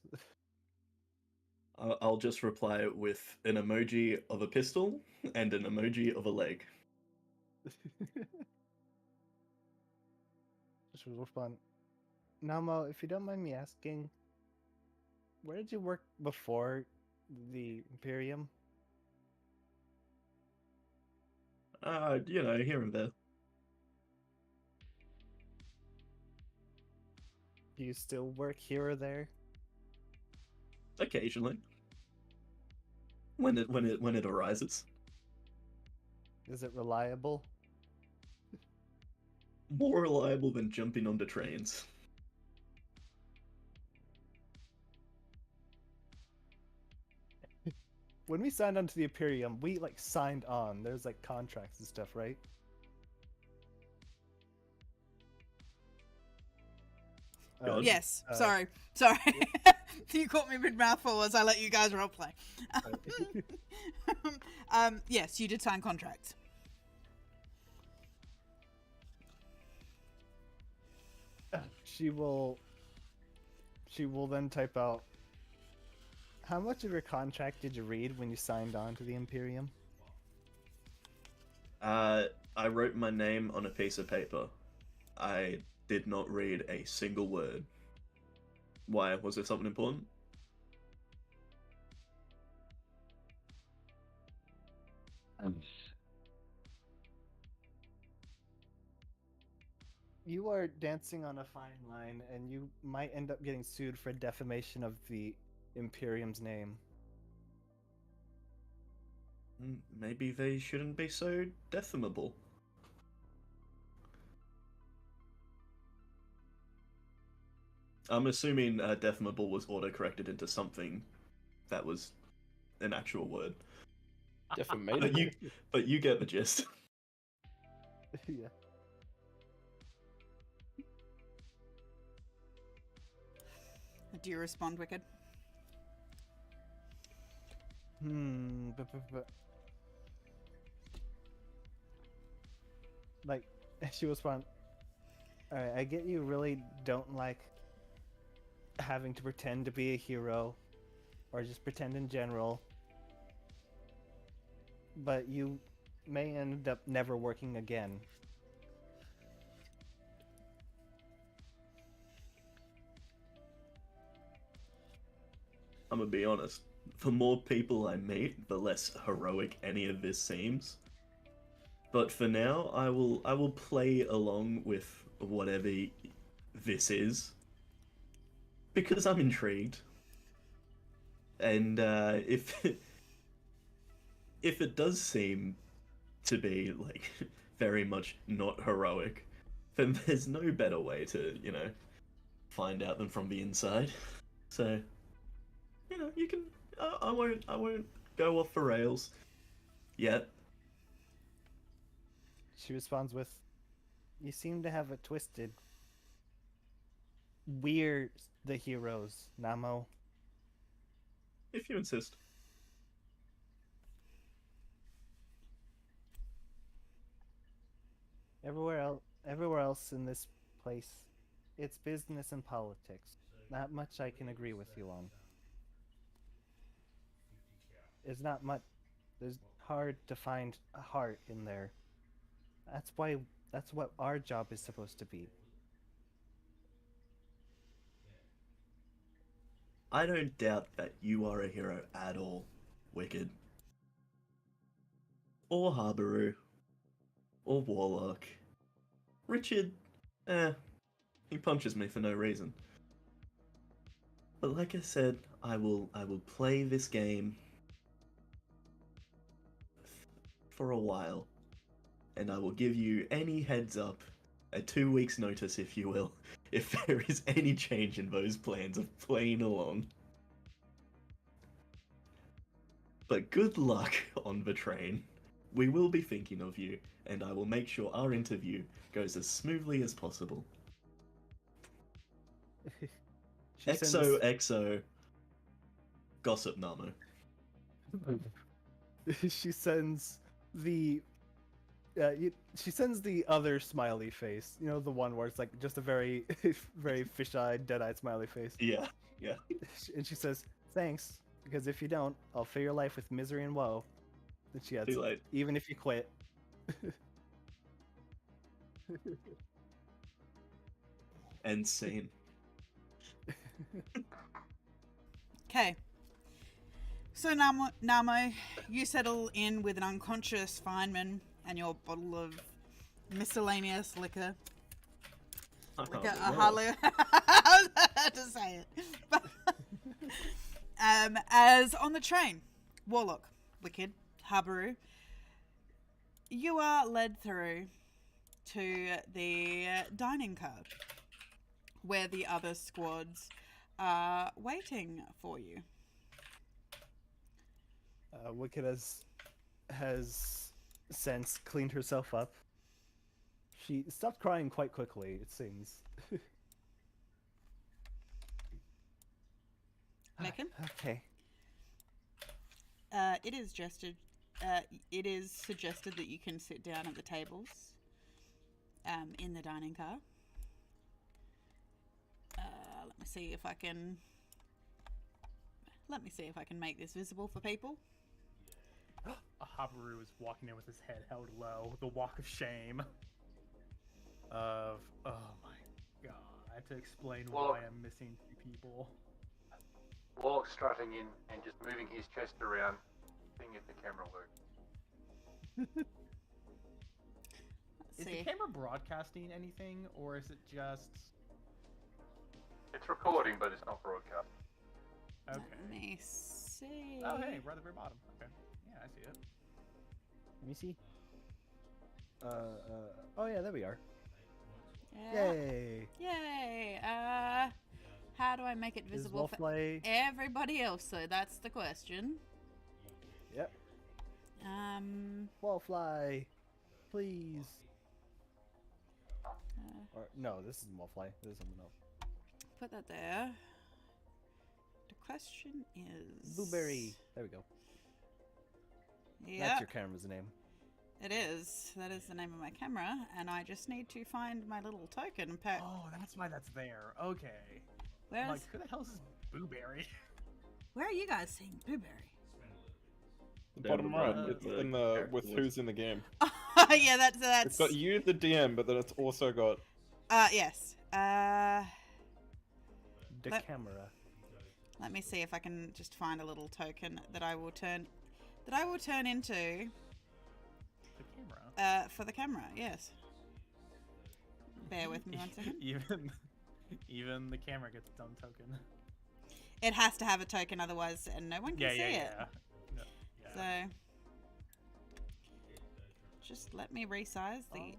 I'll just reply with an emoji of a pistol and an emoji of a leg. She will respond, Namo, if you don't mind me asking, where did you work before the Imperium? Here and there. Do you still work here or there? Occasionally. When it arises. Is it reliable? More reliable than jumping onto trains. When we signed on to the Imperium, we like signed on. There's like contracts and stuff, right? God. Yes, sorry. You caught me mid-mouthful as I let you guys roleplay. Yes, you did sign contracts. She will then type out, how much of your contract did you read when you signed on to the Imperium? I wrote my name on a piece of paper. I did not read a single word. Why? Was there something important? You are dancing on a fine line, and you might end up getting sued for defamation of the Imperium's name. Maybe they shouldn't be so defamable. I'm assuming Deathmable was auto-corrected into something that was an actual word. Defamation. But you get the gist. Yeah. Do you respond, Wicked? Like, she was fun. Alright, I get you really don't like having to pretend to be a hero, or just pretend in general, but you may end up never working again. I'm gonna be honest. The more people I meet, the less heroic any of this seems. But for now, I will play along with whatever this is, because I'm intrigued. And if it does seem to be like very much not heroic, then there's no better way to, find out than from the inside. So, you can. I won't go off the rails yet. She responds with, "You seem to have it twisted. We're the heroes, Namo." If you insist. Everywhere else in this place, it's business and politics. Not much I can agree with you on. It's not much. It's hard to find a heart in there. That's what our job is supposed to be. I don't doubt that you are a hero at all, Wicked. Or Habaru. Or Warlock. Richard, he punches me for no reason. But like I said, I will play this game for a while, and I will give you any heads up, a 2 weeks notice if you will, if there is any change in those plans of playing along. But good luck on the train. We will be thinking of you, and I will make sure our interview goes as smoothly as possible. XOXO Gossip Namo. She sends the she sends the other smiley face. You know, the one where it's like just a very very fish-eyed, dead-eyed smiley face. Yeah. And she says, "Thanks, because if you don't, I'll fill your life with misery and woe." And she adds, Too late. "Even if you quit." End scene. Okay. So Namo, you settle in with an unconscious Feynman and your bottle of miscellaneous liquor. Liquor, a Harley. I was about to say it. But, as on the train, Warlock, Wicked, Habaru, you are led through to the dining car, where the other squads are waiting for you. Wicked has since cleaned herself up. She stopped crying quite quickly, it seems. Megan? Okay. It is suggested that you can sit down at the tables in the dining car. Let me see if I can make this visible for people. Habaru is walking in with his head held low, the walk of shame. Oh my god, I have to explain why I'm missing 2 people. Warlock strutting in and just moving his chest around, seeing if the camera works. Is the camera broadcasting anything, or is it just... It's recording, but it's not broadcast. Okay. Let me see. Oh hey, right at the very bottom. Okay. Yeah, I see it. Let me see. Oh yeah, there we are. Yeah. Yay! Yay! how do I make it Is visible for Wallfly... everybody else? So that's the question. Yep. Wallfly, please. Or no, this isn't Wallfly. This is something else. Put that there. The question is... Blueberry. There we go. Yeah, That's your camera's name. it is. That is the name of my camera, and I just need to find my little token pack. Oh, that's why that's there. Okay. I'm Where's... like, who the hell is this Booberry? Where are you guys seeing Blueberry? Bottom right. Down It's the in the character with list. who's in the game. Yeah, that's... It's got you, the DM, but then it's also got. Yes. The Let- camera. Let me see if I can just find a little token that I will turn into The camera. for the camera. Yes. Bear with me 1 second. Even the camera gets its own token. It has to have a token, otherwise, and no one can see it. No, yeah. So, just let me resize the.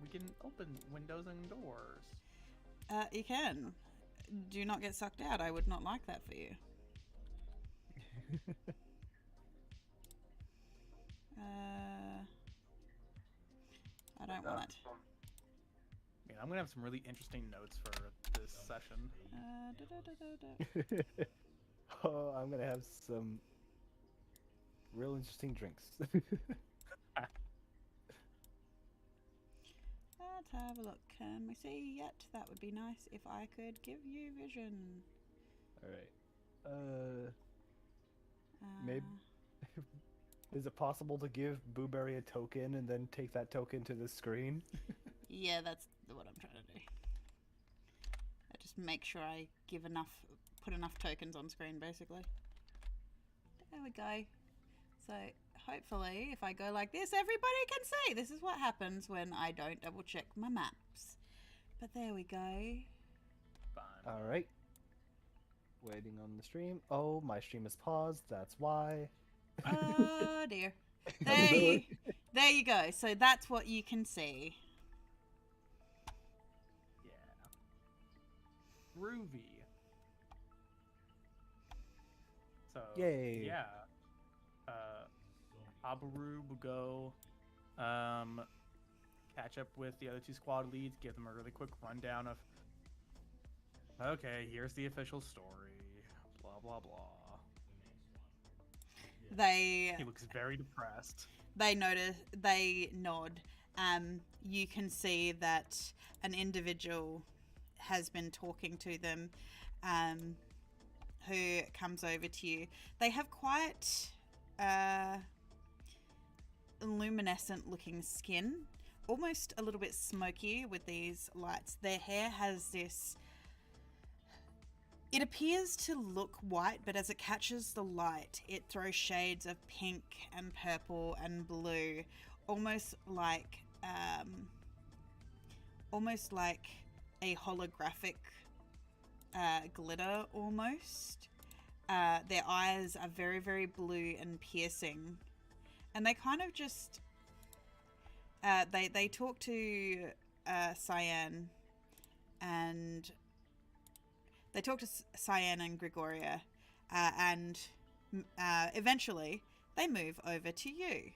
We can open windows and doors. You can. Do not get sucked out. I would not like that for you. I don't want it. Yeah, I'm gonna have some really interesting notes for this session. Oh, I'm gonna have some real interesting drinks. Let's have a look. Can we see yet? That would be nice if I could give you vision. Alright. Maybe. Is it possible to give Booberry a token and then take that token to the screen? Yeah, that's what I'm trying to do. I just make sure I give enough, put enough tokens on screen, basically. There we go. So hopefully, if I go like this, everybody can see. This is what happens when I don't double check my maps. But there we go. Fine. Alright. Waiting on the stream. Oh, my stream is paused. That's why. Oh dear. There you go. So that's what you can see. Yeah. Groovy. So Yay. yeah. Habaru will go catch up with the other two squad leads, give them a really quick rundown of okay, here's the official story. Blah blah blah. They He looks very depressed. they notice, they nod. You can see that an individual has been talking to them, who comes over to you. They have quite luminescent looking skin, almost a little bit smoky with these lights. Their hair has this, it appears to look white, but as it catches the light, it throws shades of pink and purple and blue, almost like a holographic glitter almost. Their eyes are very, very blue and piercing, and they kind of just they talk to Cyan, and they talk to Cyan and Gregoria, and eventually they move over to you.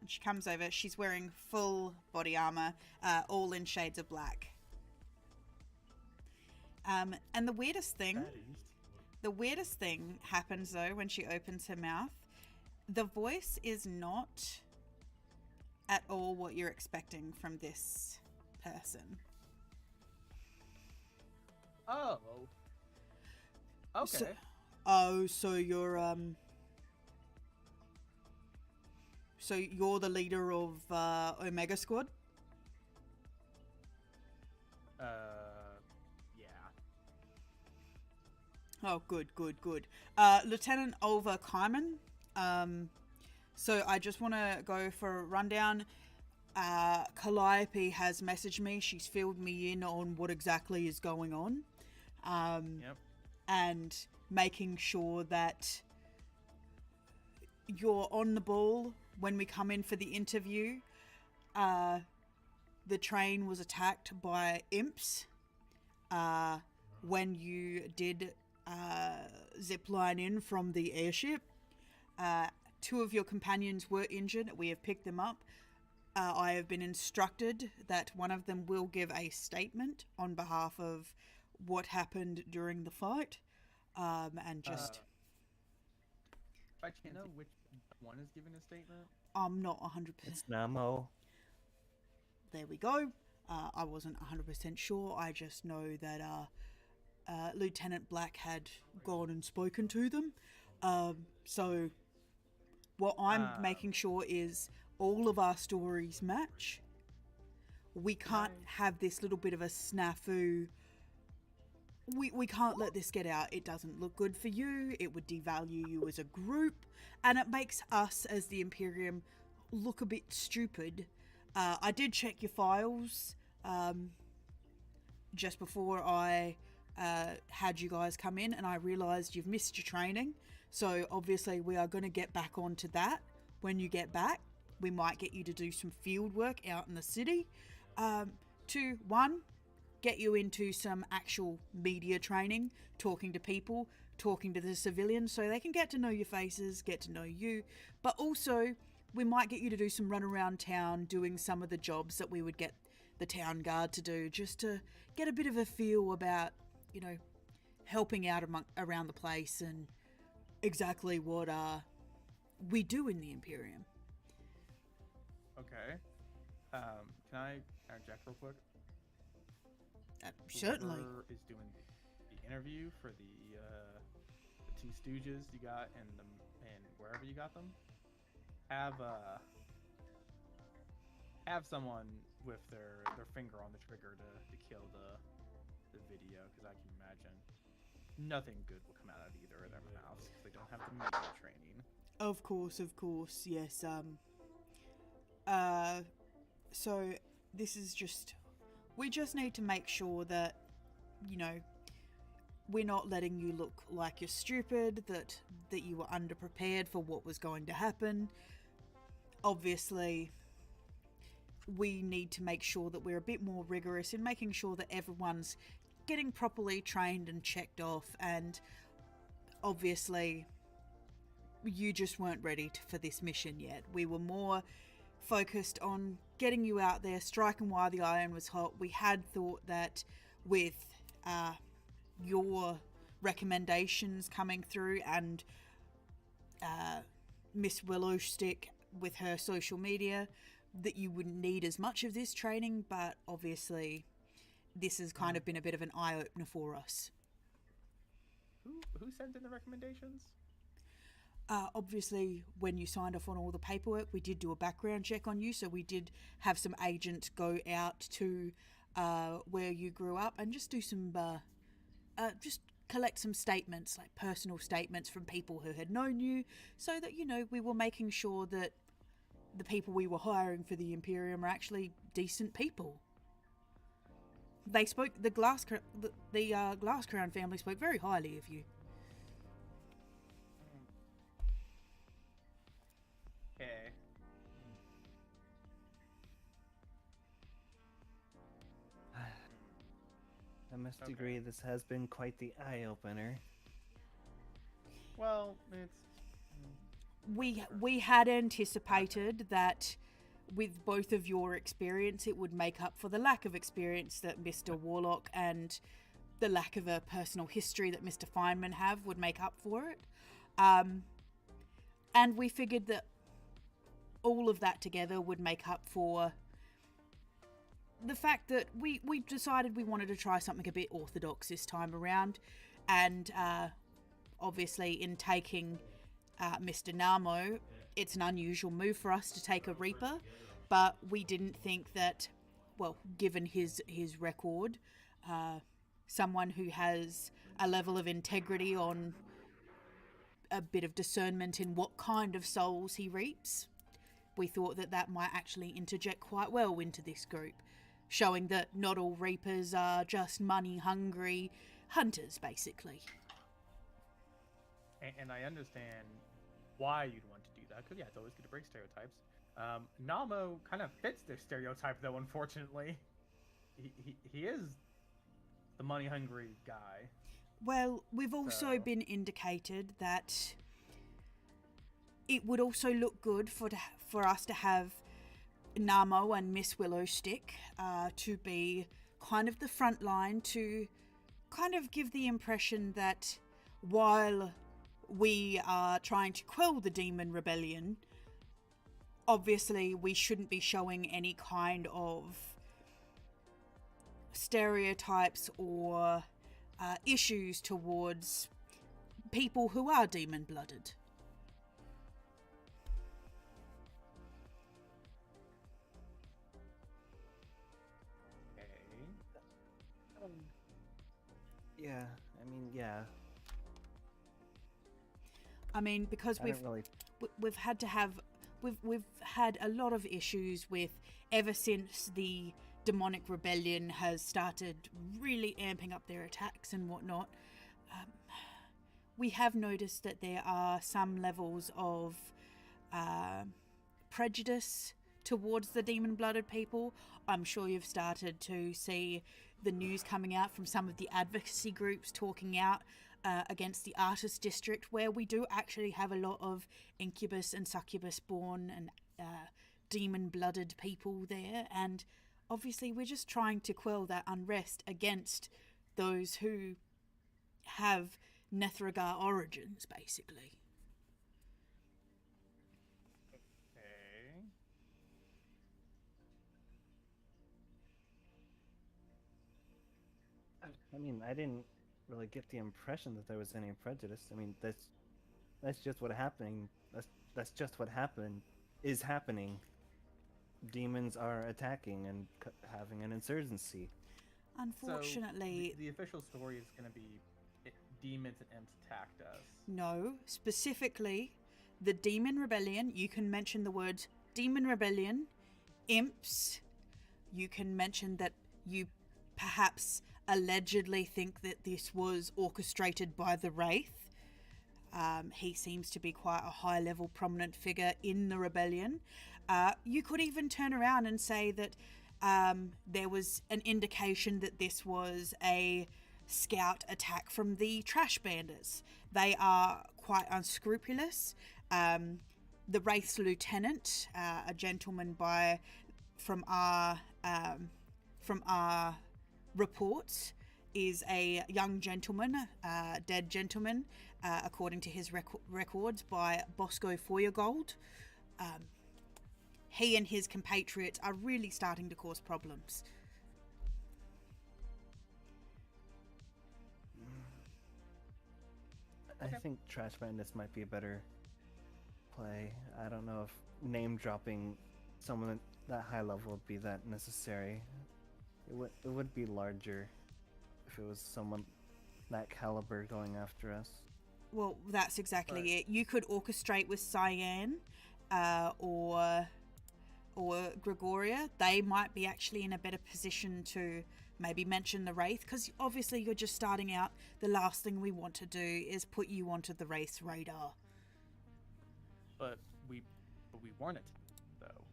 And she comes over. She's wearing full body armor, all in shades of black. And the weirdest thing happens though when she opens her mouth. The voice is not at all what you're expecting from this person. Oh. Okay. So you're the leader of Omega Squad? Yeah. Oh, good. Lieutenant Olva Kyman. So I just want to go for a rundown. Calliope has messaged me. She's filled me in on what exactly is going on. Yep. And making sure that you're on the ball when we come in for the interview. The train was attacked by imps. when you did zip line in from the airship. 2 of your companions were injured. We have picked them up. I have been instructed that one of them will give a statement on behalf of what happened during the fight. And just... By chance, know which one is giving a statement? I'm not 100%. It's Namo. There we go. I wasn't 100% sure. I just know that Lieutenant Black had gone and spoken to them. So what I'm making sure is all of our stories match. We can't have this little bit of a snafu. We can't let this get out. It doesn't look good for you. It would devalue you as a group. And it makes us as the Imperium look a bit stupid. I did check your files just before I had you guys come in, and I realised you've missed your training. So obviously we are going to get back onto that when you get back. We might get you to do some field work out in the city. 2, 1, get you into some actual media training, talking to people, talking to the civilians so they can get to know your faces, get to know you. But also, we might get you to do some run around town doing some of the jobs that we would get the town guard to do, just to get a bit of a feel about, you know, helping out around the place and exactly what we do in the Imperium. Okay. Can I interject real quick? Certainly. Whoever is doing the interview for the 2 Stooges you got and wherever you got them, have someone with their finger on the trigger to kill the video, because I can imagine nothing good will come out of either of their mouths because they don't have the media training. Of course, yes. So this is just... We just need to make sure that, you know, we're not letting you look like you're stupid, that you were underprepared for what was going to happen. Obviously, we need to make sure that we're a bit more rigorous in making sure that everyone's getting properly trained and checked off, and obviously you just weren't ready for this mission yet. We were more focused on getting you out there, striking while the iron was hot. We had thought that with your recommendations coming through and Miss Willowstick with her social media, that you wouldn't need as much of this training, but obviously this has kind of been a bit of an eye-opener for us. Who sent in the recommendations? Obviously, when you signed off on all the paperwork, we did do a background check on you, so we did have some agents go out to where you grew up and just do some, just collect some statements, like personal statements from people who had known you, so that, you know, we were making sure that the people we were hiring for the Imperium are actually decent people. They spoke, the Glass Crown family spoke very highly of you. Okay. I must agree, this has been quite the eye-opener. Well, it's... We had anticipated that with both of your experience, it would make up for the lack of experience that Mr. Warlock and the lack of a personal history that Mr. Feynman have would make up for it. And we figured that all of that together would make up for the fact that we decided we wanted to try something a bit orthodox this time around. And obviously in taking Mr. Namo, it's an unusual move for us to take a Reaper, but we didn't think that, well, given his record, someone who has a level of integrity on a bit of discernment in what kind of souls he reaps, we thought that that might actually interject quite well into this group, showing that not all Reapers are just money-hungry hunters, basically. And I understand why you'd want to do that, because, yeah, it's always good to break stereotypes. Namo kind of fits their stereotype, though, unfortunately. He is the money-hungry guy. Well, we've also So- been indicated that it would also look good for us to have Namo and Miss Willowstick to be kind of the front line, to kind of give the impression that while we are trying to quell the demon rebellion, obviously we shouldn't be showing any kind of stereotypes or issues towards people who are demon-blooded. Okay. Yeah, I mean, yeah. I mean, because I we've don't really. we've had to have we've had a lot of issues with ever since the demonic rebellion has started really amping up their attacks and whatnot. We have noticed that there are some levels of prejudice towards the demon-blooded people. I'm sure you've started to see the news coming out from some of the advocacy groups talking out against the artist district, where we do actually have a lot of incubus and succubus born and demon-blooded people there, and obviously we're just trying to quell that unrest against those who have Nethragar origins, basically. Okay. I mean, I didn't really get the impression that there was any prejudice. I mean, that's just what happening. That's just what happened. Is happening. Demons are attacking and having an insurgency. Unfortunately, So the official story is going to be demons and imps attacked us. no, specifically the demon rebellion. You can mention the words demon rebellion, imps. You can mention that you perhaps allegedly think that this was orchestrated by the Wraith. He seems to be quite a high-level prominent figure in the rebellion. You could even turn around and say that there was an indication that this was a scout attack from the Trash Banders. They are quite unscrupulous. The Wraith's lieutenant, a gentleman from our reports, is a young gentleman, dead gentleman, according to his records, by Bosco Feuergold. He and his compatriots are really starting to cause problems. I think Trash Bandits might be a better play. I don't know if name dropping someone at that high level would be that necessary. It would be larger if it was someone that caliber going after us. Well, that's exactly it. You could orchestrate with Cyan or Gregoria. They might be actually in a better position to maybe mention the Wraith, because obviously you're just starting out. The last thing we want to do is put you onto the Wraith's radar. But we weren't, though.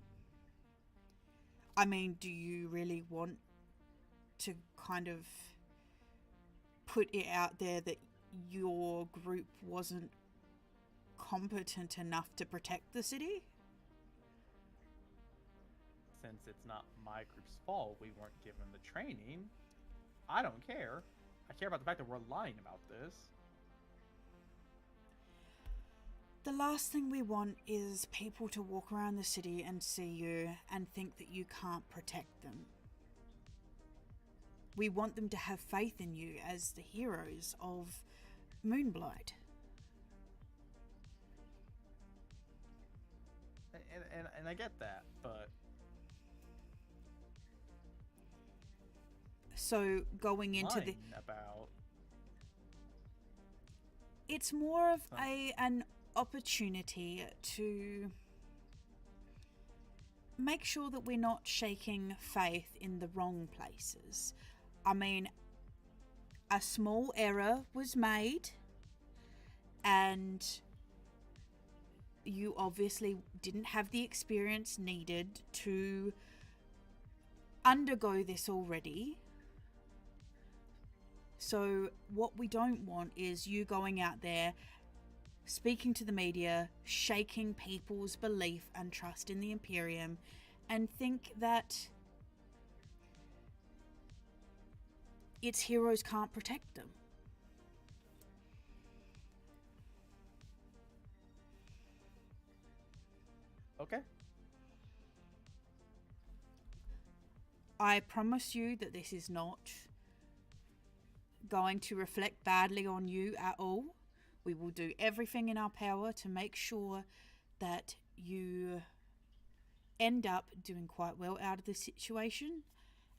I mean, do you really want to kind of put it out there that your group wasn't competent enough to protect the city? Since it's not my group's fault we weren't given the training, I don't care. I care about the fact that we're lying about this. The last thing we want is people to walk around the city and see you and think that you can't protect them. We want them to have faith in you as the heroes of Moonblight. And I get that, but So going into the... lying about It's more of an opportunity to make sure that we're not shaking faith in the wrong places. I mean, a small error was made, and you obviously didn't have the experience needed to undergo this already. So what we don't want is you going out there, speaking to the media, shaking people's belief and trust in the Imperium, and think that its heroes can't protect them. Okay. I promise you that this is not going to reflect badly on you at all. We will do everything in our power to make sure that you end up doing quite well out of the situation.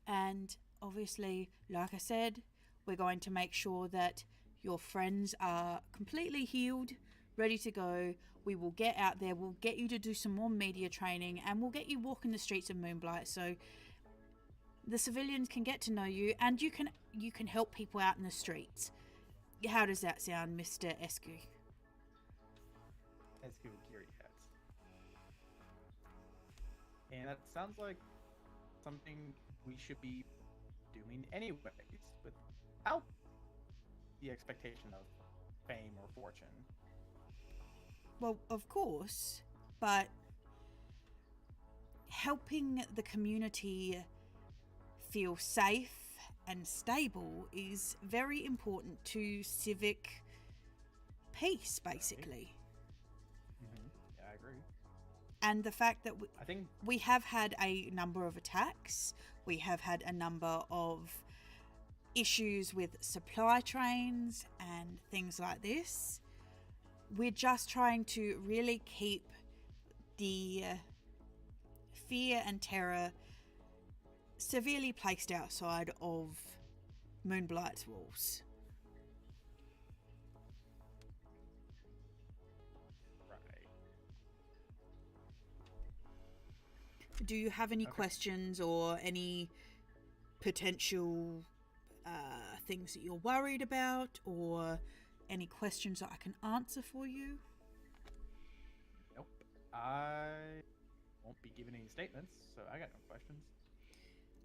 And obviously, like I said, we're going to make sure that your friends are completely healed, ready to go. We will get out there, we'll get you to do some more media training, and we'll get you walking the streets of Moonblight so the civilians can get to know you, and you can help people out in the streets. How does that sound, Mr. Escu? Escu with Geary hats. And that sounds like something we should be doing anyways, without the expectation of fame or fortune. Well, of course, but helping the community feel safe and stable is very important to civic peace, basically. Yeah, I agree. And the fact that I think we have had a number of attacks, we have had a number of issues with supply trains and things like this. We're just trying to really keep the fear and terror severely placed outside of Moonblight's walls. right. Do you have any Okay. questions or any potential things that you're worried about, or any questions that I can answer for you? Nope. I won't be giving any statements, so I got no questions.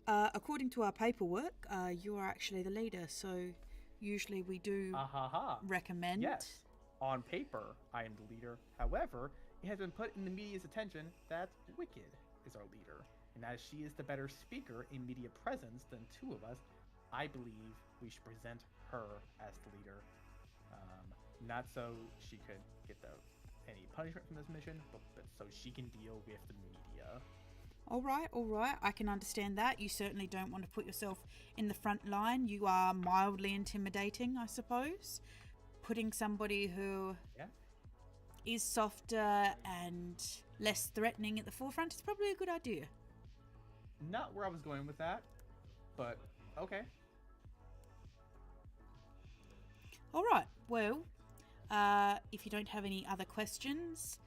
According to our paperwork, you are actually the leader, so usually we do recommend. Yes, on paper, I am the leader. However, it has been put in the media's attention that Wicked is our leader. And as she is the better speaker in media presence than two of us, I believe we should present her as the leader. Not so she could get any punishment from this mission, but so she can deal with the media. All right, I can understand that. You certainly don't want to put yourself in the front line. You are mildly intimidating, I suppose. Putting somebody who is softer and less threatening at the forefront is probably a good idea. Not where I was going with that, but okay. All right, well, if you don't have any other questions,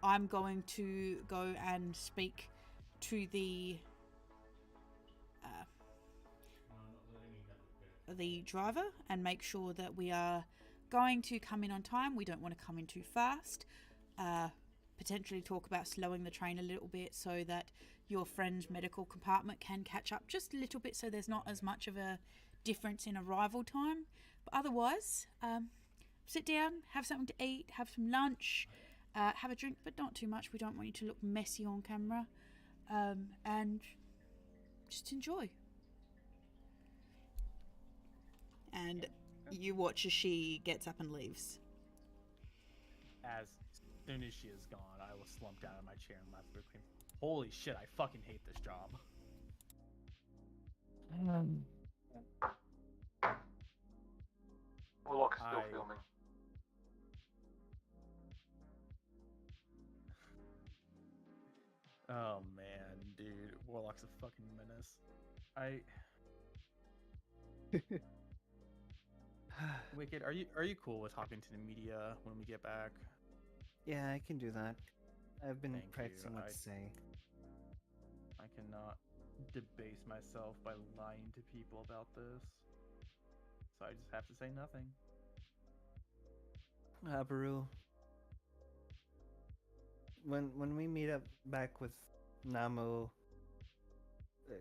I'm going to go and speak to the driver and make sure that we are going to come in on time. We don't want to come in too fast. Potentially talk about slowing the train a little bit so that your friend's medical compartment can catch up just a little bit, so there's not as much of a difference in arrival time. But otherwise, sit down, have something to eat, have some lunch, have a drink, but not too much. We don't want you to look messy on camera, and just enjoy. And you watch as she gets up and leaves. As soon as she is gone, I will slump down in my chair and laugh quickly. Holy shit, I fucking hate this job. Warlock's still filming. Oh man, dude, Warlock's a fucking menace. Wicked, are you cool with talking to the media when we get back? Yeah, I can do that. I've been Thank practicing you. what to say. I cannot debase myself by lying to people about this, so I just have to say nothing. Baru, when we meet up back with Namo,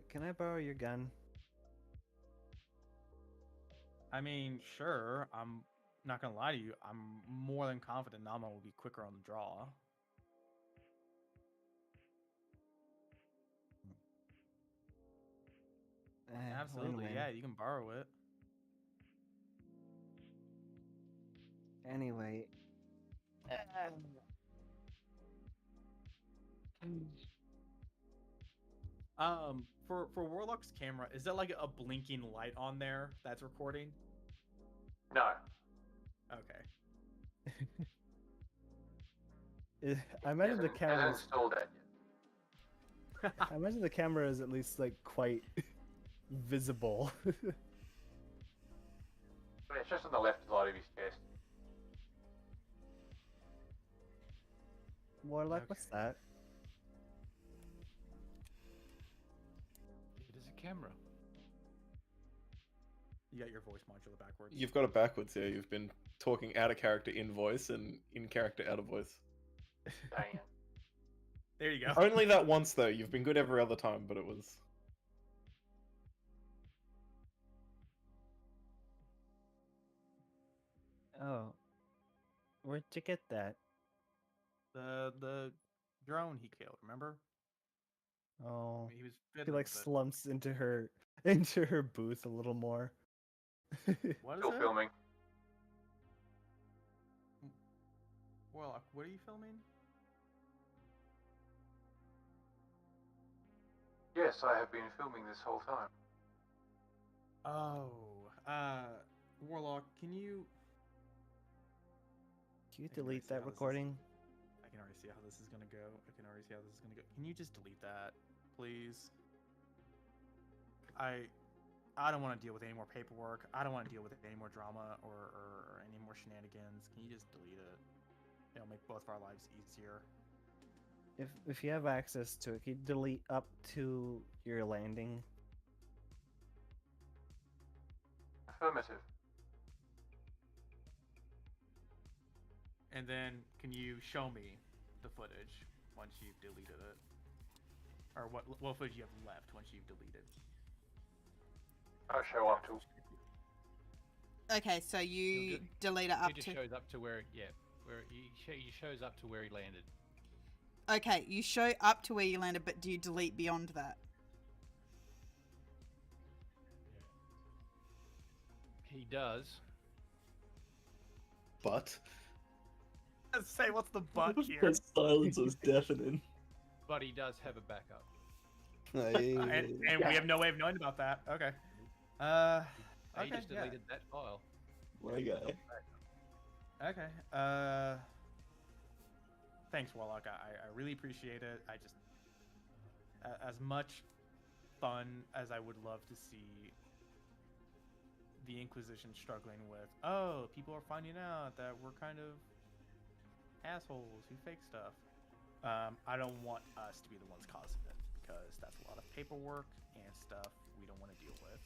can I borrow your gun? I mean, sure. I'm not gonna lie to you. I'm more than confident Nama will be quicker on the draw. Absolutely, win-win. yeah. You can borrow it. Anyway. For Warlock's camera, is there like a blinking light on there that's recording? No. Okay. I imagine the Hasn't camera. installed that yet. I imagine the camera is at least like quite visible. But it's just on the left side of his chest. Warlock, what's that? It is a camera. You got your voice module backwards. You've got it backwards here. You've been talking out of character in voice and in character out of voice. Dang. There you go. Only that once though. You've been good every other time, but it was. Oh. Where'd you get that? The drone he killed. Remember? Oh. He was She fiddling like with it. slumps into her booth a little more. What is Still it? filming. Warlock, what are you filming? Yes, I have been filming this whole time. Oh, Warlock, can you? Can you I can already delete see how that this is- recording? I can already see how this is gonna go. Can you just delete that, please? I don't want to deal with any more paperwork. I don't want to deal with any more drama or any more shenanigans. Can you just delete it? It'll make both of our lives easier. If you have access to it, can you delete up to your landing? Affirmative. And then, can you show me the footage once you've deleted it? Or what footage you have left once you've deleted? I'll show up to. Okay, so you He'll delete it up He just to. shows up to where, where he shows up to where he landed. Okay, you show up to where you landed, but do you delete beyond that? He does. But. Say what's the butt here? The silence was deafening. But he does have a backup. And we have no way of knowing about that. Okay. He Okay. just deleted that file. My guy. Okay. Thanks, Warlock. I really appreciate it. I just, as much fun as I would love to see the Inquisition struggling with, oh, people are finding out that we're kind of assholes who fake stuff. I don't want us to be the ones causing it, because that's a lot of paperwork and stuff we don't want to deal with.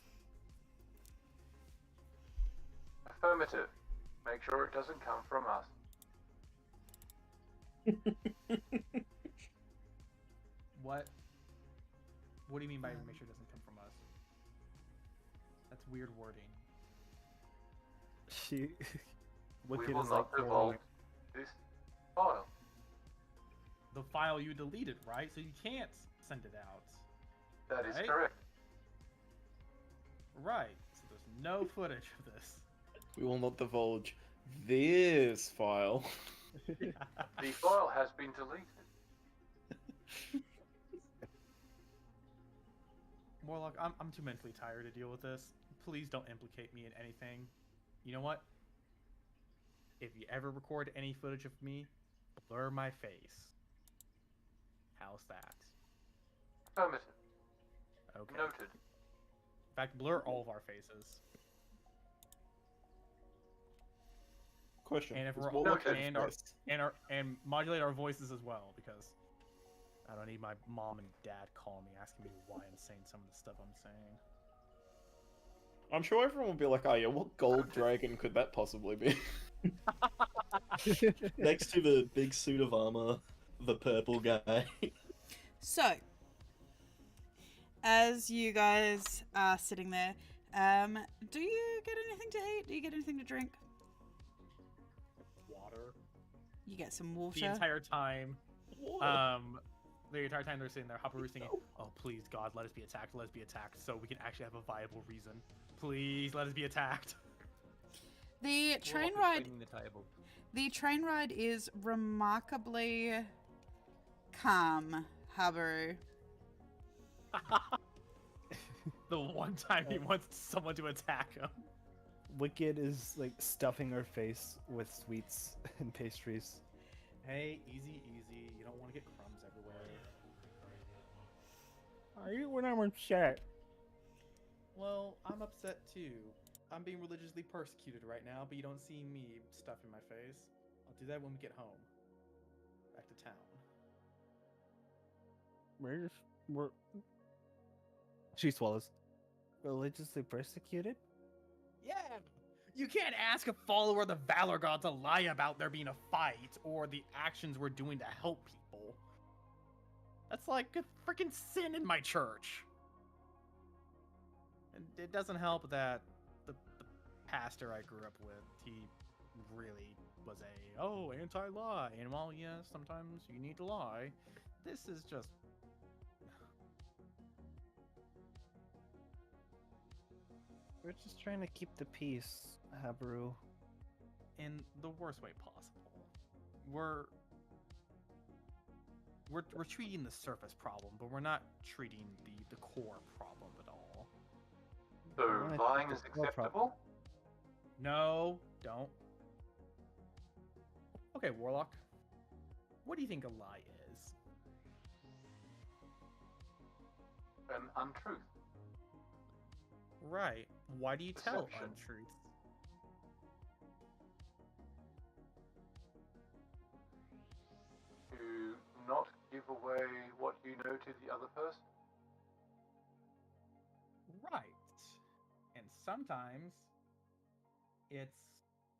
Affirmative. Make sure it doesn't come from us. What do you mean by make sure it doesn't come from us? That's weird wording. She. We Wicked will is not like divulge this file. The file you deleted, right? So you can't send it out. That is Right? correct. Right. So there's no footage of this. We will not divulge this file. The file has been deleted. Warlock, I'm too mentally tired to deal with this. Please don't implicate me in anything. You know what? If you ever record any footage of me, blur my face. How's that? Affirmative. Okay. Noted. In fact, blur all of our faces. Question. And if is we're all Warlock Noted. and modulate our voices as well, because I don't need my mom and dad calling me asking me why I'm saying some of the stuff I'm saying. I'm sure everyone will be like, oh yeah, what gold dragon could that possibly be? Next to the big suit of armor, the purple guy. So, as you guys are sitting there, Do you get anything to eat? Do you get anything to drink? Water. You get some water. The entire time, they're sitting there, Habaru singing, "Oh please God, let us be attacked, so we can actually have a viable reason. Please let us be attacked." The train Warlock is ride. cleaning the table. The train ride is remarkably calm, Habaru. The one time he wants someone to attack him. Wicked is like stuffing her face with sweets and pastries. Hey, easy. You don't want to get crumbs everywhere. Are you when I'm upset? Well, I'm upset too. I'm being religiously persecuted right now, but you don't see me stuffing my face. I'll do that when we get home. Back to town. We're She swallows. Religiously persecuted? Yeah! You can't ask a follower of the Valor God to lie about there being a fight or the actions we're doing to help people. That's like a freaking sin in my church. And it doesn't help that the pastor I grew up with, he really was anti-lie. And while yes, sometimes you need to lie, this is just... We're just trying to keep the peace, Habaru. in the worst way possible. We're treating the surface problem, but we're not treating the core problem at all. So wanna lying take is the core problem. acceptable? No, don't. Okay, Warlock. What do you think a lie is? An untruth. Right. Why do you tell Deception. untruths? To not give away what you know to the other person? Right. And sometimes it's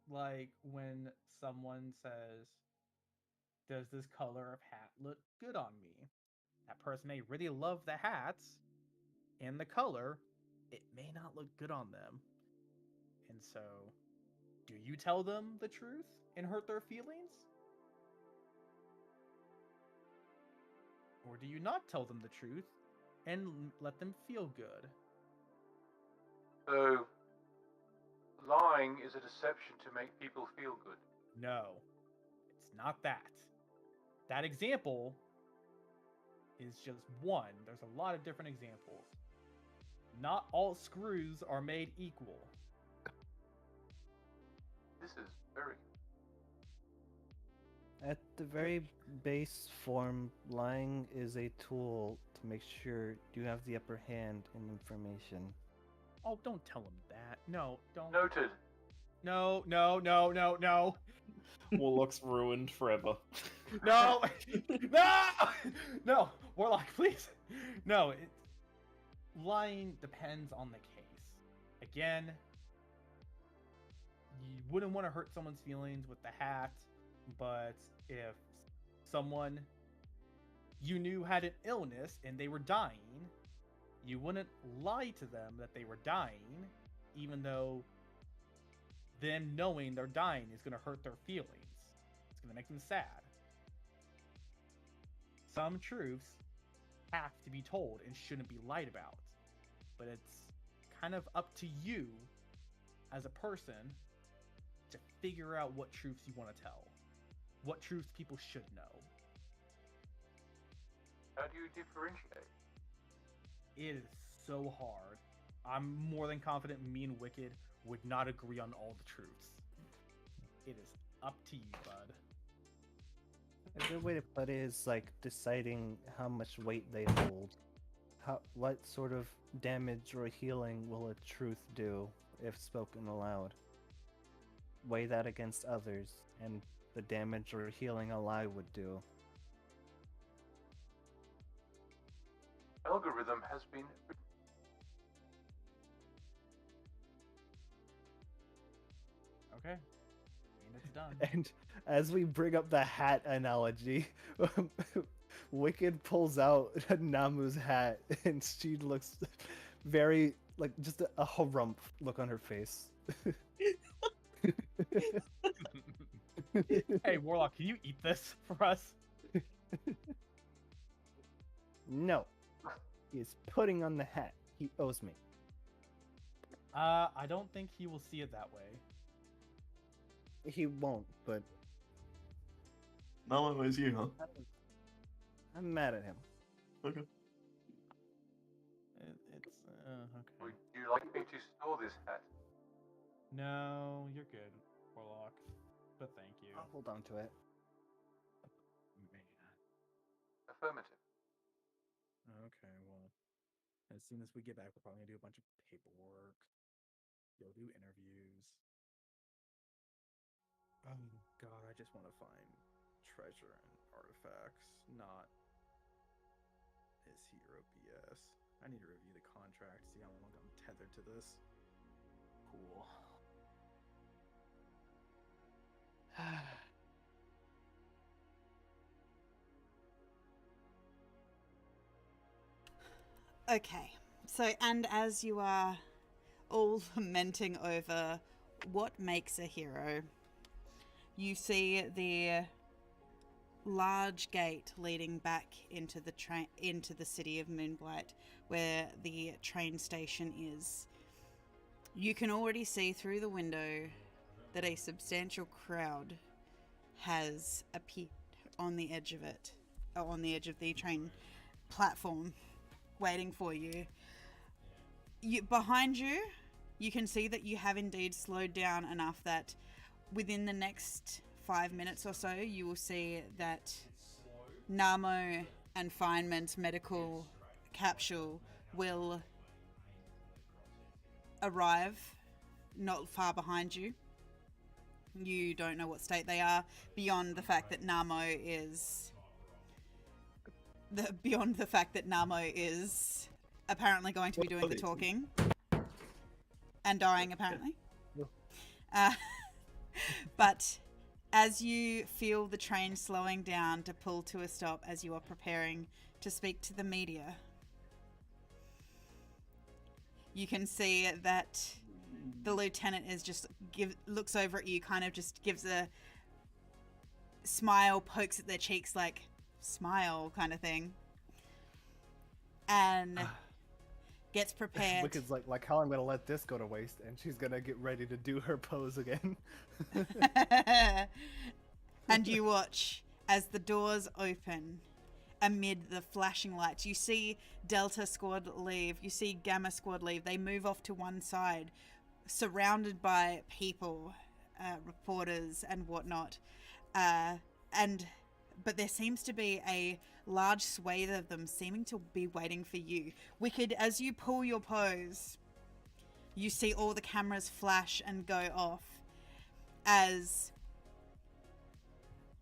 like when someone says, "Does this color of hat look good on me?" That person may really love the hats and the color. It may not look good on them. And so, do you tell them the truth and hurt their feelings? Or do you not tell them the truth and let them feel good? So lying is a deception to make people feel good. No, it's not that. That example is just one. There's a lot of different examples. Not all screws are made equal. This is very... At the very base form, lying is a tool to make sure you have the upper hand in information. Oh, don't tell him that. No, don't. Noted. No. Warlock's ruined forever. No! No! Warlock, please! No, lying depends on the case. Again, you wouldn't want to hurt someone's feelings with the hat, but if someone you knew had an illness and they were dying, you wouldn't lie to them that they were dying, even though them knowing they're dying is going to hurt their feelings. It's going to make them sad. Some truths have to be told and shouldn't be lied about. But it's kind of up to you as a person to figure out what truths you want to tell. What truths people should know. How do you differentiate? It is so hard. I'm more than confident me and Wicked would not agree on all the truths. It is up to you, bud. A good way to put it is like deciding how much weight they hold. What sort of damage or healing will a truth do if spoken aloud? Weigh that against others and the damage or healing a lie would do. Algorithm has been... Okay. And it's done. And as we bring up the hat analogy, Wicked pulls out Namu's hat and she looks very like just a harump look on her face. Hey, Warlock, can you eat this for us? No, he is putting on the hat. He owes me. I don't think he will see it that way. He won't, but No one owes you, huh? I'm mad at him. Okay. It's okay. Would you like me to store this hat? No, you're good, Warlock. But thank you. I'll hold on to it. Man. Affirmative. Okay, well, as soon as we get back, we're probably gonna do a bunch of paperwork. You'll do interviews. Oh God, I just want to find treasure and artifacts, not his hero BS. I need to review the contract, see how long I'm tethered to this. Cool. Okay, so, and as you are all lamenting over what makes a hero, you see the large gate leading back into the into the city of Moonblight, where the train station is. You can already see through the window that a substantial crowd has appeared on the edge of it, or on the edge of the train platform, waiting for you. Behind you, you can see that you have indeed slowed down enough that within the next 5 minutes or so, you will see that Namo and Feynman's medical capsule will arrive not far behind you. You don't know what state they are, beyond the fact that Namo is apparently going to be doing the talking and dying, apparently. But as you feel the train slowing down to pull to a stop as you are preparing to speak to the media, you can see that the lieutenant is just looks over at you, kind of just gives a smile, pokes at their cheeks like smile kind of thing, and gets prepared. Wicked's like how I'm gonna let this go to waste, and she's gonna get ready to do her pose again. And you watch as the doors open amid the flashing lights. You see Delta Squad leave, you see Gamma Squad leave. They move off to one side, surrounded by people, reporters and whatnot. But there seems to be a large swathe of them seeming to be waiting for you. Wicked, as you pull your pose, you see all the cameras flash and go off as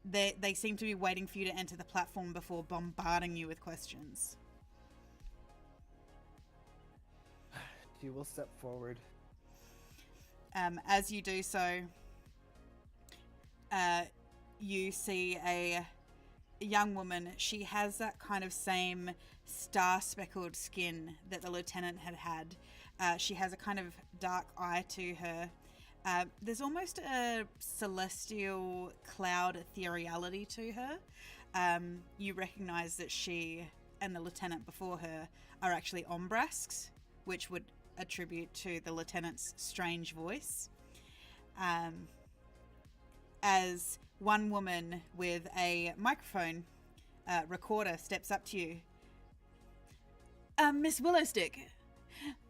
they seem to be waiting for you to enter the platform before bombarding you with questions. She will step forward. As you do so, you see a young woman. She has that kind of same star-speckled skin that the lieutenant had. She has a kind of dark eye to her. There's almost a celestial cloud ethereality to her. You recognize that she and the lieutenant before her are actually Ombrasks, which would attribute to the lieutenant's strange voice. As one woman with a microphone recorder steps up to you. Miss Willowstick,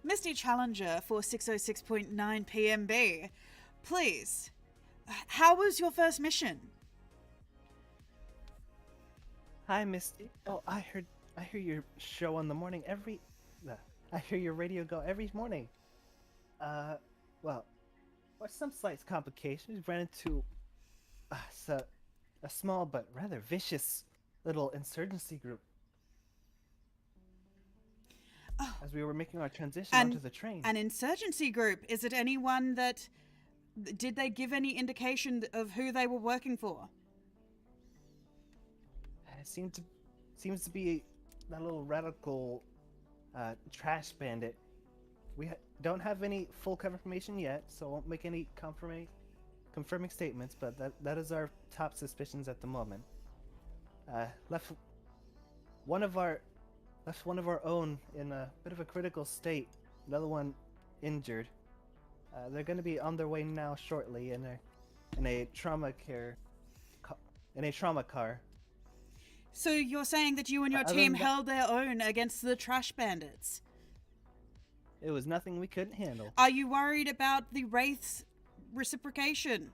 Misty Challenger for 606.9 PMB. Please, how was your first mission? Hi, Misty. Oh, I hear your show on the morning I hear your radio go every morning. Well, with some slight complications, ran into a small but rather vicious little insurgency group. Oh, as we were making our transition onto the train. An insurgency group? Is it anyone that... Did they give any indication of who they were working for? It seems to be that little radical trash bandit don't have any full confirmation yet, so I won't make any confirming statements. But that is our top suspicions at the moment. Left one of our own in a bit of a critical state. Another one injured. They're going to be on their way now shortly in a trauma car. So you're saying that you and your Other team than that- held their own against the trash bandits? It was nothing we couldn't handle. Are you worried about the Wraith's reciprocation?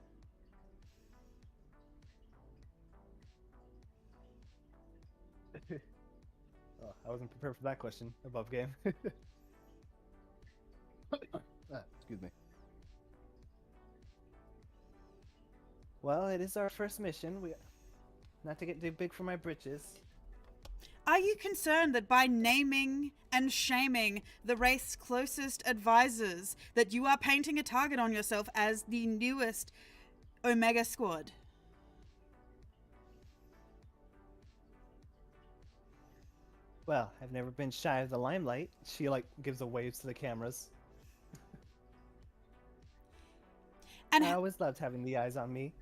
Oh, I wasn't prepared for that question. Above game. Excuse me. Well, it is our first mission. Not to get too big for my britches. Are you concerned that by naming and shaming the Wraith's closest advisors, that you are painting a target on yourself as the newest Omega Squad? Well, I've never been shy of the limelight. She gives a wave to the cameras. And I always loved having the eyes on me.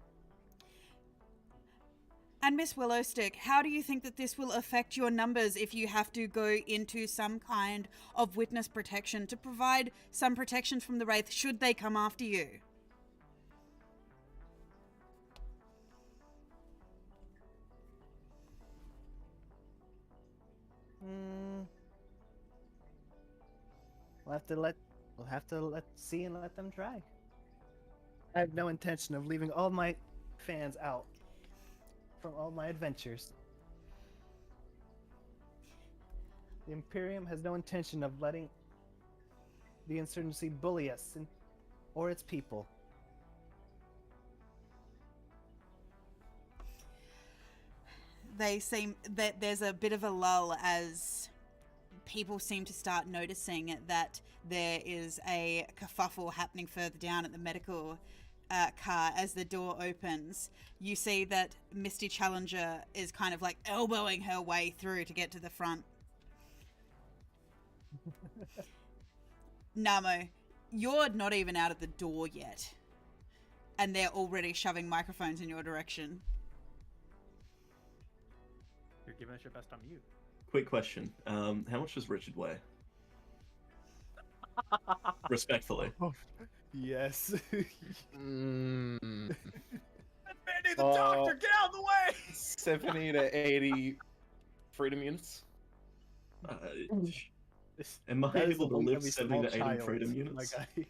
And Miss Willowstick, how do you think that this will affect your numbers if you have to go into some kind of witness protection to provide some protection from the Wraith should they come after you? We'll have to see and let them try. I have no intention of leaving all my fans out from all my adventures. The Imperium has no intention of letting the insurgency bully us or its people. They seem that there's a bit of a lull as people seem to start noticing that there is a kerfuffle happening further down at the medical car. As the door opens, you see that Misty Challenger is kind of elbowing her way through to get to the front. Namo, you're not even out of the door yet, and they're already shoving microphones in your direction. You're giving us your best on mute. Quick question. How much does Richard weigh? Respectfully. Yes. Man needs a doctor! Get out of the way! 70 to 80 freedom units. Am I That is able to a lift very 70 to small 80 child, freedom my units? guy.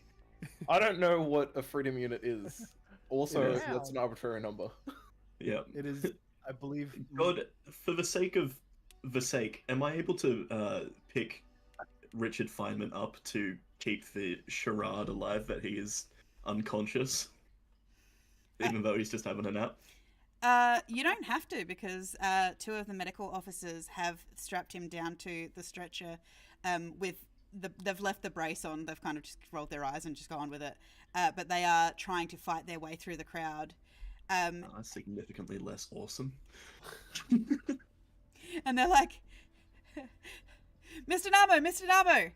I don't know what a freedom unit is. Also, Yeah. that's an arbitrary number. Yeah. It is, I believe. God, for the sake, am I able to pick Richard Feynman up to keep the charade alive that he is unconscious? Even though he's just having a nap? You don't have to, because two of the medical officers have strapped him down to the stretcher they've left the brace on. They've kind of just rolled their eyes and just gone with it. But they are trying to fight their way through the crowd. Significantly less awesome. And they're like, Mr. Namo,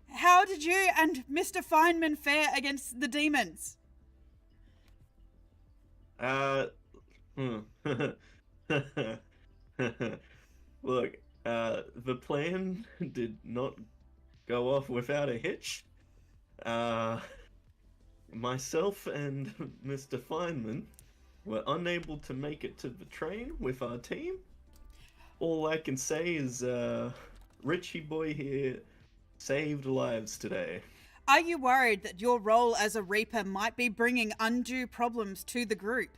how did you and Mr. Feynman fare against the demons? Look, the plan did not go off without a hitch. Myself and Mr. Feynman were unable to make it to the train with our team. All I can say is, Richie boy here saved lives today. Are you worried that your role as a Reaper might be bringing undue problems to the group?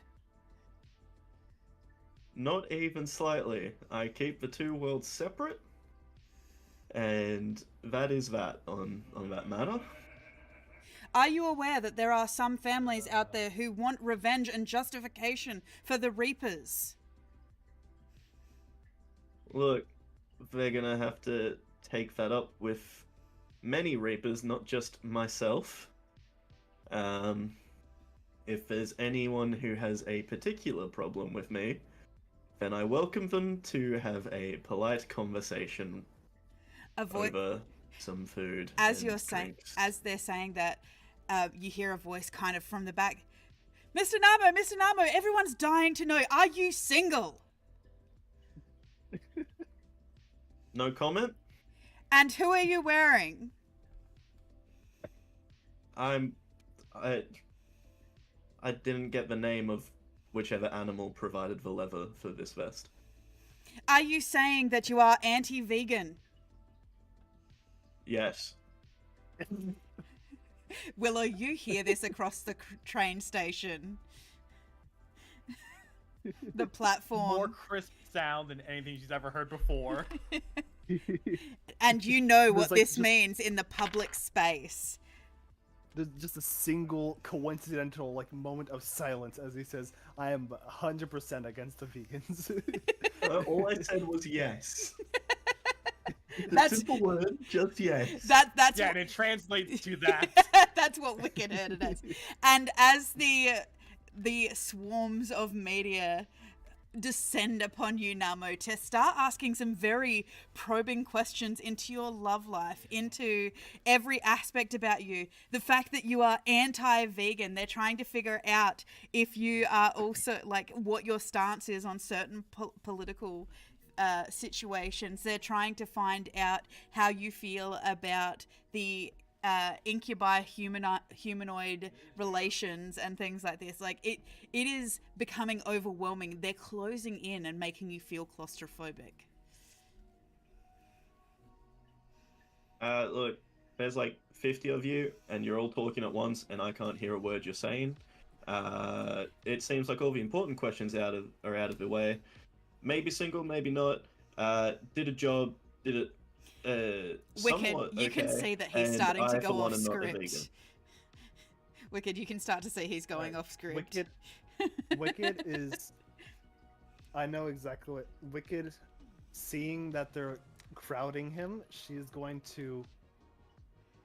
Not even slightly. I keep the two worlds separate, and that is that on that matter. Are you aware that there are some families out there who want revenge and justification for the Reapers? Look, they're gonna have to take that up with many Reapers, not just myself. If there's anyone who has a particular problem with me, then I welcome them to have a polite conversation over some food. As and you're saying, drinks. as they're saying that, you hear a voice kind of from the back. Mr. Namo, everyone's dying to know, are you single? No comment. And who are you wearing? I didn't get the name of whichever animal provided the leather for this vest. Are you saying that you are anti-vegan? Yes. Willow, you hear this across the train station. The platform. More crisp sound than anything she's ever heard before. And you know what like this just- means in the public space. There's just a single coincidental like moment of silence as he says, "I am 100% against the vegans." All I said was yes. The That's- simple word, just yes. That's Yeah, what, and it translates to that. that's what Wicked heard it as. And as the swarms of media descend upon you, Namo, to start asking some very probing questions into your love life, into every aspect about you. The fact that you are anti-vegan, they're trying to figure out if you are also, like, what your stance is on certain political situations. They're trying to find out how you feel about the incubi humanoid relations and things like this. Like it is becoming overwhelming. They're closing in and making you feel claustrophobic. Look, there's like 50 of you, and you're all talking at once, and I can't hear a word you're saying. It seems like all the important questions are out of the way. Maybe single, maybe not. Did a job, did it Wicked, somewhat you can okay, see that he's and starting to I, go for one, off am not a vegan. script. Wicked, you can start to see he's going off script. Wicked is. I know exactly what Wicked. Seeing that they're crowding him, she is going to.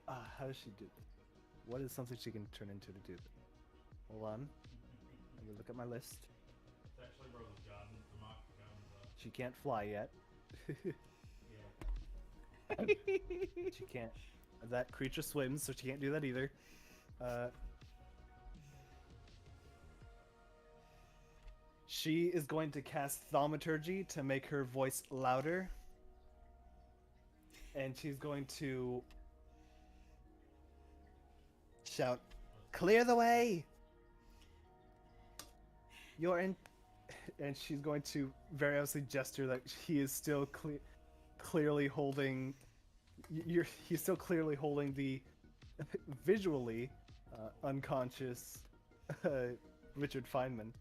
How does she do this? What is something she can turn into to do this? Hold on. Let me look at my list. She can't fly yet. She can't. That creature swims, so she can't do that either. She is going to cast Thaumaturgy to make her voice louder. And she's going to shout, "Clear the way! You're in..." And she's going to very obviously gesture that he is still clearly holding... He's still clearly holding the visually unconscious Richard Feynman.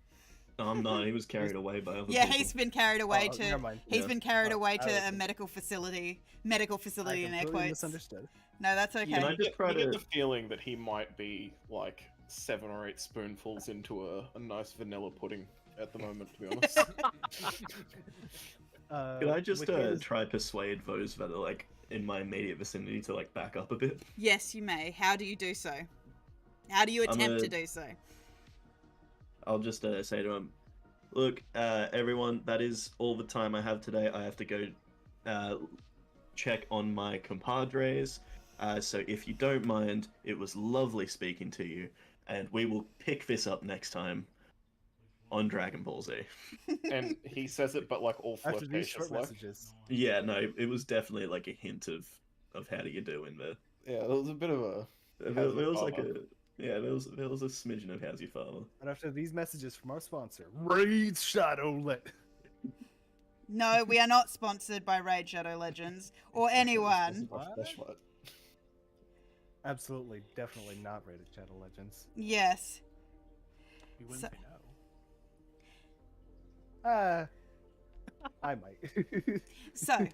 No, I'm not. He was carried away by other Yeah, people. he's been carried away to. Never mind. He's Yeah. been carried away to I a was- medical facility. I In air completely quotes. misunderstood. No, that's okay. Can I just try You get to- the feeling that he might be like 7 or 8 spoonfuls into a nice vanilla pudding at the moment, to be honest. Can I just Wicked is- try persuade those that are like in my immediate vicinity to like back up a bit? Yes, you may. How do you do so? How do you I'm attempt a- to do so? I'll just say to him, "Look, everyone, that is all the time I have today. I have to go check on my compadres. So if you don't mind, it was lovely speaking to you, and we will pick this up next time on Dragon Ball Z." And he says it, but like all After these flirtatious short like. messages. Yeah, no, it was definitely like a hint of how do you do in there. Yeah, there was a bit of a. There was like father. there was a smidgen of how's your father. And after these messages from our sponsor, Raid Shadowlet. No, we are not sponsored by Raid Shadow Legends or anyone. Flashlight. Absolutely, definitely not Raid Shadow Legends. Yes. You wouldn't So- say no. I might. So,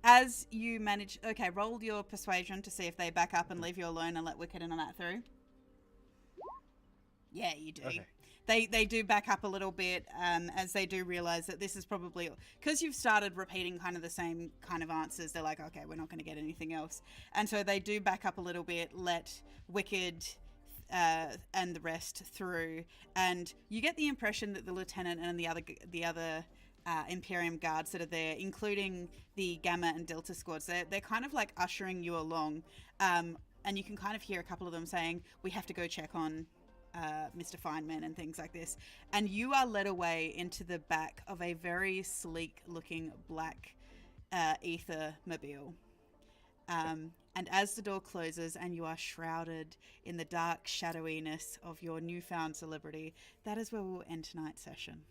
as you manage, okay, roll your persuasion to see if they back up and leave you alone and let Wicked and that through. Yeah, you do. Okay. They do back up a little bit as they do realize that this is probably because you've started repeating kind of the same kind of answers. They're like, okay, we're not going to get anything else, and so they do back up a little bit, let Wicked and the rest through, and you get the impression that the lieutenant and the other Imperium guards that are there, including the Gamma and Delta squads. They're kind of like ushering you along, and you can kind of hear a couple of them saying, "We have to go check on Mr. Feynman," and things like this. And you are led away into the back of a very sleek-looking black ether mobile. And as the door closes and you are shrouded in the dark shadowiness of your newfound celebrity, that is where we'll end tonight's session.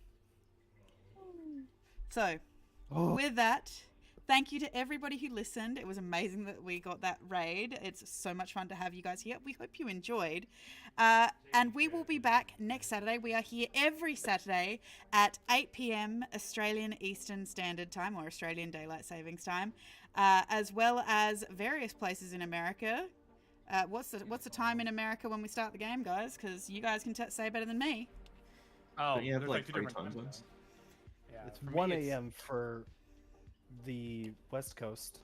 So, with that, thank you to everybody who listened. It was amazing that we got that raid. It's so much fun to have you guys here. We hope you enjoyed. And we will be back next Saturday. We are here every Saturday at 8 p.m. Australian Eastern Standard Time, or Australian Daylight Savings Time, as well as various places in America. What's the time in America when we start the game, guys? Because you guys can say better than me. Oh, Don't you have there's like two 3 different time time zones? Yeah, It's for me, 1 a.m. for the West Coast.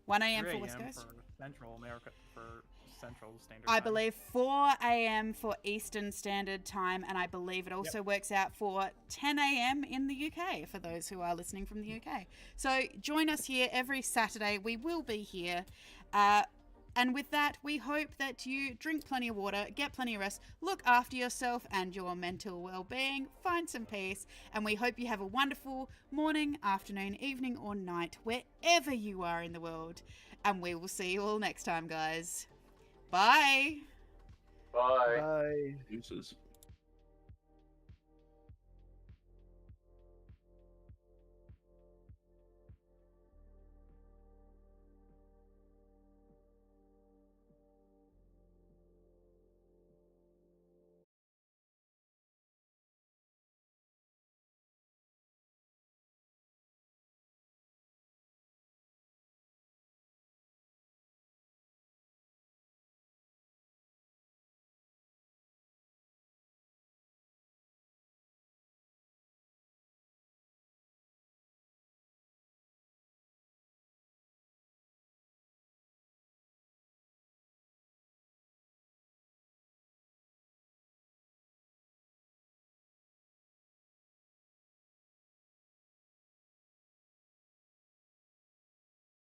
1 a.m. 3 for West a.m. Coast? for Central America, for Central Standard I Time. believe 4 a.m. for Eastern Standard Time, and I believe it also works out for 10 a.m. in the UK, for those who are listening from the UK. So join us here every Saturday. We will be here. And with that, we hope that you drink plenty of water, get plenty of rest, look after yourself and your mental well-being, find some peace, and we hope you have a wonderful morning, afternoon, evening, or night, wherever you are in the world. And we will see you all next time, guys. Bye! Bye. Bye. Deuces.